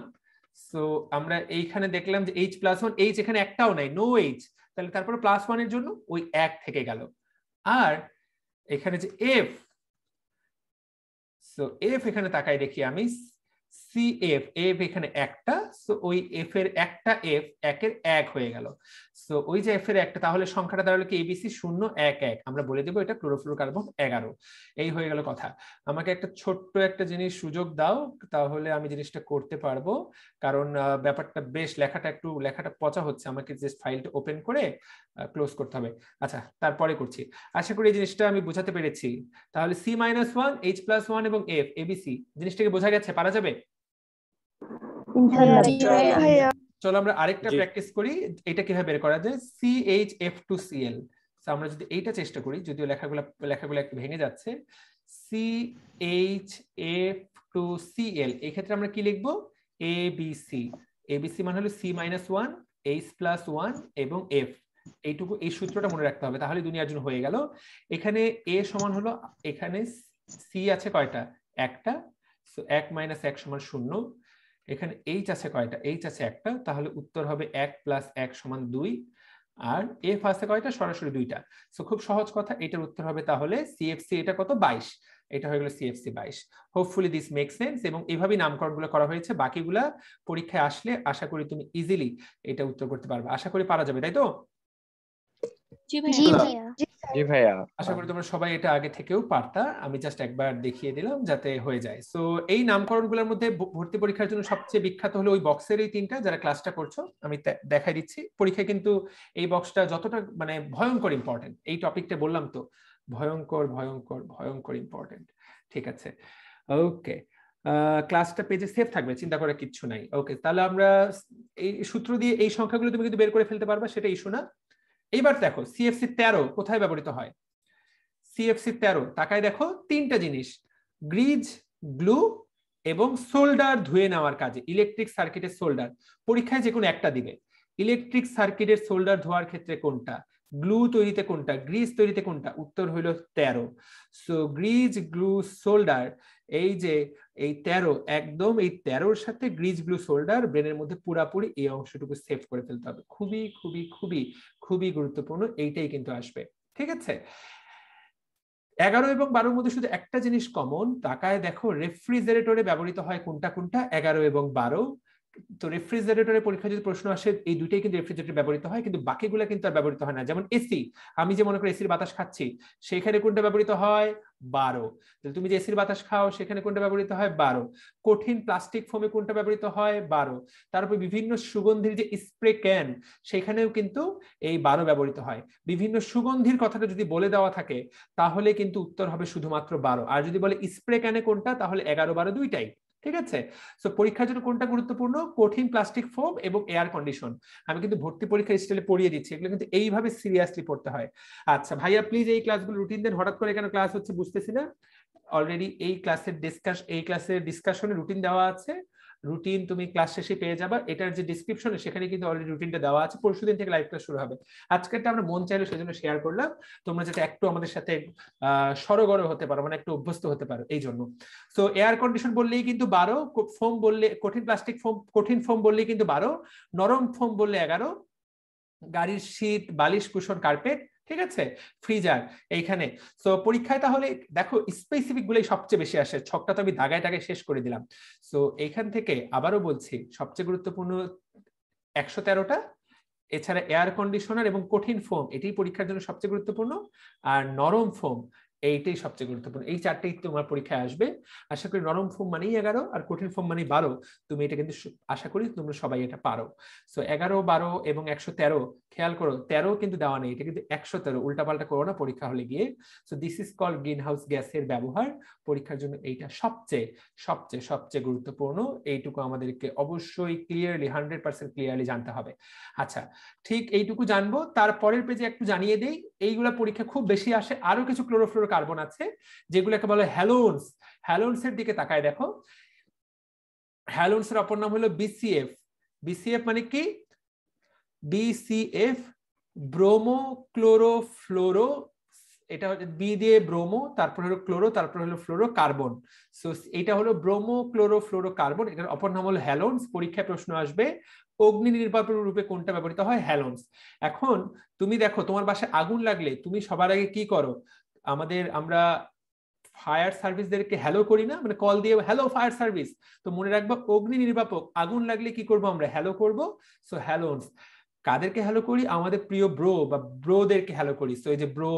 সো আমরা এইখানে দেখলাম যে H+1, H এখানে একটাও নাই, নো H, তাহলে তারপরে +1 এর জন্য ওই 1 থেকে গেল। আর এখানে যে F, সো F এখানে তাকাই দেখি আমি, CF, F এখানে একটা, সো ওই F এর একটা F 1 এর 1 হয়ে গেল। সো ওই যে F এর একটা, তাহলে সংখ্যাটা দাঁড়ালো কি? ABC 0 1 1। আমরা বলে দেব এটা ক্লোরোফ্লোরোকার্বন 11। এই হয়ে গেল কথা। আমাকে একটা ছোট্ট একটা জিনিস সুযোগ দাও, তাহলে আমি জিনিসটা করতে পারবো, কারণ ব্যাপারটা বেশ লেখাটা পচা হচ্ছে, আমাকে জাস্ট ফাইলটা ওপেন করে ক্লোজ করতে হবে। আচ্ছা, তারপরে করছি। আশা করি এই জিনিসটা আমি বোঝাতে পেরেছি। তাহলে C-1, H+1 এবং F, ABC জিনিসটাকে বোঝা গেছে? পারা যাবে? চলো আমরা আরেকটা প্র্যাকটিস করি, এটা কিভাবে বের করা যায়। CHF2Cl, আমরা যদি এইটা চেষ্টা করি, যদিও লেখাগুলো একটু ভেঙে যাচ্ছে। CHF2Cl, এই ক্ষেত্রে আমরা কি লিখবো? ABC মানে হলো C-1, H+1 এবং F। এইটুকু, এই সূত্রটা মনে রাখতে হবে, তাহলে দুনিয়ার জন্য হয়ে গেল। এখানে A সমান হলো, এখানে C আছে কয়টা? একটা, সো 1 - 1 সমান 0। এখানে H আছে কয়টা? H আছে একটা, তাহলে উত্তর হবে 1 + 1 সমান 2। আর F আছে কয়টা? সরাসরি 2টা। সো খুব সহজ কথা, এটার উত্তর হবে তাহলে CFC, এটা কত? 22। এটা হয়ে গেল CFC 22। Hopefully this make sense, এবং এইভাবেই নামকরণগুলো করা হয়েছে। বাকিগুলা পরীক্ষায় আসলে আশা করি তুমি ইজিলি এটা উত্তর করতে পারবে, আশা করি পারা যাবে, তাই তো? জি ভাইয়া। আশা করি তোমরা সবাই এটা আগে থেকেও পারতা, আমি জাস্ট একবার দেখিয়ে দিলাম যাতে হয়ে যায়। সো এই নামকরণগুলোর মধ্যে ভর্তি পরীক্ষার জন্য সবচেয়ে বিখ্যাত হলো ওই বক্সের এই 3টা, যারা ক্লাসটা করছো আমি দেখাই দিচ্ছি। পরীক্ষায় কিন্তু এই বক্সটা যতটা মানে ভয়ঙ্কর ইম্পর্টেন্ট, এই টপিকটা বললাম তো, ভয়ঙ্কর ভয়ঙ্কর ভয়ঙ্কর ইম্পর্টেন্ট। ঠিক আছে, ওকে। ক্লাসটা পেজে সেভ থাকবে, চিন্তা করার কিচ্ছু নাই। ওকে, তাহলে আমরা এই সূত্র দিয়ে এই সংখ্যাগুলো তুমি কিন্তু বের করে ফেলতে পারবা, সেটা ইস্যু না। এইবার দেখো CFC13 কোথায় ব্যবহৃত হয়। CFC13 তাকায় দেখো, 3টা জিনিস, গ্রিজ, গ্লু এবং সোল্ডার ধুয়ে নেওয়ার কাজে, ইলেকট্রিক সার্কিটের সোল্ডার। পরীক্ষায় যে কোনো একটা দিবে। ইলেকট্রিক সার্কিটের সোল্ডার ধোয়ার ক্ষেত্রে কোনটা, গ্লু তৈরিতে কোনটা, গ্রিজ তৈরিতে কোনটা? উত্তর হইল 13। সো গ্রিজ, গ্লু, সোল্ডার, এই যে এই 13, একদম এই 13-র সাথে গ্রিজ, গ্লু, সোল্ডার ব্রেনের মধ্যে পুরাপুরি এই অংশটুকু সেভ করে ফেলতে হবে। খুবই খুবই খুবই খুবই গুরুত্বপূর্ণ, এইটাই কিন্তু আসবে। ঠিক আছে, 11 এবং 12-র মধ্যে শুধু একটা জিনিস কমন, তাকায় দেখো রেফ্রিজারেটরে ব্যবহৃত হয় কোনটা কোনটা, 11 এবং 12। তো রেফ্রিজারেটরের পরীক্ষা যদি প্রশ্ন আসে, এই দুইটাই কিন্তু রেফ্রিজারেটরে ব্যবহৃত হয়, কিন্তু বাকিগুলো কিন্তু আর ব্যবহৃত হয় না। যেমন এসি, আমি যে মনে করি এসির বাতাস খাচ্ছি, সেখানে কোনটা ব্যবহৃত হয়? 12। তাহলে তুমি যে এসির বাতাস খাও, সেখানে কোনটা ব্যবহৃত হয়? 12। কঠিন প্লাস্টিক ফোমে কোনটা ব্যবহৃত হয়? 12। তারপর বিভিন্ন সুগন্ধির যে স্প্রে ক্যান, সেখানেও কিন্তু এই 12 ব্যবহৃত হয়। বিভিন্ন সুগন্ধির কথাটা যদি বলে দেওয়া থাকে, তাহলে কিন্তু উত্তর হবে শুধুমাত্র 12। আর যদি বলে স্প্রে ক্যানে কোনটা, তাহলে 11 12 দুইটাই। ঠিক আছে, সো পরীক্ষার জন্য কোনটা গুরুত্বপূর্ণ? কঠিন প্লাস্টিক ফোম এবং এয়ার কন্ডিশন। আমি কিন্তু ভর্তি পরীক্ষার স্টাইলে পড়িয়ে দিচ্ছি, এগুলো কিন্তু এইভাবে সিরিয়াসলি পড়তে হয়। আচ্ছা ভাইয়া, প্লিজ এই ক্লাসগুলো রুটিন দেন। হঠাৎ করে কেন ক্লাস হচ্ছে বুঝতেছি না। অলরেডি এই ক্লাসের ডিসকাশনে রুটিন দেওয়া আছে, রুটিন তুমি ক্লাস শেষে পেয়ে যাবা। এটার যে ডেসক্রিপশনে, সেখানে কিন্তু অলরেডি রুটিনটা দেওয়া আছে। পরশুদিন থেকে লাইভ ক্লাস শুরু হবে। আজকেরটা আমরা মন চাইলে সেজন্য শেয়ার করলাম, তোমরা যাতে একটু আমাদের সাথে সরগর হতে পারো, মানে একটু অভ্যস্ত হতে পারো, এই জন্য। সো এয়ার কন্ডিশন বললেই কিন্তু 12, ফোম বললে, কঠিন প্লাস্টিক ফোম, কঠিন ফোম বললেই কিন্তু 12, নরম ফোম বললে 11, গাড়ির শীট, বালিশ, কুশন, কার্পেট ঠিক আছে, ফ্রিজার এইখানে। সো পরীক্ষায় তাহলে দেখো স্পেসিফিক গুলোই সবচেয়ে বেশি আসে, ছকটা তো আমি দাগায় দাগায় শেষ করে দিলাম। সো এইখান থেকে আবারও বলছি সবচেয়ে গুরুত্বপূর্ণ 113টা, এছাড়া এয়ার কন্ডিশনার এবং কঠিন ফোম এটি পরীক্ষার জন্য সবচেয়ে গুরুত্বপূর্ণ, আর নরম ফোম এইটাই সবচেয়ে গুরুত্বপূর্ণ। এই চারটেই তোমার পরীক্ষায় আসবে। আশা করি নরম ফোম মানেই 11 আর কঠিন ফোম মানেই 12। তুমি এটা কিন্তু আশা করি তোমরা সবাই এটা পারো। সো 11, 12 এবং 113 খেয়াল করো, 13 কিন্তু দেওয়া নেই, এটা কিন্তু 113, উল্টাপাল্টা করো না পরীক্ষা হলে গিয়ে। So this is called greenhouse গ্যাসের ব্যবহার পরীক্ষার জন্য, এইটা সবচেয়ে সবচেয়ে সবচেয়ে গুরুত্বপূর্ণ। এইটুকু আমাদেরকে অবশ্যই ক্লিয়ারলি 100% ক্লিয়ারলি জানতে হবে। আচ্ছা, ঠিক এইটুকু জানবো। তারপরের পেজে একটু জানিয়ে দেই, এইগুলা পরীক্ষা খুব বেশি আসে। আরো কিছু ক্লোরোফ্লোরোকার্বন আছে যেগুলোকে বলে হ্যালোনস। হ্যালোনস এর দিকে তাকায় দেখো, হ্যালোনস এর অপর নাম হলো বিসিএফ। বিসিএফ মানে কি? বিসিএফ ব্রোমো ক্লোরোফ্লোরো, এটা হচ্ছে বি দিয়ে ব্রোমো, তারপর হলো ক্লোরো, তারপর হলো ফ্লোরো কার্বন। সো এটা হলো ব্রোমো ক্লোরোফ্লোরো কার্বন, এটার অপর নাম হলো হ্যালোনস। পরীক্ষায় প্রশ্ন আসবে অগ্নি নির্বাপক রূপে কোনটা ব্যবহৃত হয়? হ্যালোনস। এখন তুমি দেখো তোমার বাসায় আগুন লাগলে তুমি সবার আগে কি করো? আমরা ফায়ার সার্ভিসদেরকে হ্যালো করি না, মানে কল দিয়ে হ্যালো ফায়ার সার্ভিস। তো মনে রাখবো অগ্নি নির্বাপক আগুন লাগলে কি করব আমরা? হ্যালো করব। সো হ্যালোনস। কাদেরকে হ্যালো করি? আমাদের প্রিয় ব্রো বা ব্রোদেরকে হ্যালো করি। সো এই যে ব্রো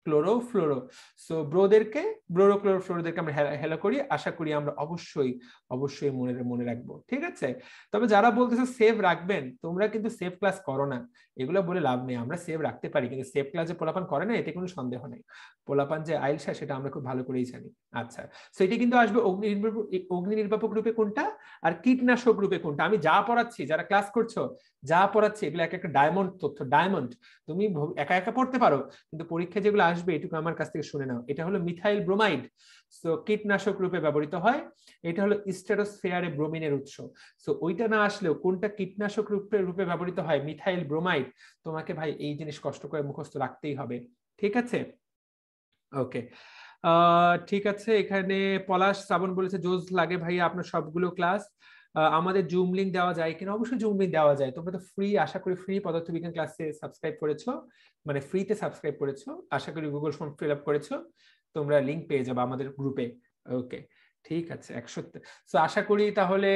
ক্লোরো ফ্লোরো, সো ব্রোদেরকে, ব্রো ক্লোরো ফ্লোরোদেরকে আমরা হ্যালো করি। আশা করি আমরা অবশ্যই অবশ্যই মনে রাখবো, ঠিক আছে। তবে যারা বলতেছে সেভ রাখবেন, তোমরা কিন্তু সেভ ক্লাস করো না, এগুলো বলে লাভ নেই। আমরা সেভ রাখতে পারি, কিন্তু সেভ ক্লাস যে পোলাপান করে না এতে কোনো সন্দেহ নেই। পোলাপান যে আইলসা সেটা আমরা খুব ভালো করেই জানি। আচ্ছা, সেটি কিন্তু আসবে অগ্নি নির্বাপক রূপে কোনটা আর কীটনাশক রূপে কোনটা। আমি যা পড়াচ্ছি, যারা ক্লাস করছো যা পড়াচ্ছি, এগুলো একটা ডায়মন্ড তথ্য, ডায়মন্ড। তুমি একা একা পড়তে পারো, কিন্তু পরীক্ষায় যেগুলো আসবে এটুকু আমার কাছ থেকে শুনে নাও। এটা হলো মিথাইল ব্রোমাইড, সো কীটনাশক রূপে ব্যবহৃত হয়। এটা হলো স্ট্র্যাটোস্ফিয়ারে ব্রোমিনের উৎস। সো ওইটা না আসলেও কোনটা কীটনাশক রূপে ব্যবহৃত হয়? Methyl bromide. তোমাকে ভাই এই জিনিস কষ্ট করে মুখস্থ রাখতেই হবে, ঠিক আছে। ওকে, ঠিক আছে। এখানে পলাশ শ্রাবণ বলেছে জোজ লাগে ভাইয়া আপনার সবগুলো ক্লাস। আমাদের জুম লিংক দেওয়া যায় কিনা? অবশ্যই জুম লিংক দেওয়া যায়। তোমরা তো ফ্রি, আশা করি ফ্রি পদার্থবিজ্ঞান ক্লাসে সাবস্ক্রাইব করেছো, মানে ফ্রিতে সাবস্ক্রাইব করেছো। আশা করি গুগল ফর্ম ফিল আপ করেছো, তোমরা লিংক পেয়ে যাবে আমাদের গ্রুপে। ওকে, ঠিক আছে। 100। সো আশা করি তাহলে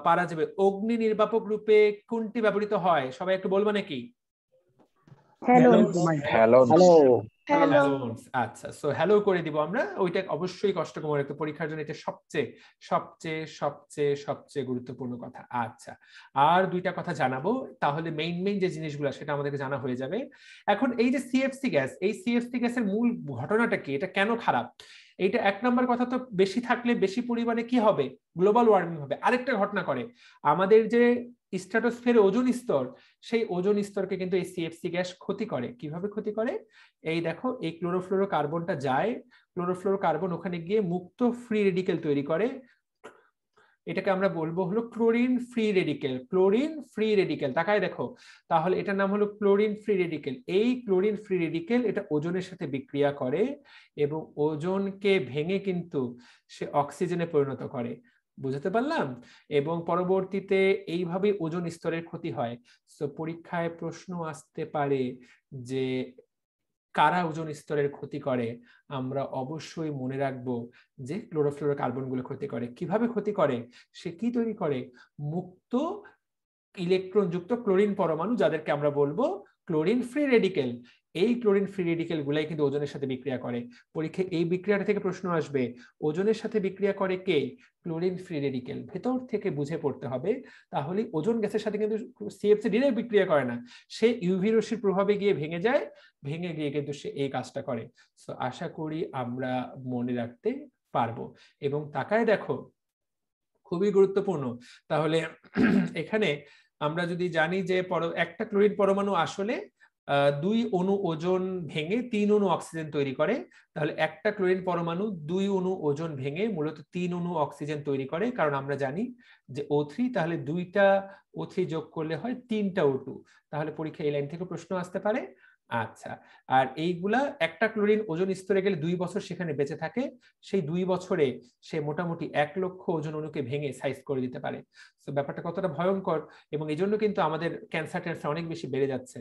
পারা যাবে। অগ্নি নির্বাপক রূপে কোনটি ব্যবহৃত হয়? সবাই একটু বলবো নাকি? হ্যালোনস। আচ্ছা, সো হ্যালো করে দিব আমরা। ওইটা অবশ্যই কষ্ট করে রাখতে, পরীক্ষার জন্য এটা সবচেয়ে সবচেয়ে সবচেয়ে সবচেয়ে গুরুত্বপূর্ণ কথা। আচ্ছা, আর দুইটা কথা জানাবো, তাহলে মেইন যে জিনিসগুলো সেটা আমাদেরকে জানা হয়ে যাবে। এখন এই যে সিএফসি গ্যাস, এই সিএফসি গ্যাসের মূল ঘটনাটা কি? এটা কেন খারাপ? এইটা এক নম্বর কথা, তো বেশি থাকলে বেশি পরিমাণে কি হবে? গ্লোবাল ওয়ার্মিং হবে। আরেকটা ঘটনা করে, আমাদের যে স্ট্র্যাটোস্ফিয়ারের ওজোন স্তর, সেই ওজোন স্তরকে কিন্তু এই সিএফসি গ্যাস ক্ষতি করে। কিভাবে ক্ষতি করে? এই দেখো, এই ক্লোরোফ্লোরো কার্বনটা যায়, ক্লোরোফ্লোরো কার্বন ওখানে গিয়ে মুক্ত ফ্রি রেডিকেল তৈরি করে। এটাকে আমরা বলবো হলো chlorine free radical. Chlorine free radical, তাকায় দেখো, তাহলে এটার নাম হলো ক্লোরিন ফ্রি রেডিকেল। এই ক্লোরিন ফ্রি রেডিকেল এটা ওজনের সাথে বিক্রিয়া করে এবং ওজনকে ভেঙে কিন্তু সে অক্সিজেনে পরিণত করে। বুঝতে পারলাম? এবং পরবর্তীতে এইভাবে ওজোন স্তরের ক্ষতি হয়। তো পরীক্ষায় প্রশ্ন আসতে পারে যে কারা ওজোন স্তরের ক্ষতি করে? আমরা অবশ্যই মনে রাখবো যে ক্লোরোফ্লোরো কার্বনগুলো ক্ষতি করে। কিভাবে ক্ষতি করে? সে কি তৈরি করে? মুক্ত ইলেকট্রন যুক্ত ক্লোরিন পরমাণু, যাদেরকে আমরা বলবো ক্লোরিন ফ্রি রেডিকেল। এই ক্লোরিন ফ্রি রেডিকেল গুলাই কিন্তু ওজনের সাথে বিক্রিয়া করে। পরীক্ষায় এই বিক্রিয়াটা থেকে প্রশ্ন আসবে, ওজনের সাথে বিক্রিয়া করে কে? Chlorine free radical. ভেতর থেকে বুঝে পড়তে হবে। তাহলে ওজোন গ্যাসের সাথে কিন্তু সিএফসি ডিরেক্ট বিক্রিয়া করে না, সে ইউভি রশ্মির প্রভাবে গিয়ে ভেঙে যায়, ভেঙে গিয়ে কিন্তু সে এই কাজটা করে। সো আশা করি আমরা মনে রাখতে পারবো। এবং তাকায় দেখো, খুবই গুরুত্বপূর্ণ। তাহলে এখানে আমরা যদি জানি যে একটা ক্লোরিন পরমাণু আসলে 2 অণু ওজোন ভেঙে 3 অণু অক্সিজেন তৈরি করে, তাহলে একটা ক্লোরিন পরমাণু 2 অণু ওজোন ভেঙে মূলত 3 অণু অক্সিজেন তৈরি করে। কারণ আমরা জানি যে O3, তাহলে 2টা O3 যোগ করলে হয় 3টা O2। তাহলে পরীক্ষা এই লাইন থেকে প্রশ্ন আসতে পারে আচ্ছা, আর এইগুলা একটা ক্লোরিন ওজন স্তরে গেলে 2 বছর সেখানে বেঁচে থাকে, সেই 2 বছরে সে মোটামুটি 1 লক্ষ ওজন অণুকে ভেঙে সাইজ করে দিতে পারে। তো ব্যাপারটা কতটা ভয়ঙ্কর, এবং এই জন্য কিন্তু আমাদের ক্যান্সার ট্যান্সার অনেক বেশি বেড়ে যাচ্ছে।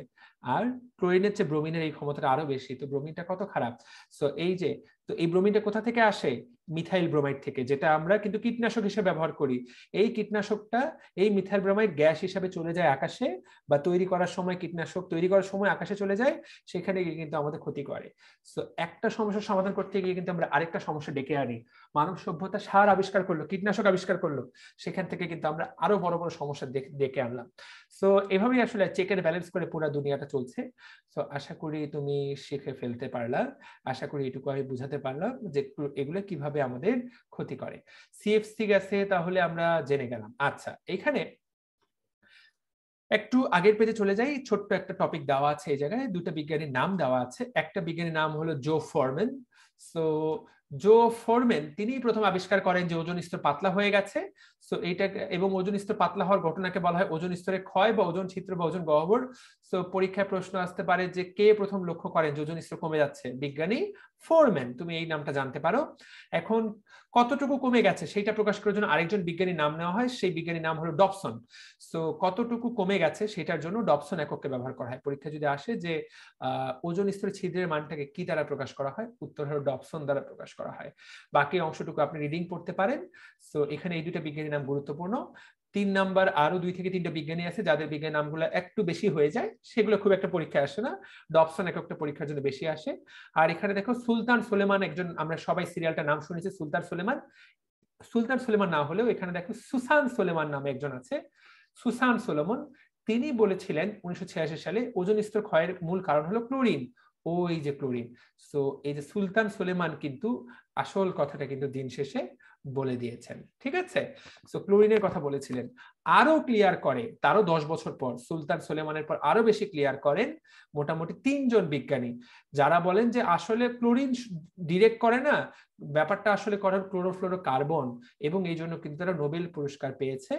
আর ক্লোরিনের চেয়ে ব্রোমিনের এই ক্ষমতাটা আরো বেশি, তো ব্রোমিনটা কত খারাপ। তো এই ব্রোমিনটা কোথা থেকে আসে? মিথাইল ব্রোমাইড থেকে, যেটা আমরা কিন্তু কীটনাশক হিসেবে ব্যবহার করি। এই কীটনাশকটা এই মিথাইল ব্রোমাইড গ্যাস হিসেবে চলে যায় আকাশে, বা তৈরি করার সময় কীটনাশক তৈরি করার সময় আকাশে চলে যায়, সেখানে গিয়ে কিন্তু আমাদের ক্ষতি করে। তো একটা সমস্যার সমাধান করতে গিয়ে কিন্তু আমরা আরেকটা সমস্যা ডেকে আনি। মানব সভ্যতা সার আবিষ্কার করলো, কীটনাশক আবিষ্কার করলো, সেখান থেকে কিন্তু আমরা আরো বড় বড় সমস্যা ডেকে আনলাম। তো এভাবেই আসলে চেক এন্ড ব্যালেন্স করে পুরো দুনিয়াটা চলছে। তো আশা করি তুমি শিখে ফেলতে পারলা, আশা করি এটুকু আমি বুঝাতে পারলাম যে এগুলো কিভাবে আমাদের ক্ষতি করে। সিএফসি গ্যাসে তাহলে আমরা জেনে গেলাম। আচ্ছা, এখানে একটু আগের পেজে চলে যাই, ছোট্ট একটা টপিক দেওয়া আছে এই জায়গায়, দুটো বিজ্ঞানীর নাম দেওয়া আছে। একটা বিজ্ঞানীর নাম হলো জো ফোরম্যান। সো জো ফোরম্যান তিনি প্রথম আবিষ্কার করেন যে ওজোন স্তর পাতলা হয়ে গেছে। সো এইটা, এবং ওজোন স্তর পাতলা হওয়ার ঘটনাকে বলা হয় ওজোন স্তরের ক্ষয় বা ওজোন ছিদ্র বা ওজোন গহ্বর। সো পরীক্ষায় প্রশ্ন আসতে পারে যে কে প্রথম লক্ষ্য করেন যে ওজোন স্তর কমে যাচ্ছে? বিজ্ঞানী ফোরম্যান, তুমি এই নামটা জানতে পারো। এখন কতটুকু কমে গেছে সেটা প্রকাশ করার জন্য আরেকজন বিজ্ঞানীর নাম নেওয়া হয়, সেই বিজ্ঞানীর নাম হলো ডবসন। সো কতটুকু কমে গেছে সেটার জন্য ডবসন এককে ব্যবহার করা হয়। পরীক্ষা যদি আসে যে ওজোন স্তরের ছিদ্রের মানটাকে কি দ্বারা প্রকাশ করা হয়, উত্তর হলো ডবসন দ্বারা প্রকাশ করা হয়। বাকি অংশটুকু আপনি রিডিং পড়তে পারেন। সো এখানে এই দুটো বিজ্ঞানীর নাম গুরুত্বপূর্ণ। 3 নাম্বার আরো 2 থেকে 3টা বিজ্ঞানী আছে যাদের বিজ্ঞানী নামগুলো একটু বেশি হয়ে যায়, সেগুলো খুব একটা পরীক্ষায় আসে না। ডবসন একটা পরীক্ষার জন্য বেশি আসে। আর এখানে দেখো সুলতান সুলেমান, একজন আমরা সবাই সিরিয়ালটা নাম শুনেছি সুলতান সুলেমান। সুলতান সুলেমান না হলেও এখানে দেখো সুসান সুলেমান নামে একজন আছে। সুসান সুলেমান তিনি বলেছিলেন 1986 সালে ওজোন স্তর ক্ষয়ের মূল কারণ হলো ক্লোরিন। ওই যে ক্লোরিন। সো এই যে সুলতান সুলেমান কিন্তু আসল কথাটা কিন্তু দিন শেষে বলে দিয়েছেন, ঠিক আছে। সো ক্লোরিনের কথা বলেছিলেন। আরো ক্লিয়ার করে তারও 10 বছর পর, সুলতান সুলেমানের পর আরো বেশি ক্লিয়ার করেন মোটামুটি 3 জন বিজ্ঞানী, যারা বলেন যে আসলে ক্লোরিন ডিরেক্ট করে না, ব্যাপারটা আসলে করে ক্লোরোফ্লোরোকার্বন, এবং এই জন্য কিন্তু তারা নোবেল পুরস্কার পেয়েছে।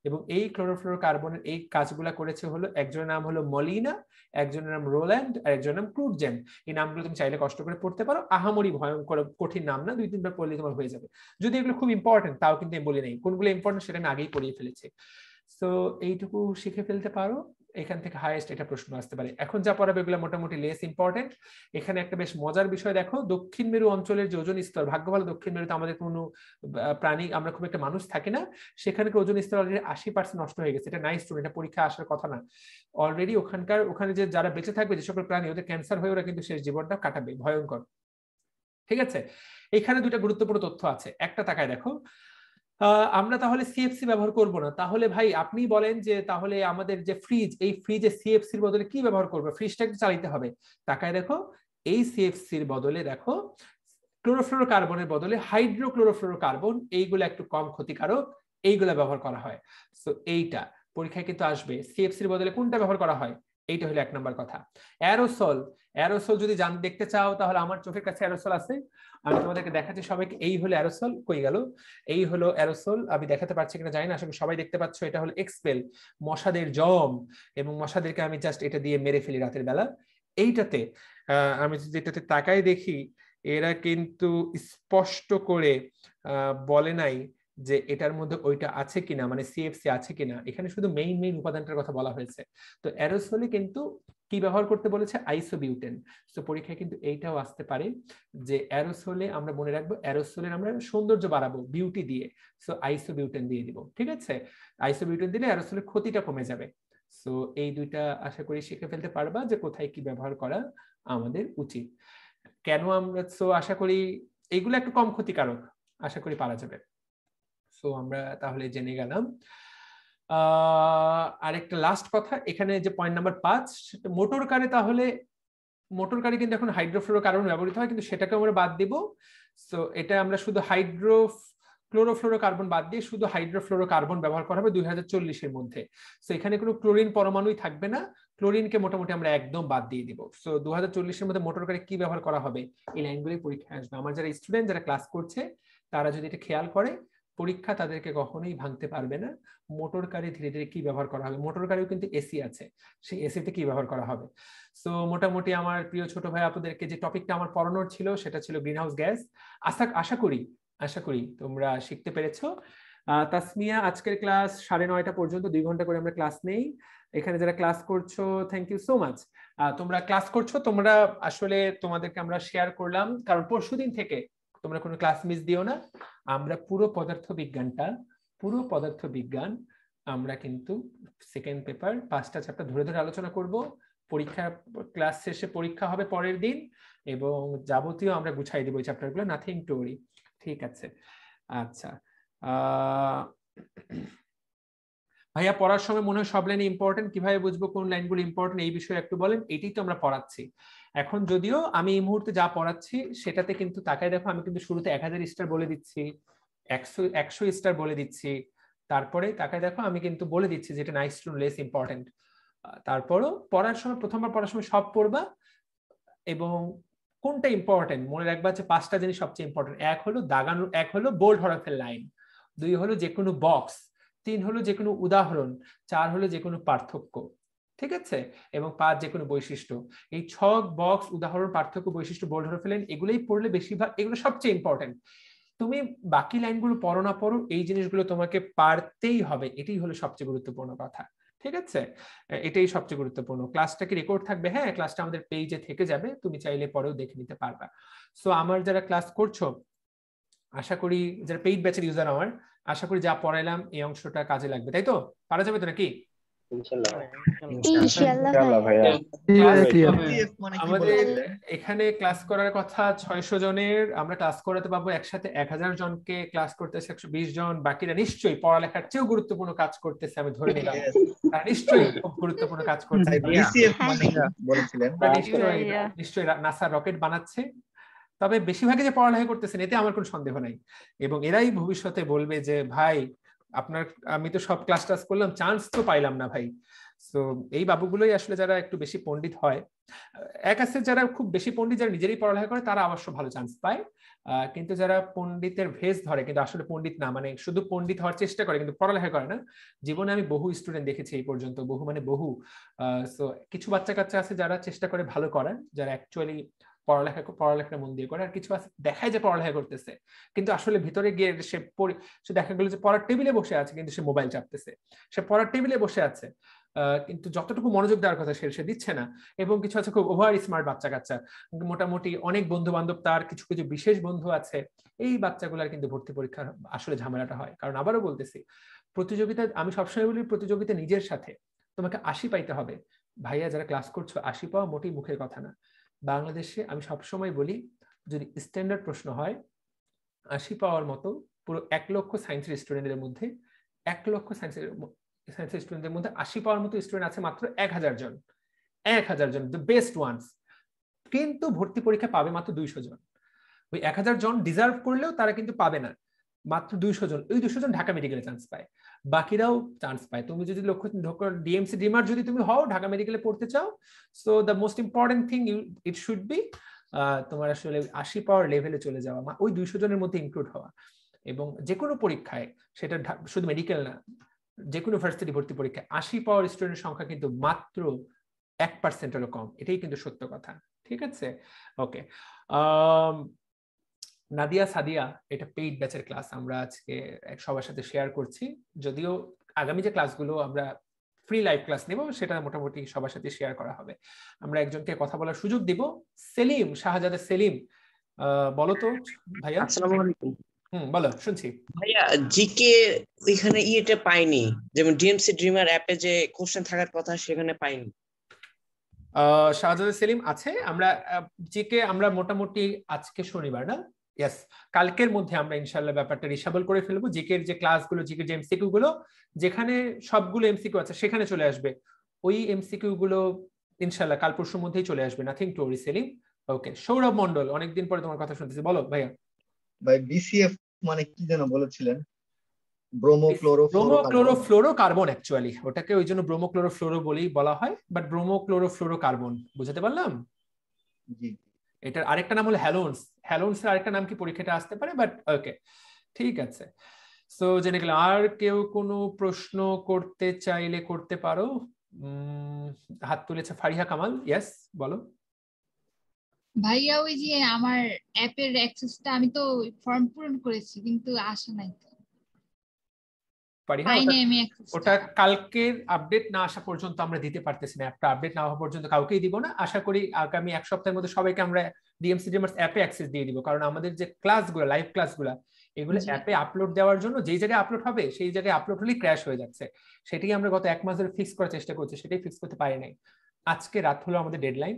এবং এই ক্লোরোফ্লোরোকার্বনের এই কাজগুলা করেছে হলো, একজনের নাম হলো মলিনা, একজনের নাম রোল্যান্ড, আর একজনের নাম ক্রুটজেন। এই নামগুলো তুমি চাইলে কষ্ট করে পড়তে পারো, আহামরি ভয়ঙ্কর কঠিন নাম না, 2-3বার পড়লে তোমার হয়ে যাবে। যদি এগুলো খুব ইম্পর্টেন্ট তাও কিন্তু আমি বলি নাই, কোনগুলো ইম্পর্টেন্ট সেটা আমি আগেই পড়িয়ে ফেলেছি। সো এইটুকু শিখে ফেলতে পারো, এখান থেকে হাইয়েস্ট এটা প্রশ্ন আসতে পারে। এখন যা পড়াবে এগুলো মোটামুটি লেস ইম্পর্টেন্ট। এখানে একটা বেশ মজার বিষয় দেখো, দক্ষিণ মেরু অঞ্চলের যে ওজোন স্তর, ভাগ্য ভালো দক্ষিণ মেরুতে আমাদের কোনো প্রাণী, আমরা খুব একটা মানুষ থাকি না, সেখানে ওজোন স্তর অলরেডি 80% নষ্ট হয়ে গেছে। এটা নাইস স্টুডেন্ট, এটা পরীক্ষা আসার কথা না। অলরেডি ওখানে যে যারা বেঁচে থাকবে, যে সকল প্রাণী, ওদের ক্যান্সার হয়ে ওরা কিন্তু শেষ জীবনটা কাটাবে, ভয়ঙ্কর, ঠিক আছে। এখানে দুটো গুরুত্বপূর্ণ তথ্য আছে, একটা তাকায় দেখো। আমরা তাহলে সিএফসি ব্যবহার করব না, তাহলে ভাই আপনি বলেন যে তাহলে আমাদের যে ফ্রিজ, এই ফ্রিজে সিএফসির বদলে কি ব্যবহার করবে? ফ্রিজটা একটু চালাতে হবে। তাকায় দেখো, এই সিএফসির বদলে দেখো ক্লোরোফ্লোরোকার্বনের বদলে হাইড্রোক্লোরোফ্লোরোকার্বন, এইগুলো একটু কম ক্ষতিকারক, এইগুলা ব্যবহার করা হয়। সো এইটা পরীক্ষায় কিন্তু আসবে, সিএফসির বদলে কোনটা ব্যবহার করা হয়, এইটা হলো 1 নম্বর কথা। অ্যারোসল, অ্যারোসল যদি দেখতে চাও তাহলে আমার চোখের কাছে অ্যারোসল আছে, আমি তোমাদেরকে দেখাচ্ছি সবাইকে। এই হলো অ্যারোসল, কই গেল? এই হলো অ্যারোসল, আমি দেখাতে পারছি কিনা জানি না, আসলে সবাই দেখতে পাচ্ছ। এটা হলো এক্সপেল, মশাদের জম, এবং মশাদেরকে আমি জাস্ট এটা দিয়ে মেরে ফেলি রাতের বেলা। এইটাতে আমি যদি এটাতে তাকাই দেখি, এরা কিন্তু স্পষ্ট করে বলে নাই যে এটার মধ্যে ওইটা আছে কিনা, মানে সিএফসি আছে কিনা। এখানে শুধু মেইন উপাদানটার কথা বলা হয়েছে। তো অ্যারোসলে কিন্তু কি ব্যবহার করতে বলেছে? আইসোবিউটেন। তো পরীক্ষায় কিন্তু এইটাও আসতে পারে যে অ্যারোসলে আমরা মনে রাখবো, অ্যারোসলের আমরা সৌন্দর্য বাড়াবো বিউটি দিয়ে, সো আইসোবিউটেন দিয়ে দিব, ঠিক আছে। আইসোবিউটেন দিলে অ্যারোসলের ক্ষতিটা কমে যাবে। সো এই দুইটা আশা করি শিখে ফেলতে পারবা যে কোথায় কি ব্যবহার করা আমাদের উচিত, কেন আমরা। সো আশা করি এইগুলো একটু কম ক্ষতিকারক, আশা করি পারা যাবে। সো আমরা তাহলে জেনে গেলাম। আরেকটা লাস্ট কথা, এখানে যে পয়েন্ট নাম্বার 5, মোটর কারে, তাহলে মোটর কারে কিন্তু এখন হাইড্রোফ্লোরোকার্বন ব্যবহৃত হয়, কিন্তু সেটাকে আমরা বাদ দিব। সো এটা আমরা শুধু ক্লোরোফ্লোরোকার্বন বাদ দিয়ে শুধু হাইড্রোফ্লোরোকার্বন ব্যবহার করা হবে 2040-এর মধ্যে। সো এখানে কোনো ক্লোরিন পরমাণুই থাকবে না, ক্লোরিনকে মোটামুটি আমরা একদম বাদ দিয়ে দিব। সো 2040-এর মধ্যে মোটর কারে কি ব্যবহার করা হবে, এই লাইনগুলোই পরীক্ষায় আসবে। আমার যারা স্টুডেন্ট, যারা ক্লাস করছে, তারা যদি এটা খেয়াল করে পরীক্ষা তাদেরকে কখনোই ভাঙতে পারবে না। মোটর কারে ধীরে ধীরে কি ব্যবহার করা হবে, মোটর কারেও কিন্তু এসি আছে, সেই এসিতে কি ব্যবহার করা হবে। সো মোটামুটি আমার প্রিয় ছোট ভাই আপনাদেরকে যে টপিকটা আমার পড়ানোর ছিল সেটা ছিল গ্রিন হাউস গ্যাস। আশা করি তোমরা শিখতে পেরেছো। তাসমিয়া, আজকের ক্লাস 9:30 পর্যন্ত 2 ঘন্টা করে আমরা ক্লাস নেই। এখানে যারা ক্লাস করছো থ্যাংক ইউ সো মাচ। তোমরা ক্লাস করছো, তোমরা আসলে তোমাদেরকে আমরা শেয়ার করলাম, কারণ পরশুদিন থেকে তোমরা কোনো ক্লাস মিস দিও না। আমরা পুরো পদার্থ বিজ্ঞান আমরা কিন্তু সেকেন্ড পেপার 5টা চ্যাপ্টার ধরে ধরে আলোচনা করব। পরীক্ষা ক্লাস শেষে পরীক্ষা হবে পরের দিন, এবং যাবতীয় আমরা গুছাই দেবো এই চ্যাপ্টারগুলো, নাথিং টু ওয়ারি। ঠিক আছে, আচ্ছা ভাইয়া, পড়ার সময় মনে হয় সব লাইন ইম্পর্টেন্ট, কিভাবে বুঝবো কোন লাইনগুলো ইম্পর্টেন্ট এই বিষয়ে একটু বলেন। এটাই তো আমরা পড়াচ্ছি এখন, যদিও আমি এই মুহূর্তে যা পড়াচ্ছি সেটাতে কিন্তু তাকায় দেখো, আমি কিন্তু শুরুতে 1000 স্টার বলে দিচ্ছি, 100 স্টার বলে দিচ্ছি, তারপরে তাকায় দেখো আমি কিন্তু বলে দিচ্ছি যেটা নাইস টু লেস ইম্পর্টেন্ট। তারপরও পড়ার সময়, প্রথমবার পড়ার সময় সব পড়বা, এবং কোনটা ইম্পর্টেন্ট মনে রাখবা যে 5টা জিনিস সবচেয়ে ইম্পর্টেন্ট। এক হলো দাগানো, এক হলো বোল্ড হরফের লাইন, 2 হলো যে কোনো বক্স, 3 হলো যে কোনো উদাহরণ, 4 হলো যে কোনো পার্থক্য, ঠিক আছে, এবং 5 যে কোনো বৈশিষ্ট্য। এই ছক, বক্স, উদাহরণ, পার্থক্য, বৈশিষ্ট্য, বোল্ড হরফের লাইন, এগুলোই পড়লে বেশিরভাগ, এগুলো সবচেয়ে ইম্পর্টেন্ট। তুমি বাকি লাইনগুলো পড়ো না পড়ো, এই জিনিসগুলো তোমাকে পারতেই হবে, এটাই হলো সবচেয়ে গুরুত্বপূর্ণ কথা, ঠিক আছে। এটাই সবচেয়ে গুরুত্বপূর্ণ। ক্লাসটা কি রেকর্ড থাকবে? হ্যাঁ, ক্লাসটা আমাদের পেজে থেকে যাবে, তুমি চাইলে পরেও দেখে নিতে পারবা। সো আমার যারা ক্লাস করছো, আশা করি যারা পেইড ব্যাচের ইউজার আমার, আশা করি যা পড়াইলাম এই অংশটা কাজে লাগবে, তাই তো? পারা যাবে তো নাকি? আমাদের এখানে ক্লাস করার কথা 600 জনের, আমরা ক্লাস করাতে পাবো একসাথে 1000 জনকে, ক্লাস করতেছে 120 জন। বাকিরা নিশ্চয়ই পড়ালেখার চেয়েও গুরুত্বপূর্ণ কাজ করতেছে, আমি ধরে নিলাম নিশ্চয়ই খুব গুরুত্বপূর্ণ কাজ করছে। নিশ্চয়ই নাসার রকেট বানাচ্ছে, তবে বেশিরভাগই যে পড়ালেখা করতেছেন এতে আমার কোনো সন্দেহ নাই, এবং এরাই ভবিষ্যতে বলবে যে ভাই আপনার, আমি তো সব ক্লাস টাস করলাম, চান্স তো পাইলাম না ভাই। তো এই বাবুগুলোই আসলে যারা একটু বেশি পণ্ডিত হয়। এক আছে যারা খুব বেশি পণ্ডিত, যারা নিজেরই পড়ালেখা করে, তারা অবশ্য ভালো চান্স পায়, কিন্তু যারা পণ্ডিতের ভেষ ধরে কিন্তু আসলে পণ্ডিত না, মানে শুধু পণ্ডিত হওয়ার চেষ্টা করে কিন্তু পড়ালেখা করে না, জীবনে আমি বহু স্টুডেন্ট দেখেছি এই পর্যন্ত, বহু মানে বহু। সো কিছু বাচ্চা কাচ্চা আছে যারা চেষ্টা করে ভালো করার, যারা অ্যাকচুয়ালি পড়ালেখা মন দিয়ে করে, আর কিছু আছে দেখায় যে পড়ালেখা করতেছে কিন্তু আসলে ভিতরে গিয়ে সে দেখা গেল যে পড়ার টেবিলে বসে আছে কিন্তু সে মোবাইল চাপতেছে। সে পড়ার টেবিলে বসে আছে কিন্তু যতটুকু মনোযোগ দেওয়ার কথা সে দিচ্ছে না। এবং কিছু আছে খুব ওভার স্মার্ট বাচ্চা কাচ্চা, মোটামুটি অনেক বন্ধু বান্ধব, তার কিছু কিছু বিশেষ বন্ধু আছে, এই বাচ্চাগুলার কিন্তু ভর্তি পরীক্ষা আসলে ঝামেলাটা হয়। কারণ আবারও বলতেছি, প্রতিযোগিতা, আমি সবসময় বলি প্রতিযোগিতা নিজের সাথে, তোমাকে 80 পাইতে হবে। ভাইয়া যারা ক্লাস করছো, 80 পাওয়া মোটেই মুখের কথা না। বাংলাদেশে আমি সবসময় বলি, যদি স্ট্যান্ডার্ড প্রশ্ন হয়, 80 পাওয়ার মতো পুরো 1 লক্ষ সায়েন্সের স্টুডেন্টের মধ্যে, 1 লক্ষ সায়েন্সের স্টুডেন্টের মধ্যে 80 পাওয়ার মতো স্টুডেন্ট আছে মাত্র 1000 জন। 1000 জন, দ্য বেস্ট ওয়ান্স। কিন্তু ভর্তি পরীক্ষা পাবে মাত্র 200 জন। ওই 1000 জন ডিজার্ভ করলেও তারা কিন্তু পাবে না, মাত্র 200 জন। ওই 200 জন ঢাকা মেডিকেলে চান্স পায়, বাকিরাও চান্স পায়। তুমি যদি ডিএমসি ডিমার যদি তুমি হও, ঢাকা মেডিকেলে পড়তে চাও, so the most important thing it should be তোমার আসলে 80 পাওয়ার লেভেলে চলে যাওয়া, ওই 200 জনের মধ্যে ইনক্লুড হওয়া। এবং যে কোনো পরীক্ষায়, সেটা শুধু মেডিকেল না, যে কোনো ইউনিভার্সিটি ভর্তি পরীক্ষায় 80 পাওয়ার স্টুডেন্টের সংখ্যা কিন্তু মাত্র 1%-এরও কম, এটাই কিন্তু সত্য কথা, ঠিক আছে। ওকে, নাদিয়া, সাদিয়া, এটা পেইড ব্যাচের ক্লাস আমরা আজকে সবার সাথে শেয়ার করছি, যদিও আগামী যে ক্লাসগুলো আমরা ফ্রি লাইভ ক্লাস নেব সেটা মোটামুটি সবার সাথে শেয়ার করা হবে। আমরা একজনকে কথা বলার সুযোগ দিব, সেলিম, শাহজাদা সেলিম, বলো তো ভাইয়া। আসসালামু আলাইকুম। বলো, শুনছি ভাইয়া। জিকে ওইখানে ইয়েতে পাইনি, যেমন ডিএমসি ড্রিমার অ্যাপে যে কোশ্চেন থাকার কথা সেখানে পাইনি। শাহজাদা সেলিম আছে, আমরা জিকে আমরা মোটামুটি আজকে শনিবার না, ইয়েস, কালকের মধ্যে আমরা ইনশাআল্লাহ ব্যাপারটা রিসাবল করে ফেলবো। জিকের যে ক্লাসগুলো, জিকের যে এমসিকিউ গুলো, যেখানে সবগুলো এমসিকিউ আছে সেখানে চলে আসবে, ওই এমসিকিউ গুলো ইনশাআল্লাহ কাল পরশুর মধ্যেই চলে আসবে, নাথিং টু ওয়ারি সেলিম। ওকে, সৌরভ মন্ডল, অনেকদিন পরে তোমার কথা শুনতেছি, বলো ভাইয়া। ভাই বিসিএফ মানে কি যেন বলেছিলেন? ব্রোমোক্লোরোফ্লোরোকার্বন, অ্যাকচুয়ালি ওটাকে ওই জন্য ব্রোমোক্লোরোফ্লোরো বলেই বলা হয়, বাট ব্রোমোক্লোরোফ্লোরোকার্বন, বুঝতে পারলাম। জি, এটার আরেকটা নাম হলো হ্যালোনস। হ্যালোনস এর আরেকটা নাম কি পরীক্ষাটা আসতে পারে, বাট ওকে, ঠিক আছে। সো জেনে গেলাম। আর কেউ কোনো প্রশ্ন করতে চাইলে করতে পারো। হাত তুলেছে ফারিহা কামাল। ইয়েস, বলো। ভাইয়া ওই যে আমার অ্যাপের অ্যাক্সেসটা আমি তো ফর্ম পূরণ করেছি কিন্তু আসে নাই তো। ফারিহা, পাইনি আমি অ্যাক্সেসটা। ওটা কালকের আপডেট না আসা পর্যন্ত আমরা দিতে পারতেছি না। অ্যাপটা আপডেট না হওয়া পর্যন্ত কাউকেই দিব না। আশা করি আগামী এক সপ্তাহের মধ্যে সবাইকে আমরা ডিএমসি ড্রিমার্স অ্যাপে অ্যাক্সেস দিয়ে দিব, কারণ আমাদের যে ক্লাসগুলো, লাইভ ক্লাসগুলো, এগুলো জি। অ্যাপে আপলোড দেওয়ার জন্য যেই জায়গায় আপলোড হবে সেই জায়গায় আপলোড হলেই ক্র্যাশ হয়ে যাচ্ছে। সেটাই আমরা গত এক মাস ধরে ফিক্স করার চেষ্টা করছি, সেটাই ফিক্স করতে পারি নাই। আজকে রাত হলো আমাদের ডেডলাইন।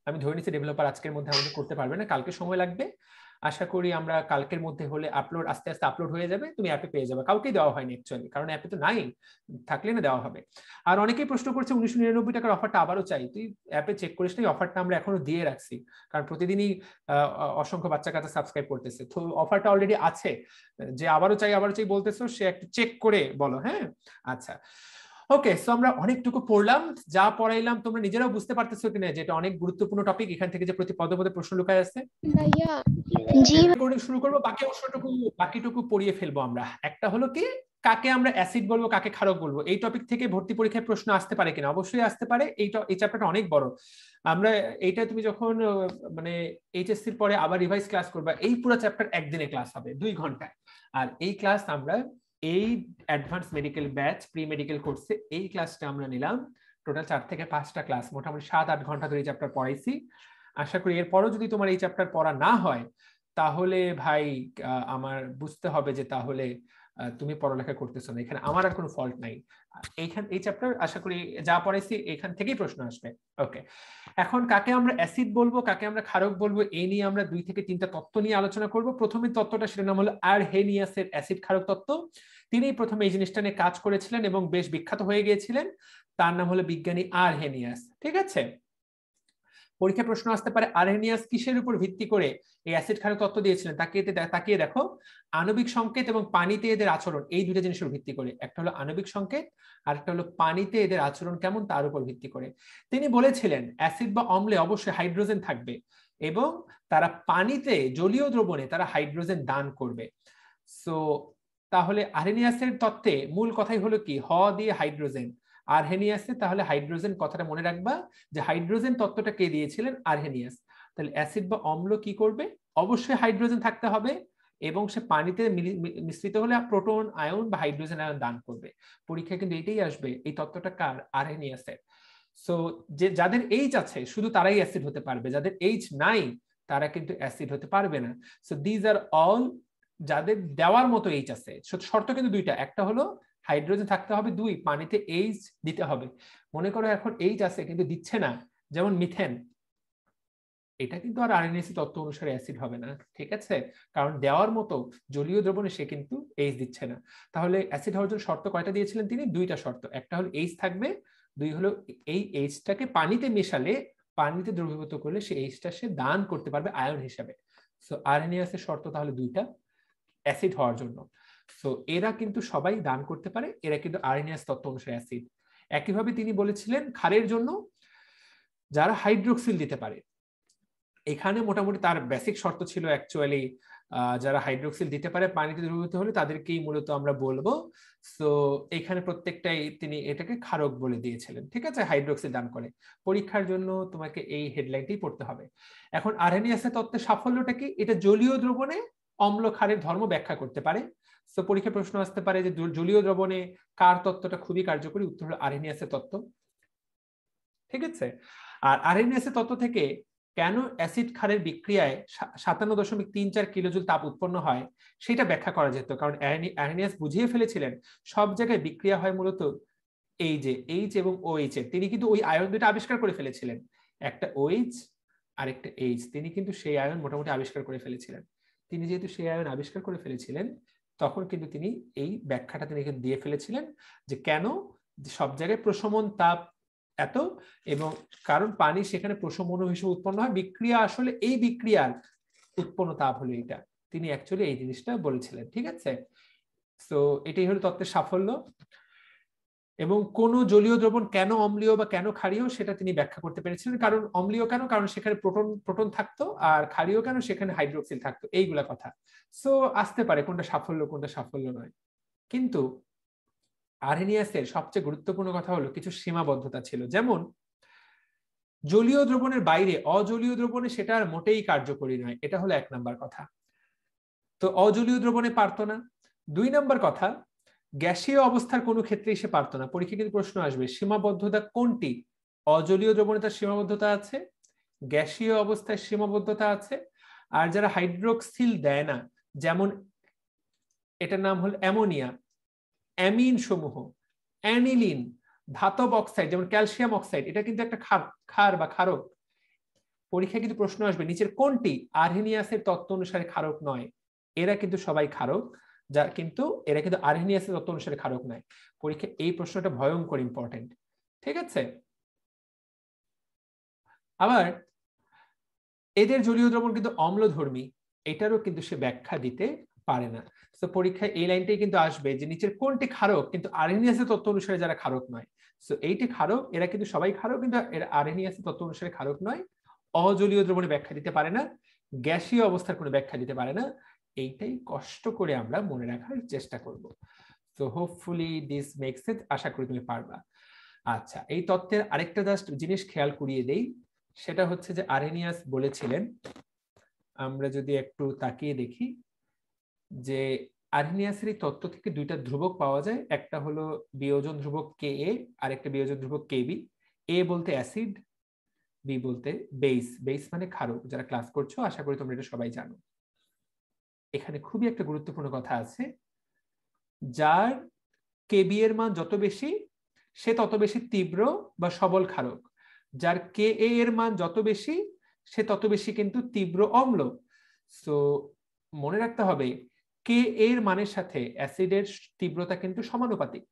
আমি ধরে নিচ্ছি ডেভেলপার আজকের মধ্যে আমাদের করতে পারবে না, কালকে সময় লাগবে। আশা করি আমরা কালকের মধ্যে হলে আপলোড আস্তে আস্তে আপলোড হয়ে যাবে, তুমি অ্যাপে পেয়ে যাবে। কাউকেই দেওয়া হয়নি অ্যাকচুয়ালি, কারণ অ্যাপে তো নাই, থাকলে না দেওয়া হবে। আর অনেকেই প্রশ্ন করছে 1999 টাকার অফারটা আবারও চাই। তুই অ্যাপে চেক করিস না, অফারটা আমরা এখনো দিয়ে রাখছি, কারণ প্রতিদিনই অসংখ্য বাচ্চা কাচ্চা সাবস্ক্রাইব করতেছে, তো অফারটা অলরেডি আছে। যে আবারও চাই বলতেছো, সে একটু চেক করে বলো। হ্যাঁ, আচ্ছা, ওকে। সো আমরা অনেকটুকু পড়লাম, যা পড়াইলাম তোমরা নিজেরাও বুঝতে পারতেছো কিনা যে এটা অনেক গুরুত্বপূর্ণ টপিক, এখান থেকে যে প্রতি পদে পদে প্রশ্ন লুকায় আছে। শুরু করবো, বাকিটুকু পড়িয়ে ফেলবো আমরা। একটা হলো কি, কাকে আমরা অ্যাসিড বলবো, কাকে ক্ষারক বলবো। এই টপিক থেকে ভর্তি পরীক্ষায় প্রশ্ন আসতে পারে কিনা? অবশ্যই আসতে পারে। এই চ্যাপ্টারটা অনেক বড়। আমরা এইটা তুমি যখন মানে এইচএসসির পরে আবার রিভাইজ ক্লাস করবা, এই পুরো চ্যাপ্টার একদিনে ক্লাস হবে 2 ঘন্টায়। আর এই ক্লাস আমরা এই advance medical batch pre medical কোর্সে এই ক্লাসটা আমরা নিলাম। টোটাল 4 থেকে 5টা ক্লাস, মোটামুটি 7-8 ঘন্টা ধরে এই চ্যাপ্টার পড়াইছি। আশা করি এরপরও যদি তোমার এই চ্যাপ্টার পড়া না হয়, তাহলে ভাই আমার বুঝতে হবে যে তাহলে তুমি পড়ালেখা করতেছো না। এখানে আমার আর কোনো ফল্ট নাই। এই চ্যাপ্টার আশা করি যা পড়াইছি এখান থেকেই প্রশ্ন আসবে। ওকে, এখন কাকে আমরা অ্যাসিড বলবো, কাকে আমরা ক্ষারক বলবো, এই নিয়ে আমরা 2 থেকে 3টা তত্ত্ব নিয়ে আলোচনা করব। প্রথমে তত্ত্বটা, সেটার নাম হলো আরহেনিয়াসের অ্যাসিড ক্ষারক তত্ত্ব। তিনি প্রথমে এই জিনিসটা নিয়ে কাজ করেছিলেন এবং বেশ বিখ্যাত হয়ে গিয়েছিলেন। তার নাম হলো বিজ্ঞানী আরহেনিয়াস। ঠিক আছে, পরীক্ষা প্রশ্ন আসতে পারে আরহেনিয়াস কিসের উপর ভিত্তি করে এই অ্যাসিড ক্ষারক তত্ত্ব দিয়েছিলেন। তাকিয়ে দেখো, আণবিক সংকেত এবং পানিতে এদের আচরণ, এই দুটো জিনিসের ভিত্তি করে। একটা হলো আণবিক সংকেত, আর একটা হলো পানিতে এদের আচরণ কেমন, তার উপর ভিত্তি করে তিনি বলেছিলেন অ্যাসিড বা অম্লে অবশ্যই হাইড্রোজেন থাকবে এবং তারা পানিতে, জলীয় দ্রবণে তারা হাইড্রোজেন দান করবে। সো তাহলে আরহেনিয়াসের তত্ত্বে মূল কথাই হলো কি, হ দিয়ে হাইড্রোজেন, আরহেনিয়াসে তাহলে হাইড্রোজেন। কথাটা মনে রাখবা যে হাইড্রোজেন তত্ত্বটা কে দিয়েছিলেন? আরহেনিয়াস। তাহলে অ্যাসিড বা অম্ল কি করবে? অবশ্যই হাইড্রোজেন থাকতে হবে এবং সে পানিতে মিশ্রিত হলে প্রোটন আয়ন বা হাইড্রোজেন আয়ন দান করবে। পরীক্ষায় কিন্তু এটাই আসবে, এই তত্ত্বটা কার? আরহেনিয়াসের। সো যে যাদের এইচ আছে শুধু তারাই অ্যাসিড হতে পারবে, যাদের এইচ নাই তারা কিন্তু অ্যাসিড হতে পারবে না। সো দিজ আর অল যাদের দেওয়ার মতো এইচ আছে। শর্ত কিন্তু 2টা, একটা হলো হাইড্রোজেন থাকতে হবে, 2 পানিতে এইচ দিতে হবে। মনে করো এখন এইচ আছে কিন্তু দিচ্ছে না, যেমন মিথেন, এটা কিন্তু আর আরএনএসি তত্ত্ব অনুসারে অ্যাসিড হবে না। ঠিক আছে, কারণ দেওয়ার মতো জলীয় দ্রবণে সে কিন্তু এইচ দিচ্ছে না। তাহলে অ্যাসিড হওয়ার জন্য শর্ত কয়টা দিয়েছিলেন তিনি? 2টা শর্ত। একটা হলো এইচ থাকবে, 2 হলো এই এইচটাকে পানিতে মেশালে, পানিতে দ্রবীভূত করলে সে এইচটা সে দান করতে পারবে আয়ন হিসাবে। সো আরএনএসের শর্ত তাহলে 2টা অ্যাসিড হওয়ার জন্য। সো এরা কিন্তু সবাই দান করতে পারে, এরা কিন্তু আরএনএস তত্ত্ব অনুসারে অ্যাসিড। একইভাবে তিনি বলেছিলেন ক্ষারের জন্য যারা হাইড্রোক্সিল দিতে পারে। এখানে মোটামুটি তার বেসিক শর্ত ছিল অ্যাকচুয়ালি যারা হাইড্রোক্সিল দিতে পারে পানিতে দ্রবীভূত হলে তাদেরকেই মূলত আমরা বলবো। সো এখানে প্রত্যেকটাই তিনি এটাকে ক্ষারক বলে দিয়েছিলেন। ঠিক আছে, হাইড্রোক্সিল দান করে। পরীক্ষার জন্য তোমাকে এই হেডলাইনটাই পড়তে হবে। এখন আরহেনিয়াসের তত্ত্বের সাফল্যটা কি? এটা জলীয় দ্রবণে অম্ল ক্ষারের ধর্ম ব্যাখ্যা করতে পারে। সো পরীক্ষা প্রশ্ন আসতে পারে যে জলীয় দ্রবণে কার তত্ত্বটা খুবই কার্যকরী? উত্তর হলো আরহেনিয়াসের তত্ত্ব। ঠিক আছে, আর আরহেনিয়াসের তত্ত্ব থেকে কেন অ্যাসিড ক্ষারের বিক্রিয়ায় 57.34 কিলোজুল তাপ উৎপন্ন হয় সেটা ব্যাখ্যা করা যেত, কারণ আরহেনিয়াস বুঝিয়ে ফেলেছিলেন সব জায়গায় বিক্রিয়া হয় মূলত এই যে এইচ এবং ওএইচ এর। তিনি কিন্তু ওই আয়ন দুটো আবিষ্কার করে ফেলেছিলেন, একটা ওএইচ আর একটা এইচ। তিনি কিন্তু সেই আয়ন মোটামুটি আবিষ্কার করে ফেলেছিলেন। তিনি যেহেতু সেই আয়ন আবিষ্কার করে ফেলেছিলেন, তখন কিন্তু তিনি এই ব্যাখ্যাটা তিনি দিয়ে ফেলেছিলেন যে কেন সব জায়গায় প্রশমন তাপ এত, এবং কারণ পানি সেখানে প্রশমন হিসেবে উৎপন্ন হয়, বিক্রিয়া আসলে এই বিক্রিয়ার উৎপন্ন তাপ হলো এটা। তিনি অ্যাকচুয়ালি এই জিনিসটা বলেছিলেন। ঠিক আছে, সো এটাই হলো তত্ত্বের সাফল্য। এবং কোন জলীয় দ্রবণ কেন অম্লীয় বা কেন ক্ষারীয় সেটা তিনি ব্যাখ্যা করতে পেরেছিলেন। কারণ অম্লীয় কেন? কারণ সেখানে প্রোটন থাকতো, আর ক্ষারীয় কেন? সেখানে হাইড্রোক্সিল থাকতো। এইগুলা কথা। সো আসতে পারে কোনটা সাফল্য কোনটা সাফল্য নয়। কিন্তু আরহেনিয়াসের সবচেয়ে গুরুত্বপূর্ণ কথা হলো কিছু সীমাবদ্ধতা ছিল, যেমন জলীয় দ্রবণের বাইরে অজলীয় দ্রবণে সেটা আর মোটেই কার্যকরী নয়, এটা হলো 1 নাম্বার কথা। তো অজলীয় দ্রবণে পারতো না। 2 নাম্বার কথা, গ্যাসীয় অবস্থার কোনো ক্ষেত্রেই সে পারতো না। পরীক্ষায় কিন্তু প্রশ্ন আসবে সীমাবদ্ধতা কোনটি? অজলীয় দ্রবণে তার সীমাবদ্ধতা আছে, গ্যাসীয় অবস্থায় সীমাবদ্ধতা আছে, আর যারা হাইড্রোক্সিল দেয় না, যেমন এটার নাম হলো অ্যামোনিয়া, অ্যামিন সমূহ, অ্যানিলিন, ধাতব অক্সাইড যেমন ক্যালসিয়াম অক্সাইড, এটা কিন্তু একটা ক্ষার বা ক্ষারক। পরীক্ষায় কিন্তু প্রশ্ন আসবে নিচের কোনটি আরহেনিয়াসের তত্ত্ব অনুসারে ক্ষারক নয়? এরা কিন্তু সবাই ক্ষারক, যা কিন্তু এরা কিন্তু আরহেনিয়াসের তত্ত্ব অনুসারে ক্ষারক নয়। পরীক্ষায় এই প্রশ্নটা ভয়ঙ্কর ইম্পর্টেন্ট, ঠিক আছে? আবার এদের জলীয় দ্রবণ কিন্তু অম্লধর্মী, এটারও কিন্তু সে ব্যাখ্যা দিতে পারে না। তো পরীক্ষায় এই লাইনটাই কিন্তু আসবে যে নিচের কোনটি ক্ষারক কিন্তু আরহেনিয়াসের তত্ত্ব অনুসারে যারা ক্ষারক নয়। সো এইটি ক্ষারক, এরা কিন্তু সবাই ক্ষারক কিন্তু এরা আরহেনিয়াসের তত্ত্ব অনুসারে ক্ষারক নয়, অজলীয় দ্রবণে ব্যাখ্যা দিতে পারে না, গ্যাসীয় অবস্থার কোনো ব্যাখ্যা দিতে পারে না। এইটাই কষ্ট করে আমরা মনে রাখার চেষ্টা করব। So hopefully this makes sense, আশা করি তুমি পারবা। আচ্ছা, এই তত্ত্বের আরেকটা জাস্ট জিনিস খেয়াল করিয়ে দেই, সেটা হচ্ছে যে আরহেনিয়াস বলেছিলেন, আমরা যদি একটু তাকিয়ে দেখি যে আরহেনিয়াসের এই তত্ত্ব থেকে 2টা ধ্রুবক পাওয়া যায়, একটা হলো বিয়োজন ধ্রুবক Ka আর একটা বিয়োজন ধ্রুবক Kb। এ বলতে অ্যাসিড, বি বলতে বেস। বেস মানে ক্ষারক, যারা ক্লাস করছো আশা করি তোমরা এটা সবাই জানো। এখানে খুবই একটা গুরুত্বপূর্ণ কথা আছে, যার Kb এর মান যত বেশি সে তত বেশি তীব্র বা সবল ক্ষারক, যার Ka এর মান যত বেশি সে তত বেশি কিন্তু তীব্র অম্ল। সো মনে রাখতে হবে Ka এর মানের সাথে অ্যাসিডের তীব্রতা কিন্তু সমানুপাতিক,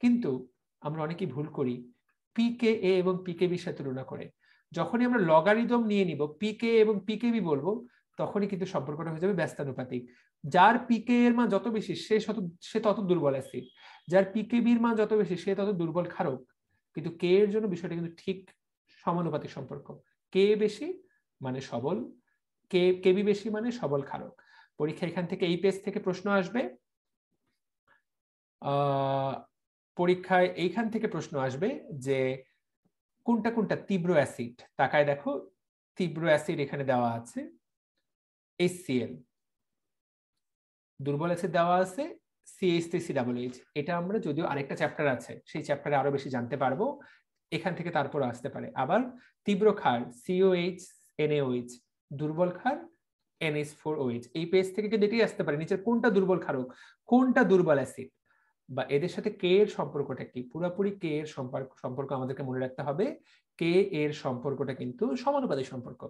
কিন্তু আমরা অনেকেই ভুল করি Pka এবং Pkb সাথে তুলনা করে। যখনই আমরা লগারিদম নিয়ে নিব Pka এবং Pkb বলবো, তখনই কিন্তু সম্পর্কটা হয়ে যাবে ব্যস্তানুপাতিক। যার Pka এর মান যত বেশি সে তত দুর্বল অ্যাসিড, যার Pkb এর মান যত বেশি সে তত দুর্বল ক্ষারক। কিন্তু K এর জন্য বিষয়টা কিন্তু ঠিক সমানুপাতিক সম্পর্ক, K বেশি মানে সবল, Kb বেশি মানে সবল ক্ষারক। পরীক্ষা এখান থেকে এই পেজ থেকে প্রশ্ন আসবে, পরীক্ষায় এইখান থেকে প্রশ্ন আসবে যে কোনটা কোনটা তীব্র অ্যাসিড। তাকায় দেখো, তীব্র অ্যাসিড এখানে দেওয়া আছে HCl, দুর্বল অ্যাসিড দেওয়া আছে CH3COOH। এটা আমরা যদিও আরেকটা চ্যাপ্টার আছে, সেই চ্যাপ্টারে আরো বেশি জানতে পারবো, এখান থেকে তারপর আসতে পারে। আবার তীব্র ক্ষার COH NaOH, দুর্বল ক্ষার NH4OH। এই পেজ থেকে কিন্তু এটাই আসতে পারে নিচের কোনটা দুর্বল ক্ষারক, কোনটা দুর্বল অ্যাসিড, বা এদের সাথে K এর সম্পর্কটা কি। পুরোপুরি K এর সম্পর্ক আমাদেরকে মনে রাখতে হবে, K এর সম্পর্কটা কিন্তু সমানুপাতিক সম্পর্ক।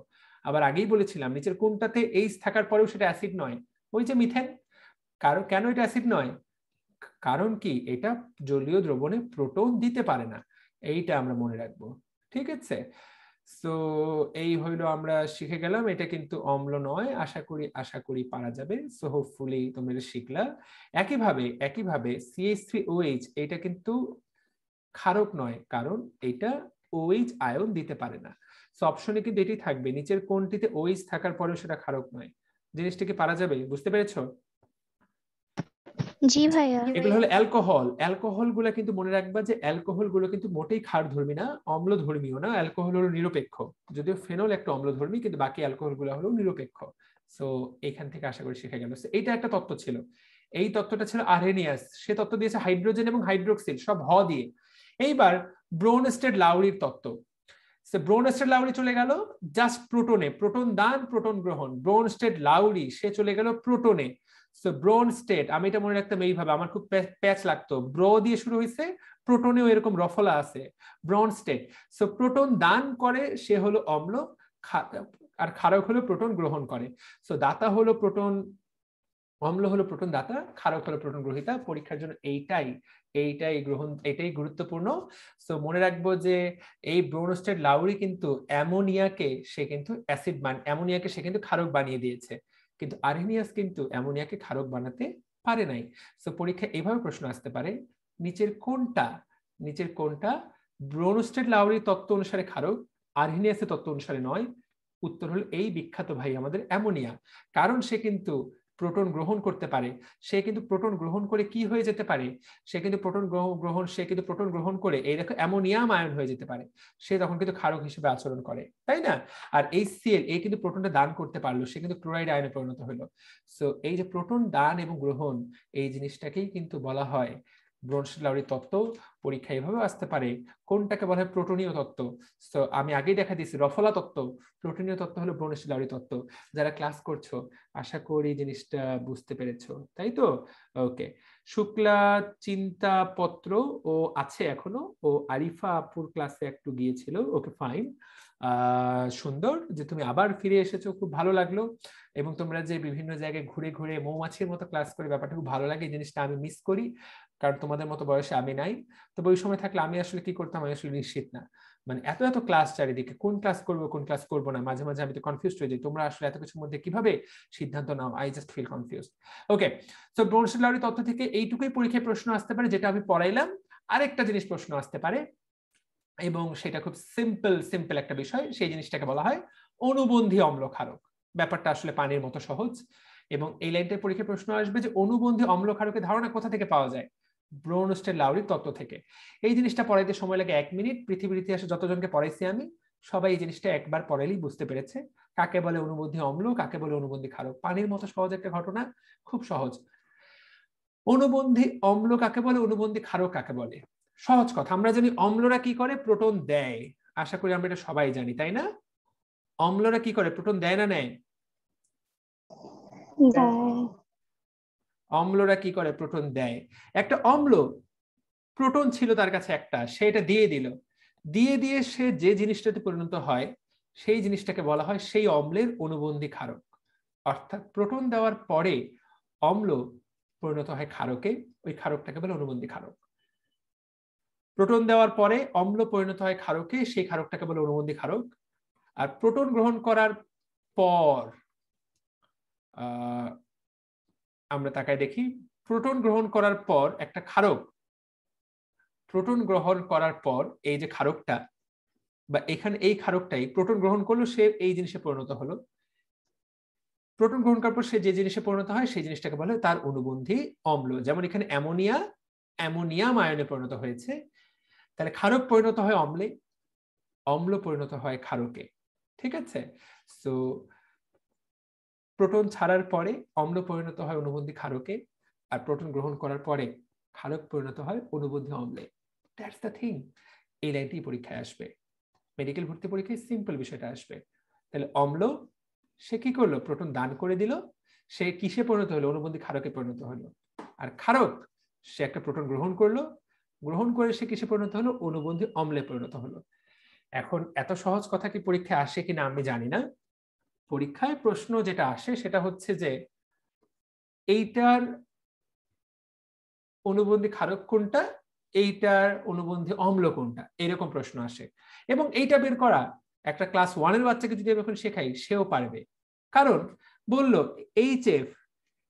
আবার আগেই বলেছিলাম নিচের কোনটাতে H থাকার পরেও সেটা অ্যাসিড নয়, ওই যে মিথেন। কারণ কেন এটা অ্যাসিড নয়? কারণ কি এটা জলীয় দ্রবণে প্রোটন দিতে পারে না, এইটা আমরা মনে রাখবো, ঠিক আছে? সো এই হইলো আমরা শিখে গেলাম, এটা কিন্তু অম্ল নয়। আশা করি পারা যাবে। সো হোপফুলি তোমরা এটা শিখলা। একইভাবে CH3OH এটা কিন্তু ক্ষারক নয়, কারণ এটা OH আয়ন দিতে পারে না। সো অপশনে কিন্তু এটি থাকবে, নিচের কোনটিতে OH থাকার পরেও সেটা ক্ষারক নয়। জিনিসটা কি পারা যাবে? বুঝতে পেরেছো? জি ভাইয়া। এগুলো হলো অ্যালকোহল। অ্যালকোহল গুলো কিন্তু মনে রাখবা যে অ্যালকোহল গুলো কিন্তু মোটেই ক্ষারধর্মী না, অম্লধর্মীও না। অ্যালকোহল হলো নিরপেক্ষ, যদিও ফেনল একটা অম্লধর্মী, কিন্তু বাকি অ্যালকোহল গুলো হলো নিরপেক্ষ। সো এখান থেকে আশা করি শিখে গেল। এটা একটা তত্ত্ব ছিল, এই তত্ত্বটা ছিল আরহেনিয়াস, সে তত্ত্ব দিয়েছে হাইড্রোজেন এবং হাইড্রোক্সিল সব হ দিয়ে। এইবার ব্রোনস্টেড লাউরির তত্ত্ব। ব্রোনস্টেড লাউরি চলে গেল জাস্ট প্রোটনে, প্রোটন দান প্রোটন গ্রহণ। ব্রোনস্টেড লাউরি সে চলে গেল প্রোটনে। সো ব্রোনস্টেড, আমি এটা মনে রাখতাম এইভাবে, আমার খুব প্যাচ লাগতো, ব্রো দিয়ে শুরু হয়েছে, প্রোটনেও এরকম রফলা আছে, ব্রোনস্টেড। সো প্রোটন দান করে সে হলো অম্ল, আর ক্ষারক হলো প্রোটন গ্রহণ করে। সো দাতা হলো প্রোটন, অম্ল হলো প্রোটন দাতা, ক্ষারক হলো প্রোটন গ্রহীতা। পরীক্ষার জন্য এইটাই গুরুত্বপূর্ণ। সো মনে রাখবো যে এই ব্রোনস্টেড লাউরি কিন্তু অ্যামোনিয়াকে সে কিন্তু ক্ষারক বানিয়ে দিয়েছে, কিন্তু আরহেনিয়াস কিন্তু অ্যামোনিয়াকে ক্ষারক বানাতে পারে নাই। সো পরীক্ষা এভাবে প্রশ্ন আসতে পারে, নিচের কোনটা ব্রোনস্টেড লাউরির তত্ত্ব অনুসারে ক্ষারক, আরহেনিয়াসের তত্ত্ব অনুসারে নয়? উত্তর হলো এই বিখ্যাত ভাই আমাদের অ্যামোনিয়া, কারণ সে কিন্তু প্রোটন গ্রহণ করতে পারে, সে কিন্তু প্রোটন গ্রহণ করে কি হয়ে যেতে পারে, সে কিন্তু প্রোটন গ্রহণ করে এই দেখো অ্যামোনিয়াম আয়ন হয়ে যেতে পারে, সে তখন কিন্তু ক্ষারক হিসেবে আচরণ করে, তাই না? আর HCl এই কিন্তু প্রোটনটা দান করতে পারলো, সে কিন্তু ক্লোরাইড আয়নে পরিণত হলো। সো এই যে প্রোটন দান এবং গ্রহণ, এই জিনিসটাকেই কিন্তু বলা হয় ব্রোনস্টেড-লাউরি তত্ত্ব। পরীক্ষা এভাবে আসতে পারে, কোনটাকে বলা হয় প্রোটনীয় তত্ত্ব। তো আমি আগেই দেখা দিয়েছি রফলা তত্ত্ব, প্রোটনীয় তত্ত্ব হলো ব্রোনস্টেড-লাউরি তত্ত্ব। যারা ক্লাস করছো আশা করি জিনিসটা বুঝতে পেরেছো, তাই তো? ওকে, শুক্লা চিন্তাপত্র ও আছে এখনো, ও আরিফা আপুর ক্লাসে একটু গিয়েছিল, ওকে ফাইন। সুন্দর যে তুমি আবার ফিরে এসেছো, খুব ভালো লাগলো। এবং তোমরা যে বিভিন্ন জায়গায় ঘুরে ঘুরে মৌমাছির মতো ক্লাস করে, ব্যাপারটা খুব ভালো লাগে, এই জিনিসটা আমি মিস করি, কারণ তোমাদের মতো বয়সে আমি নাই। তবে ওই সময় থাকলে আমি আসলে কি করতাম, আমি আসলে নিশ্চিত না, মানে এত এত ক্লাস চারিদিকে, কোন ক্লাস করবো কোন ক্লাস করবো না, মাঝে মাঝে আমি তো কনফিউজ হয়ে যাই। তোমরা আসলে এত কিছুর মধ্যে কিভাবে সিদ্ধান্ত নাও, I just feel confuse. Okay, so Bronsted Lowry তত্ত্ব থেকে এইটুকুই পরীক্ষায় প্রশ্ন আসতে পারে, যেটা আমি পড়াইলাম। আরেকটা জিনিস প্রশ্ন আসতে পারে, এবং সেটা খুব সিম্পল একটা বিষয়, সেই জিনিসটাকে বলা হয় অনুবন্ধী অম্ল ক্ষারক। ব্যাপারটা আসলে পানির মতো সহজ। এবং এই লাইনটায় পরীক্ষায় প্রশ্ন আসবে যে অনুবন্ধী অম্ল ক্ষারকের ধারণা কোথা থেকে পাওয়া যায়, ব্রোনস্টেড-লাউরি তত্ত্ব থেকে। এই জিনিসটা পড়াইতে সময় লাগে 1 মিনিট। পৃথিবীর ইতিহাসে যতজনকে পড়াইছি আমি, সবাই এই জিনিসটা একবার পড়াইলেই বুঝতে পেরেছে কাকে বলে অনুবন্ধী অম্ল, কাকে বলে অনুবন্ধী ক্ষারক। পানির মতো সহজ একটা ঘটনা, খুব সহজ। অনুবন্ধী অম্ল কাকে বলে, অনুবন্ধী ক্ষারক কাকে বলে? সহজ কথা, আমরা জানি অম্লরা কি করে, প্রোটন দেয়। আশা করি আমরা এটা সবাই জানি, তাই না? অম্লরা কি করে, প্রোটন দেয় না নেয়? অম্লরা কি করে, প্রোটন দেয়। একটা অম্ল, প্রোটন ছিল তার কাছে একটা, সে এটা দিয়ে দিল, দিয়ে সে যে জিনিসটাতে পরিণত হয়, সেই জিনিসটাকে বলা হয় সেই অম্লের অনুবন্ধী ক্ষারক। অর্থাৎ প্রোটন দেওয়ার পরে অম্ল পরিণত হয় ক্ষারকে, ওই ক্ষারকটাকে বলে অনুবন্ধী ক্ষারক। প্রোটন দেওয়ার পরে অম্ল পরিণত হয় ক্ষারকে, সেই ক্ষারকটাকে বলে অনুবন্ধী ক্ষারক। আর প্রোটন গ্রহণ করার পর আমরা তাকায় দেখি, প্রোটন গ্রহণ করার পর একটা ক্ষারক, প্রোটন গ্রহণ করার পর এই যে ক্ষারকটা, বা এখানে এই ক্ষারকটাই প্রোটন গ্রহণ করলো, সে এই জিনিসে পরিণত হলো। প্রোটন গ্রহণ করার পর সে যে জিনিসে পরিণত হয়, সেই জিনিসটাকে বলা হয় তার অনুবন্ধী অম্ল। যেমন এখানে অ্যামোনিয়াম আয়নে পরিণত হয়েছে, তাহলে ক্ষারক পরিণত হয় অম্লে, অম্ল পরিণত হয় ক্ষারকে। ঠিক আছে? সো প্রোটন ছাড়ার পরে অম্ল পরিণত হয় অনুবন্ধী ক্ষারকে, আর প্রোটন গ্রহণ করার পরে ক্ষারক পরিণত হয় অনুবন্ধী অম্লে। That's the thing. এই লাইনটি পরীক্ষায় আসবে, মেডিকেল ভর্তি পরীক্ষায় সিম্পল বিষয়টা আসবে। তাহলে অম্ল, সে কি করলো, প্রোটন দান করে দিল, সে কিসে পরিণত হলো, অনুবন্ধী ক্ষারকে পরিণত হলো। আর ক্ষারক, সে একটা প্রোটন গ্রহণ করলো, গ্রহণ করে সে কিসে পরিণত হলো, অনুবন্ধী অম্লে পরিণত হলো। এখন এত সহজ কথা কি পরীক্ষায় আসে কিনা আমি জানি না। পরীক্ষায় প্রশ্ন যেটা আসে সেটা হচ্ছে যে এইটার অনুবন্ধী ক্ষারক কোনটা, এইটার অনুবন্ধী অম্ল কোনটা, এরকম প্রশ্ন আসে। এবং এইটা বের করা একটা ক্লাস 1 এর বাচ্চাকে যদি আমি এখন শেখাই, সেও পারবে। কারণ বললো HF,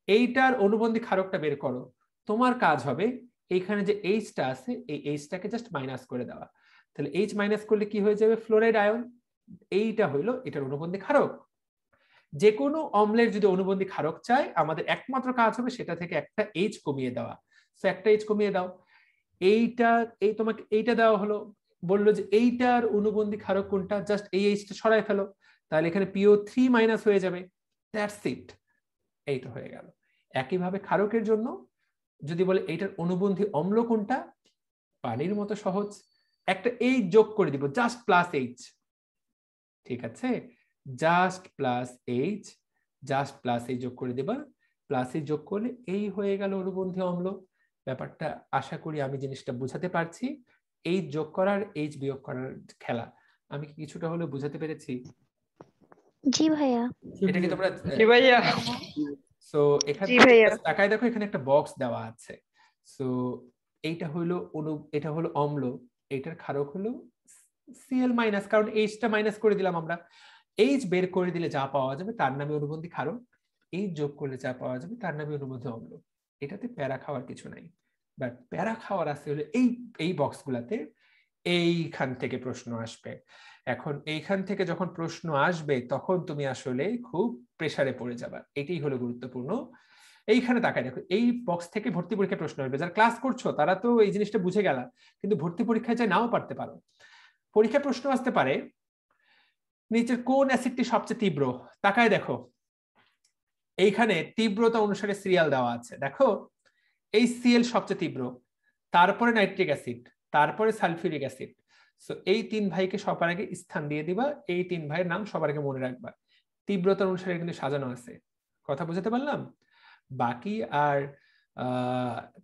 এইটার অনুবন্ধী ক্ষারকটা বের করো, তোমার কাজ হবে এইখানে যে Hটা আছে, এই Hটাকে জাস্ট মাইনাস করে দেওয়া। তাহলে H মাইনাস করলে কি হয়ে যাবে, ফ্লোরাইড আয়ন। এইটা হইলো এটার অনুবন্ধী ক্ষারক। যে কোনো অম্লের যদি অনুবন্ধী ক্ষারক চাই, আমাদের একমাত্র কাজ হবে সেটা থেকে একটা H কমিয়ে দেওয়া। সো একটা H কমিয়ে দাও, এইটা, এই তোমাকে এইটা দেওয়া হলো, বললো যে এইটার অনুবন্ধী ক্ষারক কোনটা, জাস্ট এই Hটা সরাই ফেলো, তাহলে এখানে PO3 মাইনাস হয়ে যাবে। দ্যাটস ইট, এইটা হয়ে গেল। একইভাবে ক্ষারকের জন্য যদি বলে এইটার অনুবন্ধী অম্ল কোনটা, পানির মতো সহজ, একটা H যোগ করে দিব, জাস্ট প্লাস H। ঠিক আছে, just plus H, just plus H যোগ করে দেবা, প্লাস H যোগ করলে এই হয়ে গেল অনুবন্ধী অম্ল। ব্যাপারটা আশা করি আমি জিনিসটা বুঝাতে পারছি। H যোগ করার H বিয়োগ করার খেলা আমি কি কিছুটা হলেও বুঝাতে পেরেছি? জি ভাইয়া। এটা কি তোমরা? জি ভাইয়া। সো এখানে তাকায় দেখো, এখানে একটা বক্স দেওয়া আছে। সো এইটা হলো এটা হলো অম্ল, এটার ক্ষারক হলো Cl মাইনাস, কারণ Hটা মাইনাস করে দিলাম আমরা। H বের করে দিলে যা পাওয়া যাবে তার নামে অনুবন্ধী ক্ষারক, H যোগ করলে যা পাওয়া যাবে তার নামে অনুবন্ধী অম্ল। এটাতে প্যারা খাওয়ার কিছু নাই, বাট প্যারা খাওয়ার আছে হলো এই বক্সগুলাতে এইখান থেকে প্রশ্ন আসবে। এখন এইখান থেকে যখন প্রশ্ন আসবে তখন তুমি আসলে খুব প্রেসারে পড়ে যাবে, এটাই হলো গুরুত্বপূর্ণ। এইখানে তাকায় দেখো, এই বক্স থেকে ভর্তি পরীক্ষায় প্রশ্ন আসবে। যারা ক্লাস করছো তারা তো এই জিনিসটা বুঝে গেলা, কিন্তু ভর্তি পরীক্ষায় চাই নাও পারতে পারো। পরীক্ষায় প্রশ্ন আসতে পারে নিচের কোন অ্যাসিডটি সবচেয়ে তীব্র। তাকায় দেখো, এইখানে তীব্রতা অনুসারে সিরিয়াল দেওয়া আছে। দেখো এই সিএল সবচেয়ে তীব্র, তারপরে নাইট্রিক অ্যাসিড, তারপরে সালফিউরিক অ্যাসিড। সো এই তিন ভাইকে সবার আগে স্থান দিয়ে দিবা, এই তিন ভাইয়ের নাম সবার আগে মনে রাখবা। তীব্রতার অনুসারে কিন্তু সাজানো আছে, কথা বুঝতে পারলাম? বাকি আর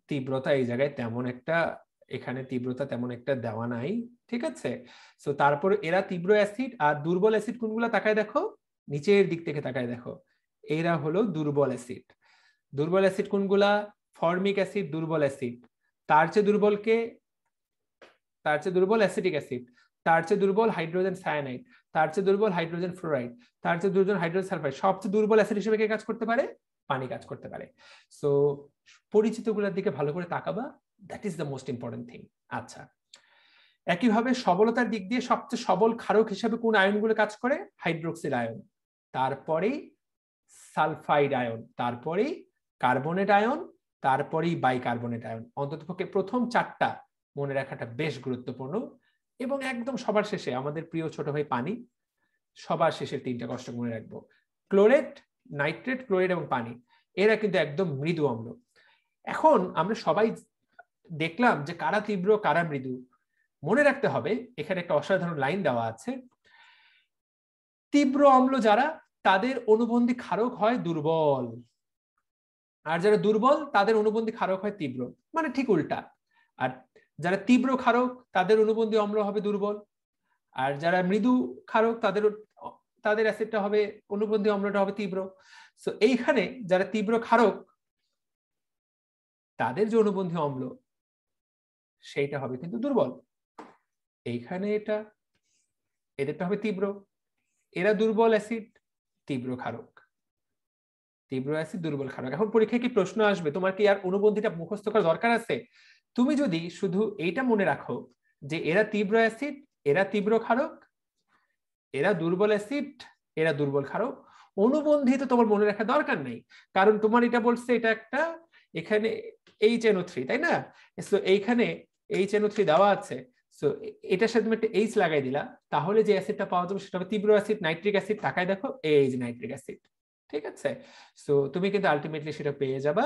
তীব্রতা এই জায়গায় তেমন একটা, এখানে তীব্রতা তেমন একটা দেওয়া নাই, ঠিক আছে? সো তারপরে এরা তীব্র অ্যাসিড আর দুর্বল অ্যাসিড কোনগুলো তাকায় দেখো, নিচের দিক থেকে তাকায় দেখো, এরা হলো দুর্বল অ্যাসিড। দুর্বল অ্যাসিড কোনগুলা? ফর্মিক অ্যাসিড দুর্বল অ্যাসিড, তার চেয়ে দুর্বল কে? তার চেয়ে দুর্বল অ্যাসিটিক অ্যাসিড, তার চেয়ে দুর্বল হাইড্রোজেন সায়ানাইড, তার চেয়ে দুর্বল হাইড্রোজেন ফ্লোরাইড, তার চেয়ে দুর্বল হাইড্রোজেন সালফাইড। সবচেয়ে দুর্বল অ্যাসিড হিসেবে কে কাজ করতে পারে? পানি কাজ করতে পারে। সো পরিচিতগুলোর দিকে ভালো করে তাকাবা, that is the most important thing. আচ্ছা, একইভাবে সবলতার দিক দিয়ে সবচেয়ে সবল ক্ষারক হিসেবে কোন আয়নগুলো কাজ করে? হাইড্রোক্সিল আয়ন, তারপরেই সালফাইড আয়ন, তারপরেই কার্বনেট আয়ন, তারপরেই বাইকার্বনেট আয়ন। অন্ততপক্ষে প্রথম চারটা মনে রাখাটা বেশ গুরুত্বপূর্ণ। এবং একদম সবার শেষে আমাদের প্রিয় ছোট ভাই পানি, সবার শেষে তিনটা কষ্ট মনে রাখবো, ক্লোরেট, নাইট্রেট, ক্লোরাইড এবং পানি। এরা কিন্তু একদম মৃদু অম্ল। এখন আমরা সবাই দেখলাম যে কারা তীব্র কারা মৃদু। মনে রাখতে হবে এখানে একটা অসাধারণ লাইন দেওয়া আছে, তীব্র অম্ল যারা তাদের অনুবন্ধী ক্ষারক হয় দুর্বল, আর যারা দুর্বল তাদের অনুবন্ধী ক্ষারক হয় তীব্র, মানে ঠিক উল্টা। আর যারা তীব্র ক্ষারক তাদের অনুবন্ধী অম্ল হবে দুর্বল, আর যারা মৃদু ক্ষারক তাদের অ্যাসিডটা হবে, অনুবন্ধী অম্লটা হবে তীব্র। সো এইখানে যারা তীব্র ক্ষারক তাদের যে অনুবন্ধী অম্ল সেইটা হবে কিন্তু দুর্বল। এইখানে এটা এদেরটা হবে তীব্র, এরা দুর্বল অ্যাসিড, তীব্র ক্ষারক, তীব্র অ্যাসিড দুর্বল ক্ষারক। এখন পরীক্ষায় কি প্রশ্ন আসবে, তোমার কি আর অনুবন্ধীটা মুখস্থ করার দরকার আছে? তুমি যদি শুধু এইটা মনে রাখো যে এরা তীব্র অ্যাসিড, এরা তীব্র ক্ষারক, এরা দুর্বল অ্যাসিড, এরা দুর্বল ক্ষারক, অনুবন্ধী তো তোমার মনে রাখার দরকার নেই, কারণ তোমার এটা বলছে এটা একটা এখানে HNO3, তাই না? সো এইখানে HNO3 দেওয়া আছে, সো এটার সাথে তুমি একটা H লাগাই দিলা, তাহলে যে অ্যাসিডটা পাওয়া যাবে সেটা হবে তীব্র অ্যাসিড, নাইট্রিক অ্যাসিড। তাকায় দেখো এই যে নাইট্রিক অ্যাসিড, ঠিক আছে? সো তুমি কিন্তু আলটিমেটলি সেটা পেয়ে যাবা।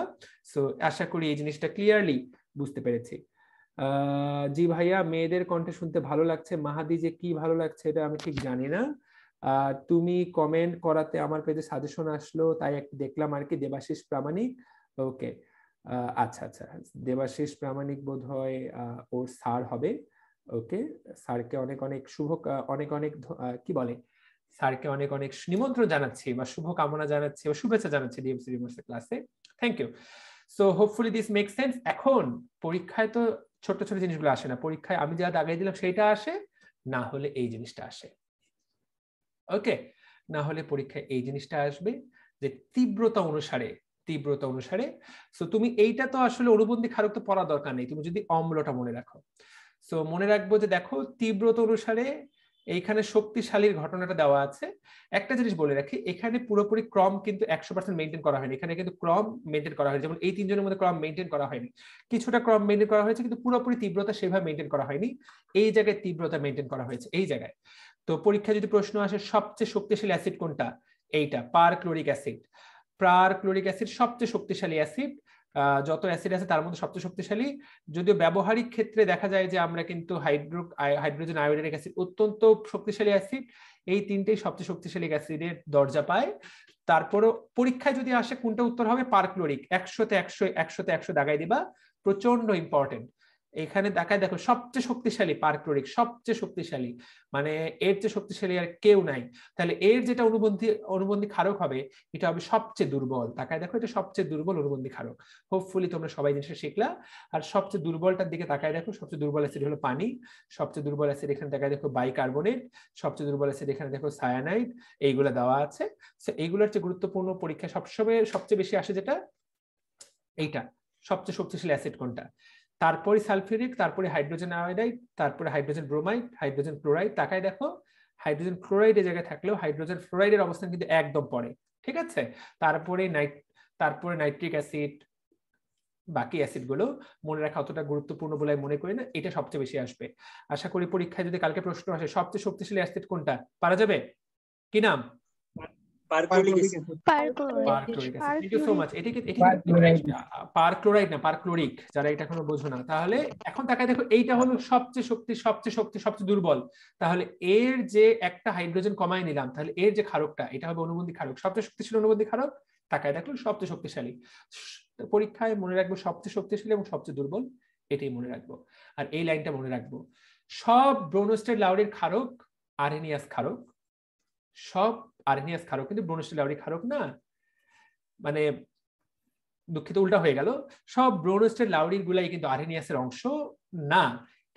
সো আশা করি এই জিনিসটা ক্লিয়ারলি বুঝতে পেরেছি। জি ভাইয়া, মেয়েদের কণ্ঠে শুনতে ভালো লাগছে। মাহাদি যে কি ভালো লাগছে এটা আমি ঠিক জানি না। তুমি কমেন্ট করাতে আমার পেজে সাজেশন আসলো, তাই একটু দেখলাম আর কি। দেবাশিস প্রামাণিক, ওকে, আচ্ছা আচ্ছা, দেবাশিস প্রামাণিক বোধ হয় ওর স্যার হবে। ওকে, স্যারকে অনেক অনেক অনেক অনেক কি বলে, স্যারকে অনেক অনেক নিমন্ত্রণ জানাচ্ছি বা শুভ কামনা জানাচ্ছি বা শুভেচ্ছা জানাচ্ছি ডিএমসি রিমোর্সের ক্লাসে। Thank you. So hopefully this make sense. এখন পরীক্ষায় তো ছোট ছোট জিনিসগুলো আসে না, পরীক্ষায় আমি যা দাগাই দিলাম সেইটা আসে, না হলে এই জিনিসটা আসে। ওকে, না হলে পরীক্ষায় এই জিনিসটা আসবে যে তীব্রতা অনুসারে, তীব্রতা অনুসারে। সো তুমি এইটা তো আসলে অনুবন্ধী ক্ষারক তো পড়ার দরকার নেই, তুমি যদি অম্লটা মনে রাখো। সো মনে রাখবো যে দেখো তীব্রতা অনুসারে এইখানে শক্তিশালীর ঘটনাটা দেওয়া আছে। একটা জিনিস বলে রাখি, এখানে পুরোপুরি ক্রম কিন্তু 100% মেনটেন করা হয়নি, এখানে কিন্তু ক্রম মেনটেন করা হয়নি। যেমন এই তিনজনের মধ্যে ক্রম মেনটেন করা হয়নি, কিছুটা ক্রম মেনটেন করা হয়েছে, কিন্তু পুরোপুরি তীব্রতা সেভাবে মেনটেন করা হয়নি। এই জায়গায় তীব্রতা মেনটেন করা হয়েছে এই জায়গায়। তো পরীক্ষায় যদি প্রশ্ন আসে সবচেয়ে শক্তিশালী অ্যাসিড কোনটা, এইটা পারক্লোরিক অ্যাসিড। পারক্লোরিক অ্যাসিড সবচেয়ে শক্তিশালী অ্যাসিড, যত অ্যাসিড আছে তার মধ্যে সবচেয়ে শক্তিশালী। যদিও ব্যবহারিক ক্ষেত্রে দেখা যায় যে আমরা কিন্তু হাইড্রোজেন আয়োডাইনিক অ্যাসিড অত্যন্ত শক্তিশালী অ্যাসিড, এই তিনটেই সবচেয়ে শক্তিশালী অ্যাসিডের দরজা পায়। তারপরও পরীক্ষায় যদি আসে কোনটা উত্তর হবে, পারক্লোরিক। 100-তে 100, 100-তে 100 দাগাই দিবা, প্রচন্ড ইম্পর্টেন্ট। এখানে দেখায় দেখো সবচেয়ে শক্তিশালী পারক্লোরিক, সবচেয়ে শক্তিশালী, মানে এর চেয়ে শক্তিশালী আর কেউ নাই। তাহলে এর যেটা অনুবন্ধী ক্ষারক হবে এটা হবে সবচেয়ে দুর্বল। তাকায় দেখো এটা সবচেয়ে দুর্বল অনুবন্ধী ক্ষারক। হোপফুলি তোমরা সবাই জিনিসটা শিখলা। আর সবচেয়ে দুর্বলটার দিকে তাকায় দেখো, সবচেয়ে দুর্বল অ্যাসিড হলো পানি, সবচেয়ে দুর্বল অ্যাসিড এখানে তাকায় দেখো বাইকার্বনেট, সবচেয়ে দুর্বল অ্যাসিড এখানে দেখো সায়ানাইড, এইগুলো দেওয়া আছে। সো এইগুলোর চেয়ে গুরুত্বপূর্ণ পরীক্ষা সবসময় সবচেয়ে বেশি আসে যেটা, এইটা সবচেয়ে শক্তিশালী অ্যাসিড কোনটা। তারপরে সালফিউরিক, তারপরে হাইড্রোজেন আয়োডাইড, তারপরে হাইড্রোজেন ব্রোমাইড, হাইড্রোজেন ক্লোরাইড। তাকায় দেখো হাইড্রোজেন ক্লোরাইড এর জায়গায় থাকলেও হাইড্রোজেন ফ্লোরাইডের অবস্থান কিন্তু একদম পরে, ঠিক আছে। তারপরে নাইট্রিক অ্যাসিড, বাকি অ্যাসিড গুলো মনে রাখা অতটা গুরুত্বপূর্ণ বলে মনে করি না, এটা সবচেয়ে বেশি আসবে। আশা করি পরীক্ষায় যদি কালকে প্রশ্ন আসে সবচেয়ে শক্তিশালী অ্যাসিড কোনটা পারা যাবে, কি নাম? Perchloric acid. Perchloric acid. Thank you so much. এটাকে পারক্লোরাইড না, পারক্লোরিক, যারা এটা এখনো বোঝো না। তাহলে এখন তাকায় দেখো এইটা হলো সবচেয়ে দুর্বল। তাহলে এর যে একটা হাইড্রোজেন কমায় নিলাম, তাহলে এর যে ক্ষারকটা এটা হবে অনুবন্ধী ক্ষারক। সবচেয়ে শক্তিশালী অনুবন্ধী ক্ষারক, তাকায় দেখো সবচেয়ে শক্তিশালী। পরীক্ষায় মনে রাখবো সবচেয়ে শক্তিশালী এবং সবচেয়ে দুর্বল, এটাই মনে রাখবো। আর এই লাইনটা মনে রাখবো, সব ব্রোনস্টেড লাউরির ক্ষারক আরহেনিয়াস ক্ষারক, সব আরহেনিয়াস ক্ষারক, কিন্তু ব্রোনস্টেড লাউরি ক্ষারক না। মানে দুঃখিত, উল্টা হয়ে গেল। সব ব্রোনস্টেড লাউরির গুলাই কিন্তু আরহেনিয়াসের অংশ না,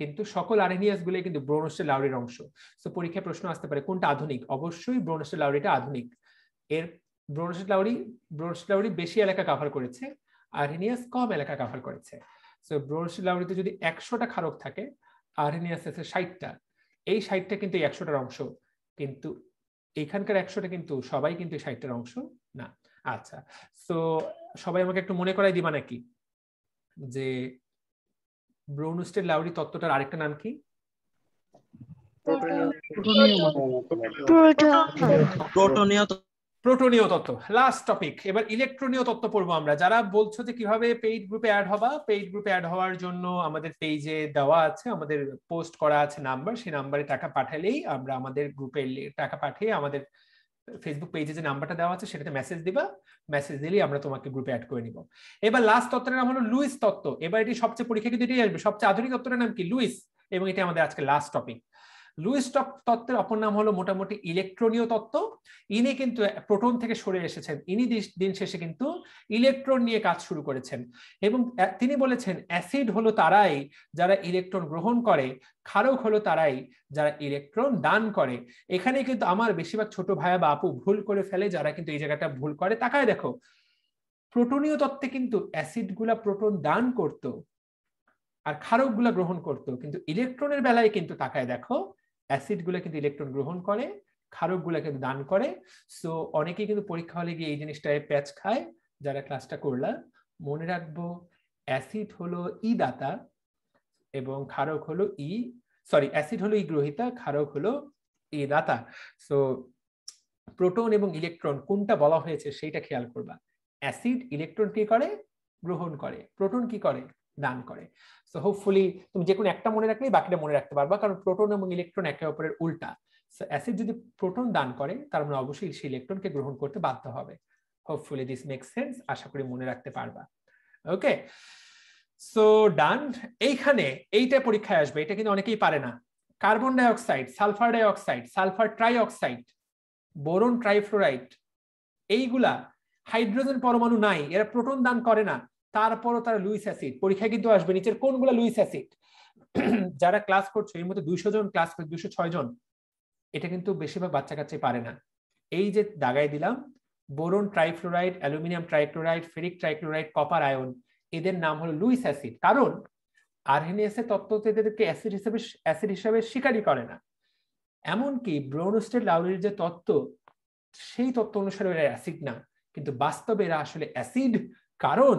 কিন্তু সকল আরহেনিয়াস গুলাই কিন্তু ব্রোনস্টেড লাউরির অংশ। তো পরীক্ষায় প্রশ্ন আসতে পারে কোনটা আধুনিক? অবশ্যই ব্রোনস্টেড লাউরিটা আধুনিক। এর ব্রোনস্টেড লাউরি বেশি এলাকা কভার করেছে, আরহেনিয়াস কম এলাকা কভার করেছে। সো ব্রোনস্টেড লাউরিতে যদি 100টা ক্ষারক থাকে, আরহেনিয়াস আছে 60টা। এই 60টা কিন্তু 100টার অংশ, কিন্তু এখানকার 100টা কিন্তু সবাই কিন্তু 60টার অংশ না। আচ্ছা, সো সবাই আমাকে একটু মনে করাই দিবা নাকি যে ব্রোনস্টেড লাউরি তত্ত্বটার আরেকটা নাম কি? প্রোটনীয় তত্ত্ব। লাস্ট টপিক, এবার ইলেকট্রনীয় তত্ত্ব পড়বো আমরা। যারা বলছো যে কিভাবে পেইড গ্রুপে অ্যাড হবা, পেইড গ্রুপে অ্যাড হওয়ার জন্য আমাদের পেজে দেওয়া আছে, আমাদের পোস্ট করা আছে নাম্বার, সেই নাম্বারে টাকা পাঠালেই আমরা আমাদের গ্রুপে টাকা পাঠিয়ে আমাদের ফেসবুক পেজে যে নাম্বারটা দেওয়া আছে সেটাতে মেসেজ দিবা, মেসেজ দিলেই আমরা তোমাকে গ্রুপে অ্যাড করে নিব। এবার লাস্ট তত্ত্বের নাম হলো লুইস তত্ত্ব। এবার এটি সবচেয়ে পরীক্ষা কিন্তু এটাই আসবে, সবচেয়ে আধুনিক তত্ত্বের নাম কি? লুইস। এবং এটা আমাদের আজকে লাস্ট টপিক। লুইস তত্ত্বের অপর নাম হলো মোটামুটি ইলেকট্রনীয় তত্ত্ব। ইনি কিন্তু প্রোটন থেকে সরে এসেছেন, ইনি দিন শেষে কিন্তু ইলেকট্রন নিয়ে কাজ শুরু করেছেন। এবং তিনি বলেছেন অ্যাসিড হলো তারাই যারা ইলেকট্রন গ্রহণ করে, ক্ষারক হলো তারাই যারা ইলেকট্রন দান করে। এখানে কিন্তু আমার বেশিরভাগ ছোট ভাইয়া বা আপু ভুল করে ফেলে, যারা কিন্তু এই জায়গাটা ভুল করে। তাকায় দেখো, প্রোটনীয় তত্ত্বে কিন্তু অ্যাসিড গুলা প্রোটন দান করত আর ক্ষারক গুলা গ্রহণ করত, কিন্তু ইলেকট্রনের বেলায় কিন্তু তাকায় দেখো অ্যাসিড গুলা কিন্তু ইলেকট্রন গ্রহণ করে, ক্ষারক গুলা কিন্তু দান করে। সো অনেকেই কিন্তু পরীক্ষা হলে গিয়ে এই জিনিসটায় প্যাচ খায়। যারা ক্লাসটা করলা মনে রাখবো, অ্যাসিড হলো ই দাতা এবং ক্ষারক হলো অ্যাসিড হলো ই গ্রহীতা, ক্ষারক হলো ই দাতা। সো প্রোটন এবং ইলেকট্রন কোনটা বলা হয়েছে সেইটা খেয়াল করবা। অ্যাসিড ইলেকট্রন কি করে? গ্রহণ করে। প্রোটন কি করে? দান করে। সো হোপফুলি তুমি যে কোনো একটা মনে রাখলেই বাকিটা মনে রাখতে পারবা, কারণ প্রোটন এবং ইলেকট্রন একে অপরের উল্টা। সো অ্যাসিড যদি প্রোটন দান করে তার মানে অবশ্যই সেই ইলেকট্রনকে গ্রহণ করতে বাধ্য হবে। হোপফুলি দিস মেক্স সেন্স, আশা করি মনে রাখতে পারবা। ওকে, সো ডান। এইখানে এইটা পরীক্ষায় আসবে, এটা কিন্তু অনেকেই পারে না। Carbon dioxide, sulphur dioxide, sulphur trioxide, boron trifluoride, এইগুলা হাইড্রোজেন পরমাণু নাই, এরা প্রোটন দান করে না, তারপরও তারা লুইস অ্যাসিড। পরীক্ষা কিন্তু আসবে নিচের কোনগুলা লুইস অ্যাসিড। যারা ক্লাস করছো এর মধ্যে 200 জন ক্লাস করে, 206 জন, এটা কিন্তু বেশিরভাগ বাচ্চা কাচ্চাই পারে না। এই যে দাগাই দিলাম, boron trifluoride, aluminium trichloride, ferric trichloride, copper ion, এদের নাম হলো লুইস অ্যাসিড। কারণ আরহেনিয়াস এর তত্ত্ব এদেরকে অ্যাসিড হিসেবে স্বীকারই করে না। এমনকি ব্রোনস্টেড লাউরির যে তত্ত্ব, সেই তত্ত্ব অনুসারে এরা অ্যাসিড না, কিন্তু বাস্তবে এরা আসলে অ্যাসিড, কারণ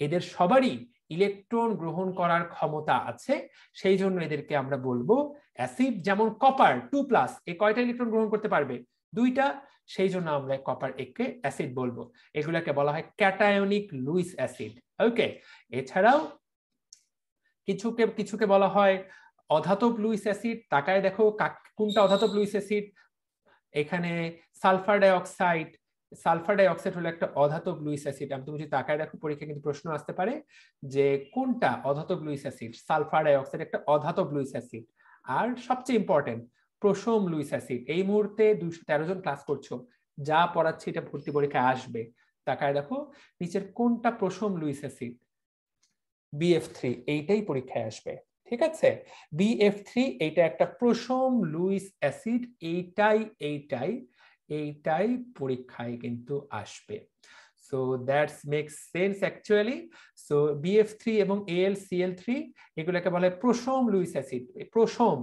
এদের সবারই ইলেকট্রন গ্রহণ করার ক্ষমতা আছে। সেই জন্য এদেরকে আমরা বলবো অ্যাসিড। যেমন কপার 2+, এ কয়টা ইলেকট্রন গ্রহণ করতে পারবে? 2টা। সেই জন্য আমরা কপার একে অ্যাসিড বলবো। এগুলাকে বলা হয় ক্যাটায়নিক লুইস অ্যাসিড। ওকে, এছাড়াও কিছুকে বলা হয় অধাতব লুইস অ্যাসিড। তাকায় দেখো কোনটা অধাতব লুইস অ্যাসিড। এখানে সালফার ডাইঅক্সাইড হলো একটা অধাতব লুইস অ্যাসিড। তুমি যদি তাকায় দেখো পরীক্ষা কিন্তু প্রশ্ন আসতে পারে যে কোনটা অধাতব লুইস অ্যাসিড। সালফার ডাইঅক্সাইড একটা অধাতব লুইস অ্যাসিড। আর সবচেয়ে ইম্পর্টেন্ট প্রোসোম লুইস অ্যাসিড। এই মুহূর্তে 213 জন ক্লাস করছো, যা পড়াচ্ছি এটা ভর্তি পরীক্ষায় আসবে। তাকায় দেখো নিচের কোনটা প্রোসোম লুইস অ্যাসিড। BF3, এইটাই পরীক্ষায় আসবে। ঠিক আছে, BF3 এইটা একটা প্রোসোম লুইস অ্যাসিড, এইটাই পরীক্ষায় কিন্তু আসবে। So so that's makes sense actually. সো BF3 এবং AlCl3 এগুলোকে বলা হয় প্রোসম লুইস অ্যাসিড। প্রোসম,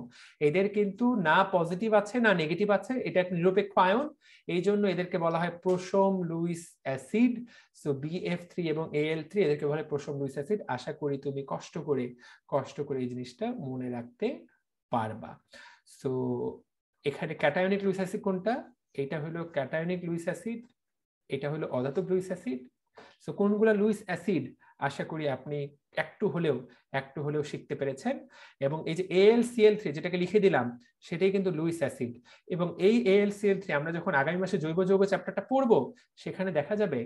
এদের কিন্তু না পজিটিভ আছে না নেগেটিভ আছে, এটা একটা নিরপেক্ষ আয়ন, এই জন্য এদেরকে বলা হয় প্রোসম লুইস অ্যাসিড। সো BF3 এবং AL3 এদেরকে বলা হয় প্রোসম লুইস অ্যাসিড। আশা করি তুমি কষ্ট করে এই জিনিসটা মনে রাখতে পারবা। সো এখানে ক্যাটায়নিক লুইস অ্যাসিড কোনটা? এটা হলো ক্যাটায়নিক লুইস অ্যাসিড, এটা হলো অধাতব লুইস অ্যাসিড। সো কোনগুলা লুইস অ্যাসিড আশা করি আপনি একটু হলেও শিখতে পেরেছেন। এবং এই যে AlCl3 যেটাকে লিখে দিলাম সেটাই কিন্তু লুইস অ্যাসিড। এবং এই AlCl3 আমরা যখন আগামী মাসে জৈব যৌগ চ্যাপ্টারটা পড়বো সেখানে দেখা যাবে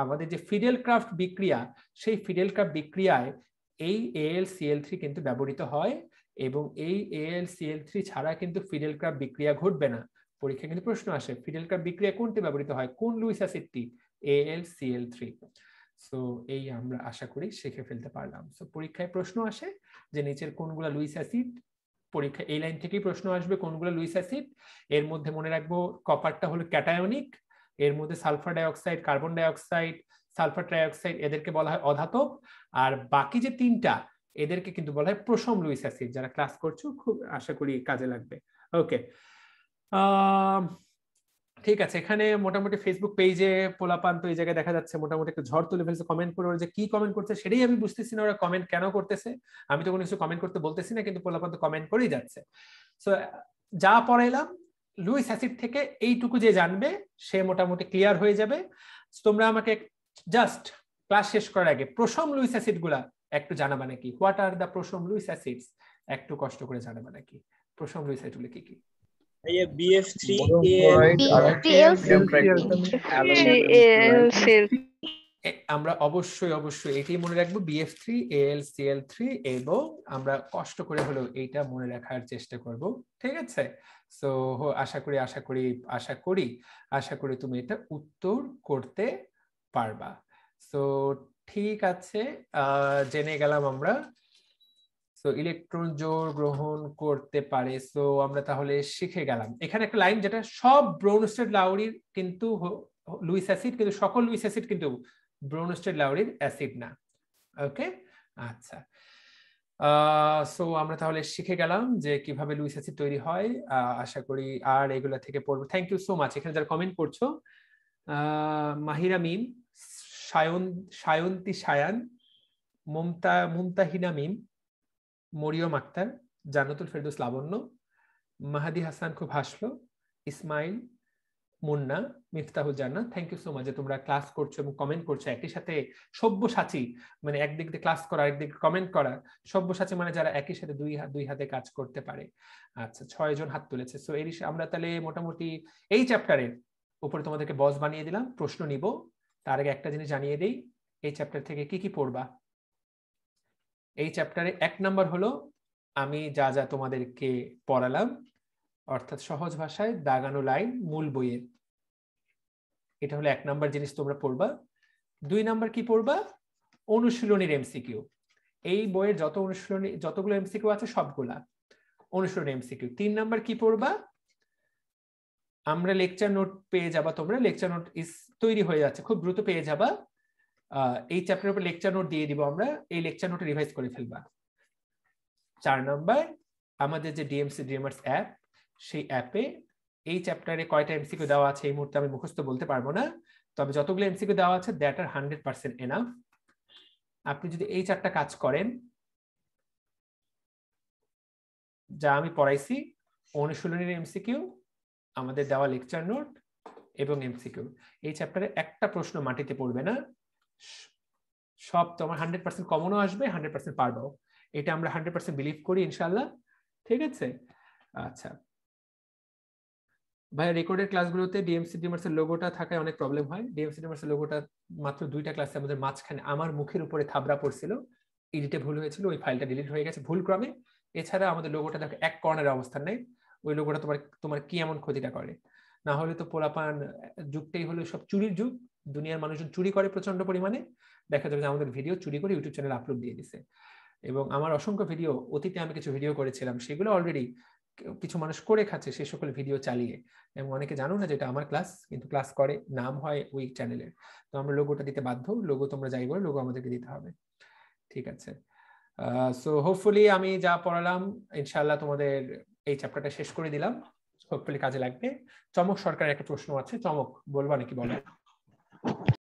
আমাদের যে ফিডেলক্রাফট বিক্রিয়া, সেই ফিডেলক্রাফট বিক্রিয়ায় এই AlCl3 কিন্তু ব্যবহৃত হয়। এবং এই AlCl3 ছাড়া কিন্তু ফিডেলক্রাফট বিক্রিয়া ঘটবে না। পরীক্ষায় কিন্তু প্রশ্ন আসে ফিডেলক্রাফট বিক্রিয়া কোনটি ব্যবহৃত হয়, কোন লুইস অ্যাসিডটি? AlCl3। সো এই আমরা আশা করি শিখে ফেলতে পারলাম। সো পরীক্ষায় প্রশ্ন আসে যে নিচের কোনগুলা লুইস অ্যাসিড, পরীক্ষা এই লাইন থেকেই প্রশ্ন আসবে কোনগুলা লুইস অ্যাসিড। এর মধ্যে মনে রাখবো কপারটা হলো ক্যাটায়নিক, এর মধ্যে sulphur dioxide, carbon dioxide, sulphur trioxide এদেরকে বলা হয় অধাতব। আর বাকি যে তিনটা এদেরকে কিন্তু বলা হয় প্রোসম লুইস অ্যাসিড। যারা ক্লাস করছো খুব আশা করি কাজে লাগবে। ওকে, ঠিক আছে। এখানে মোটামুটি ফেসবুক পেজে পোলাপান তো এই জায়গায় দেখা যাচ্ছে মোটামুটি একটু ঝড় তুলে ফেলছে কমেন্ট করে। ওরা যে কি কমেন্ট করছে সেটাই আমি বুঝতেছি না, ওরা কমেন্ট কেন করতেছে। আমি তো কোনো কিছু কমেন্ট করতে বলতেছি না, কিন্তু পোলাপান তো কমেন্ট করেই যাচ্ছে। সো যা পড়াইলাম লুইস অ্যাসিড থেকে এইটুকু যে জানবে সে মোটামুটি ক্লিয়ার হয়ে যাবে। তোমরা আমাকে জাস্ট ক্লাস শেষ করার আগে প্রোসম লুইস অ্যাসিড গুলা একটু জানাবা নাকি? হোয়াট আর দ্য প্রোসম লুইস অ্যাসিডস? একটু কষ্ট করে জানাবা নাকি প্রোসম লুইস অ্যাসিড গুলো কি কি? ভাইয়া BF3 আমরা অবশ্যই এটাই মনে রাখবো, BF3 AlCl3, এবং আমরা কষ্ট করে হলেও এইটা মনে রাখার চেষ্টা করব। ঠিক আছে? সো আশা করি তুমি এটা উত্তর করতে পারবা। সো ঠিক আছে, জেনে গেলাম আমরা। সো ইলেকট্রন জোড় গ্রহণ করতে পারে। সো আমরা তাহলে শিখে গেলাম। এখানে একটা লাইন, যেটা সব ব্রোনস্টেড-লাউরির কিন্তু লুইস অ্যাসিড, কিন্তু সকল লুইস অ্যাসিড কিন্তু ব্রোনস্টেড-লাউরির অ্যাসিড না। ওকে, আচ্ছা। সো আমরা তাহলে শিখে গেলাম যে কিভাবে লুইস অ্যাসিড তৈরি হয়। আশা করি আর এগুলা থেকে পড়বো। Thank you so much. এখানে যারা কমেন্ট করছো, মাহিরা মিম, সায়ন্তী সায়ান, মুমতাহিনা মিম, মরিয়ম আক্তার, জান্নাতুল ফেরদৌস লাবণ্য, মাহাদি হাসান খুব হাসলো, ইসমাইল, মুন্না, মিফতাহুল জান্নাত, থ্যাংক ইউ সো মাচ যে তোমরা ক্লাস করছো এবং কমেন্ট করছো। একই সাথে সব্যসাচী, মানে একদিক দিয়ে ক্লাস করা আরেকদিকে কমেন্ট করা, সব্যসাচী মানে যারা একই সাথে দুই হাতে কাজ করতে পারে। আচ্ছা, 6 জন হাত তুলেছে। সো এর আমরা তাহলে মোটামুটি এই চ্যাপ্টারের উপরে তোমাদেরকে বস বানিয়ে দিলাম, প্রশ্ন নিব। তার আগে একটা জিনিস জানিয়ে দেই, এই চ্যাপ্টার থেকে কি কি পড়বা। এই চ্যাপ্টারে 1 নাম্বার হলো আমি যা যা তোমাদেরকে পড়ালাম, অর্থাৎ সহজ ভাষায় দাগানো লাইন মূল বইয়ের, এটা হলো 1 নাম্বার জিনিস তোমরা পড়বা। 2 নাম্বার কি পড়বা? অনুশীলনীর এমসিকিউ। এই বইয়ের যতগুলো এমসিকিউ আছে সবগুলা অনুশীলনী এমসিকিউ। 3 নাম্বার কি পড়বা? আমরা লেকচার নোট পেয়ে যাবা, তোমরা লেকচার নোট তৈরি হয়ে যাচ্ছে, খুব দ্রুত পেয়ে যাবা। এই চ্যাপ্টারের উপর লেকচার নোট দিয়ে দিব আমরা, এই লেকচার নোটে রিভাইজ করে ফেলবা। 4 নাম্বার আমাদের যে ডিএমসি ড্রিমার্স অ্যাপ, সেই অ্যাপে এই চ্যাপ্টারে কয়টা এমসিকিউ দেওয়া আছে এই মুহূর্তে আমি মুখস্থ বলতে পারবো না, তবে যতগুলো এমসিকিউ দেওয়া আছে দ্যাট আর 100% এনাফ। আপনি যদি এই 4টা কাজ করেন, যা আমি পড়াইছি, অনুশীলনীর এমসিকিউ, আমাদের দেওয়া লেকচার নোট এবং এমসিকিউ, এই চ্যাপ্টারে একটা প্রশ্ন মাটিতে পড়বে না, সব তোমার 100% কমনও আসবে, 100% পারবাও। এটা আমরা 100% বিলিভ করি ইনশাআল্লাহ। ঠিক আছে? আচ্ছা ভাই, রেকর্ডের ক্লাসগুলোতে ডিএমসি ড্রিমার্স এর লোগোটা থাকায় অনেক প্রবলেম হয়। ডিএমসি ড্রিমার্স এর লোগোটা মাত্র 2টা ক্লাসে আমাদের মাঝখানে আমার মুখের উপরে থাবড়া পড়ছিল, এডিটে ভুল হয়েছিল, ওই ফাইলটা ডিলিট হয়ে গেছে ভুল ক্রমে। এছাড়া আমাদের লোগোটা দেখো এক কর্নারে অবস্থান নেই, ওই লোগোটা তোমার কি এমন ক্ষতিটা করে? না হলে তো পোলাপান যুগটাই হলো সব চুরির যুগ, দুনিয়ার মানুষজন চুরি করে প্রচন্ড পরিমাণে। দেখা যাবে যে আমাদের ভিডিও চুরি করে ইউটিউব চ্যানেলে আপলোড দিয়ে দিছে। এবং আমার অসংখ্য ভিডিও, অতীতে আমি কিছু ভিডিও করেছিলাম, সেগুলো অলরেডি কিছু মানুষ করে খাচ্ছে সেই সকল ভিডিও চালিয়ে, এবং অনেকে জানো না যেটা আমার ক্লাস, কিন্তু ক্লাস করে, নাম হয় ওই চ্যানেলের। তো আমরা লোগোটা দিতে বাধ্য, লোগো তোমরা যাই বলো লোগো আমাদেরকে দিতে হবে। ঠিক আছে, সো হোপফুলি আমি যা পড়ালাম ইনশাআল্লাহ তোমাদের এই চ্যাপ্টারটা শেষ করে দিলাম, হোপফুলি কাজে লাগবে। চমক সরকারের একটা প্রশ্ন আছে, চমক বলবা নাকি বলো?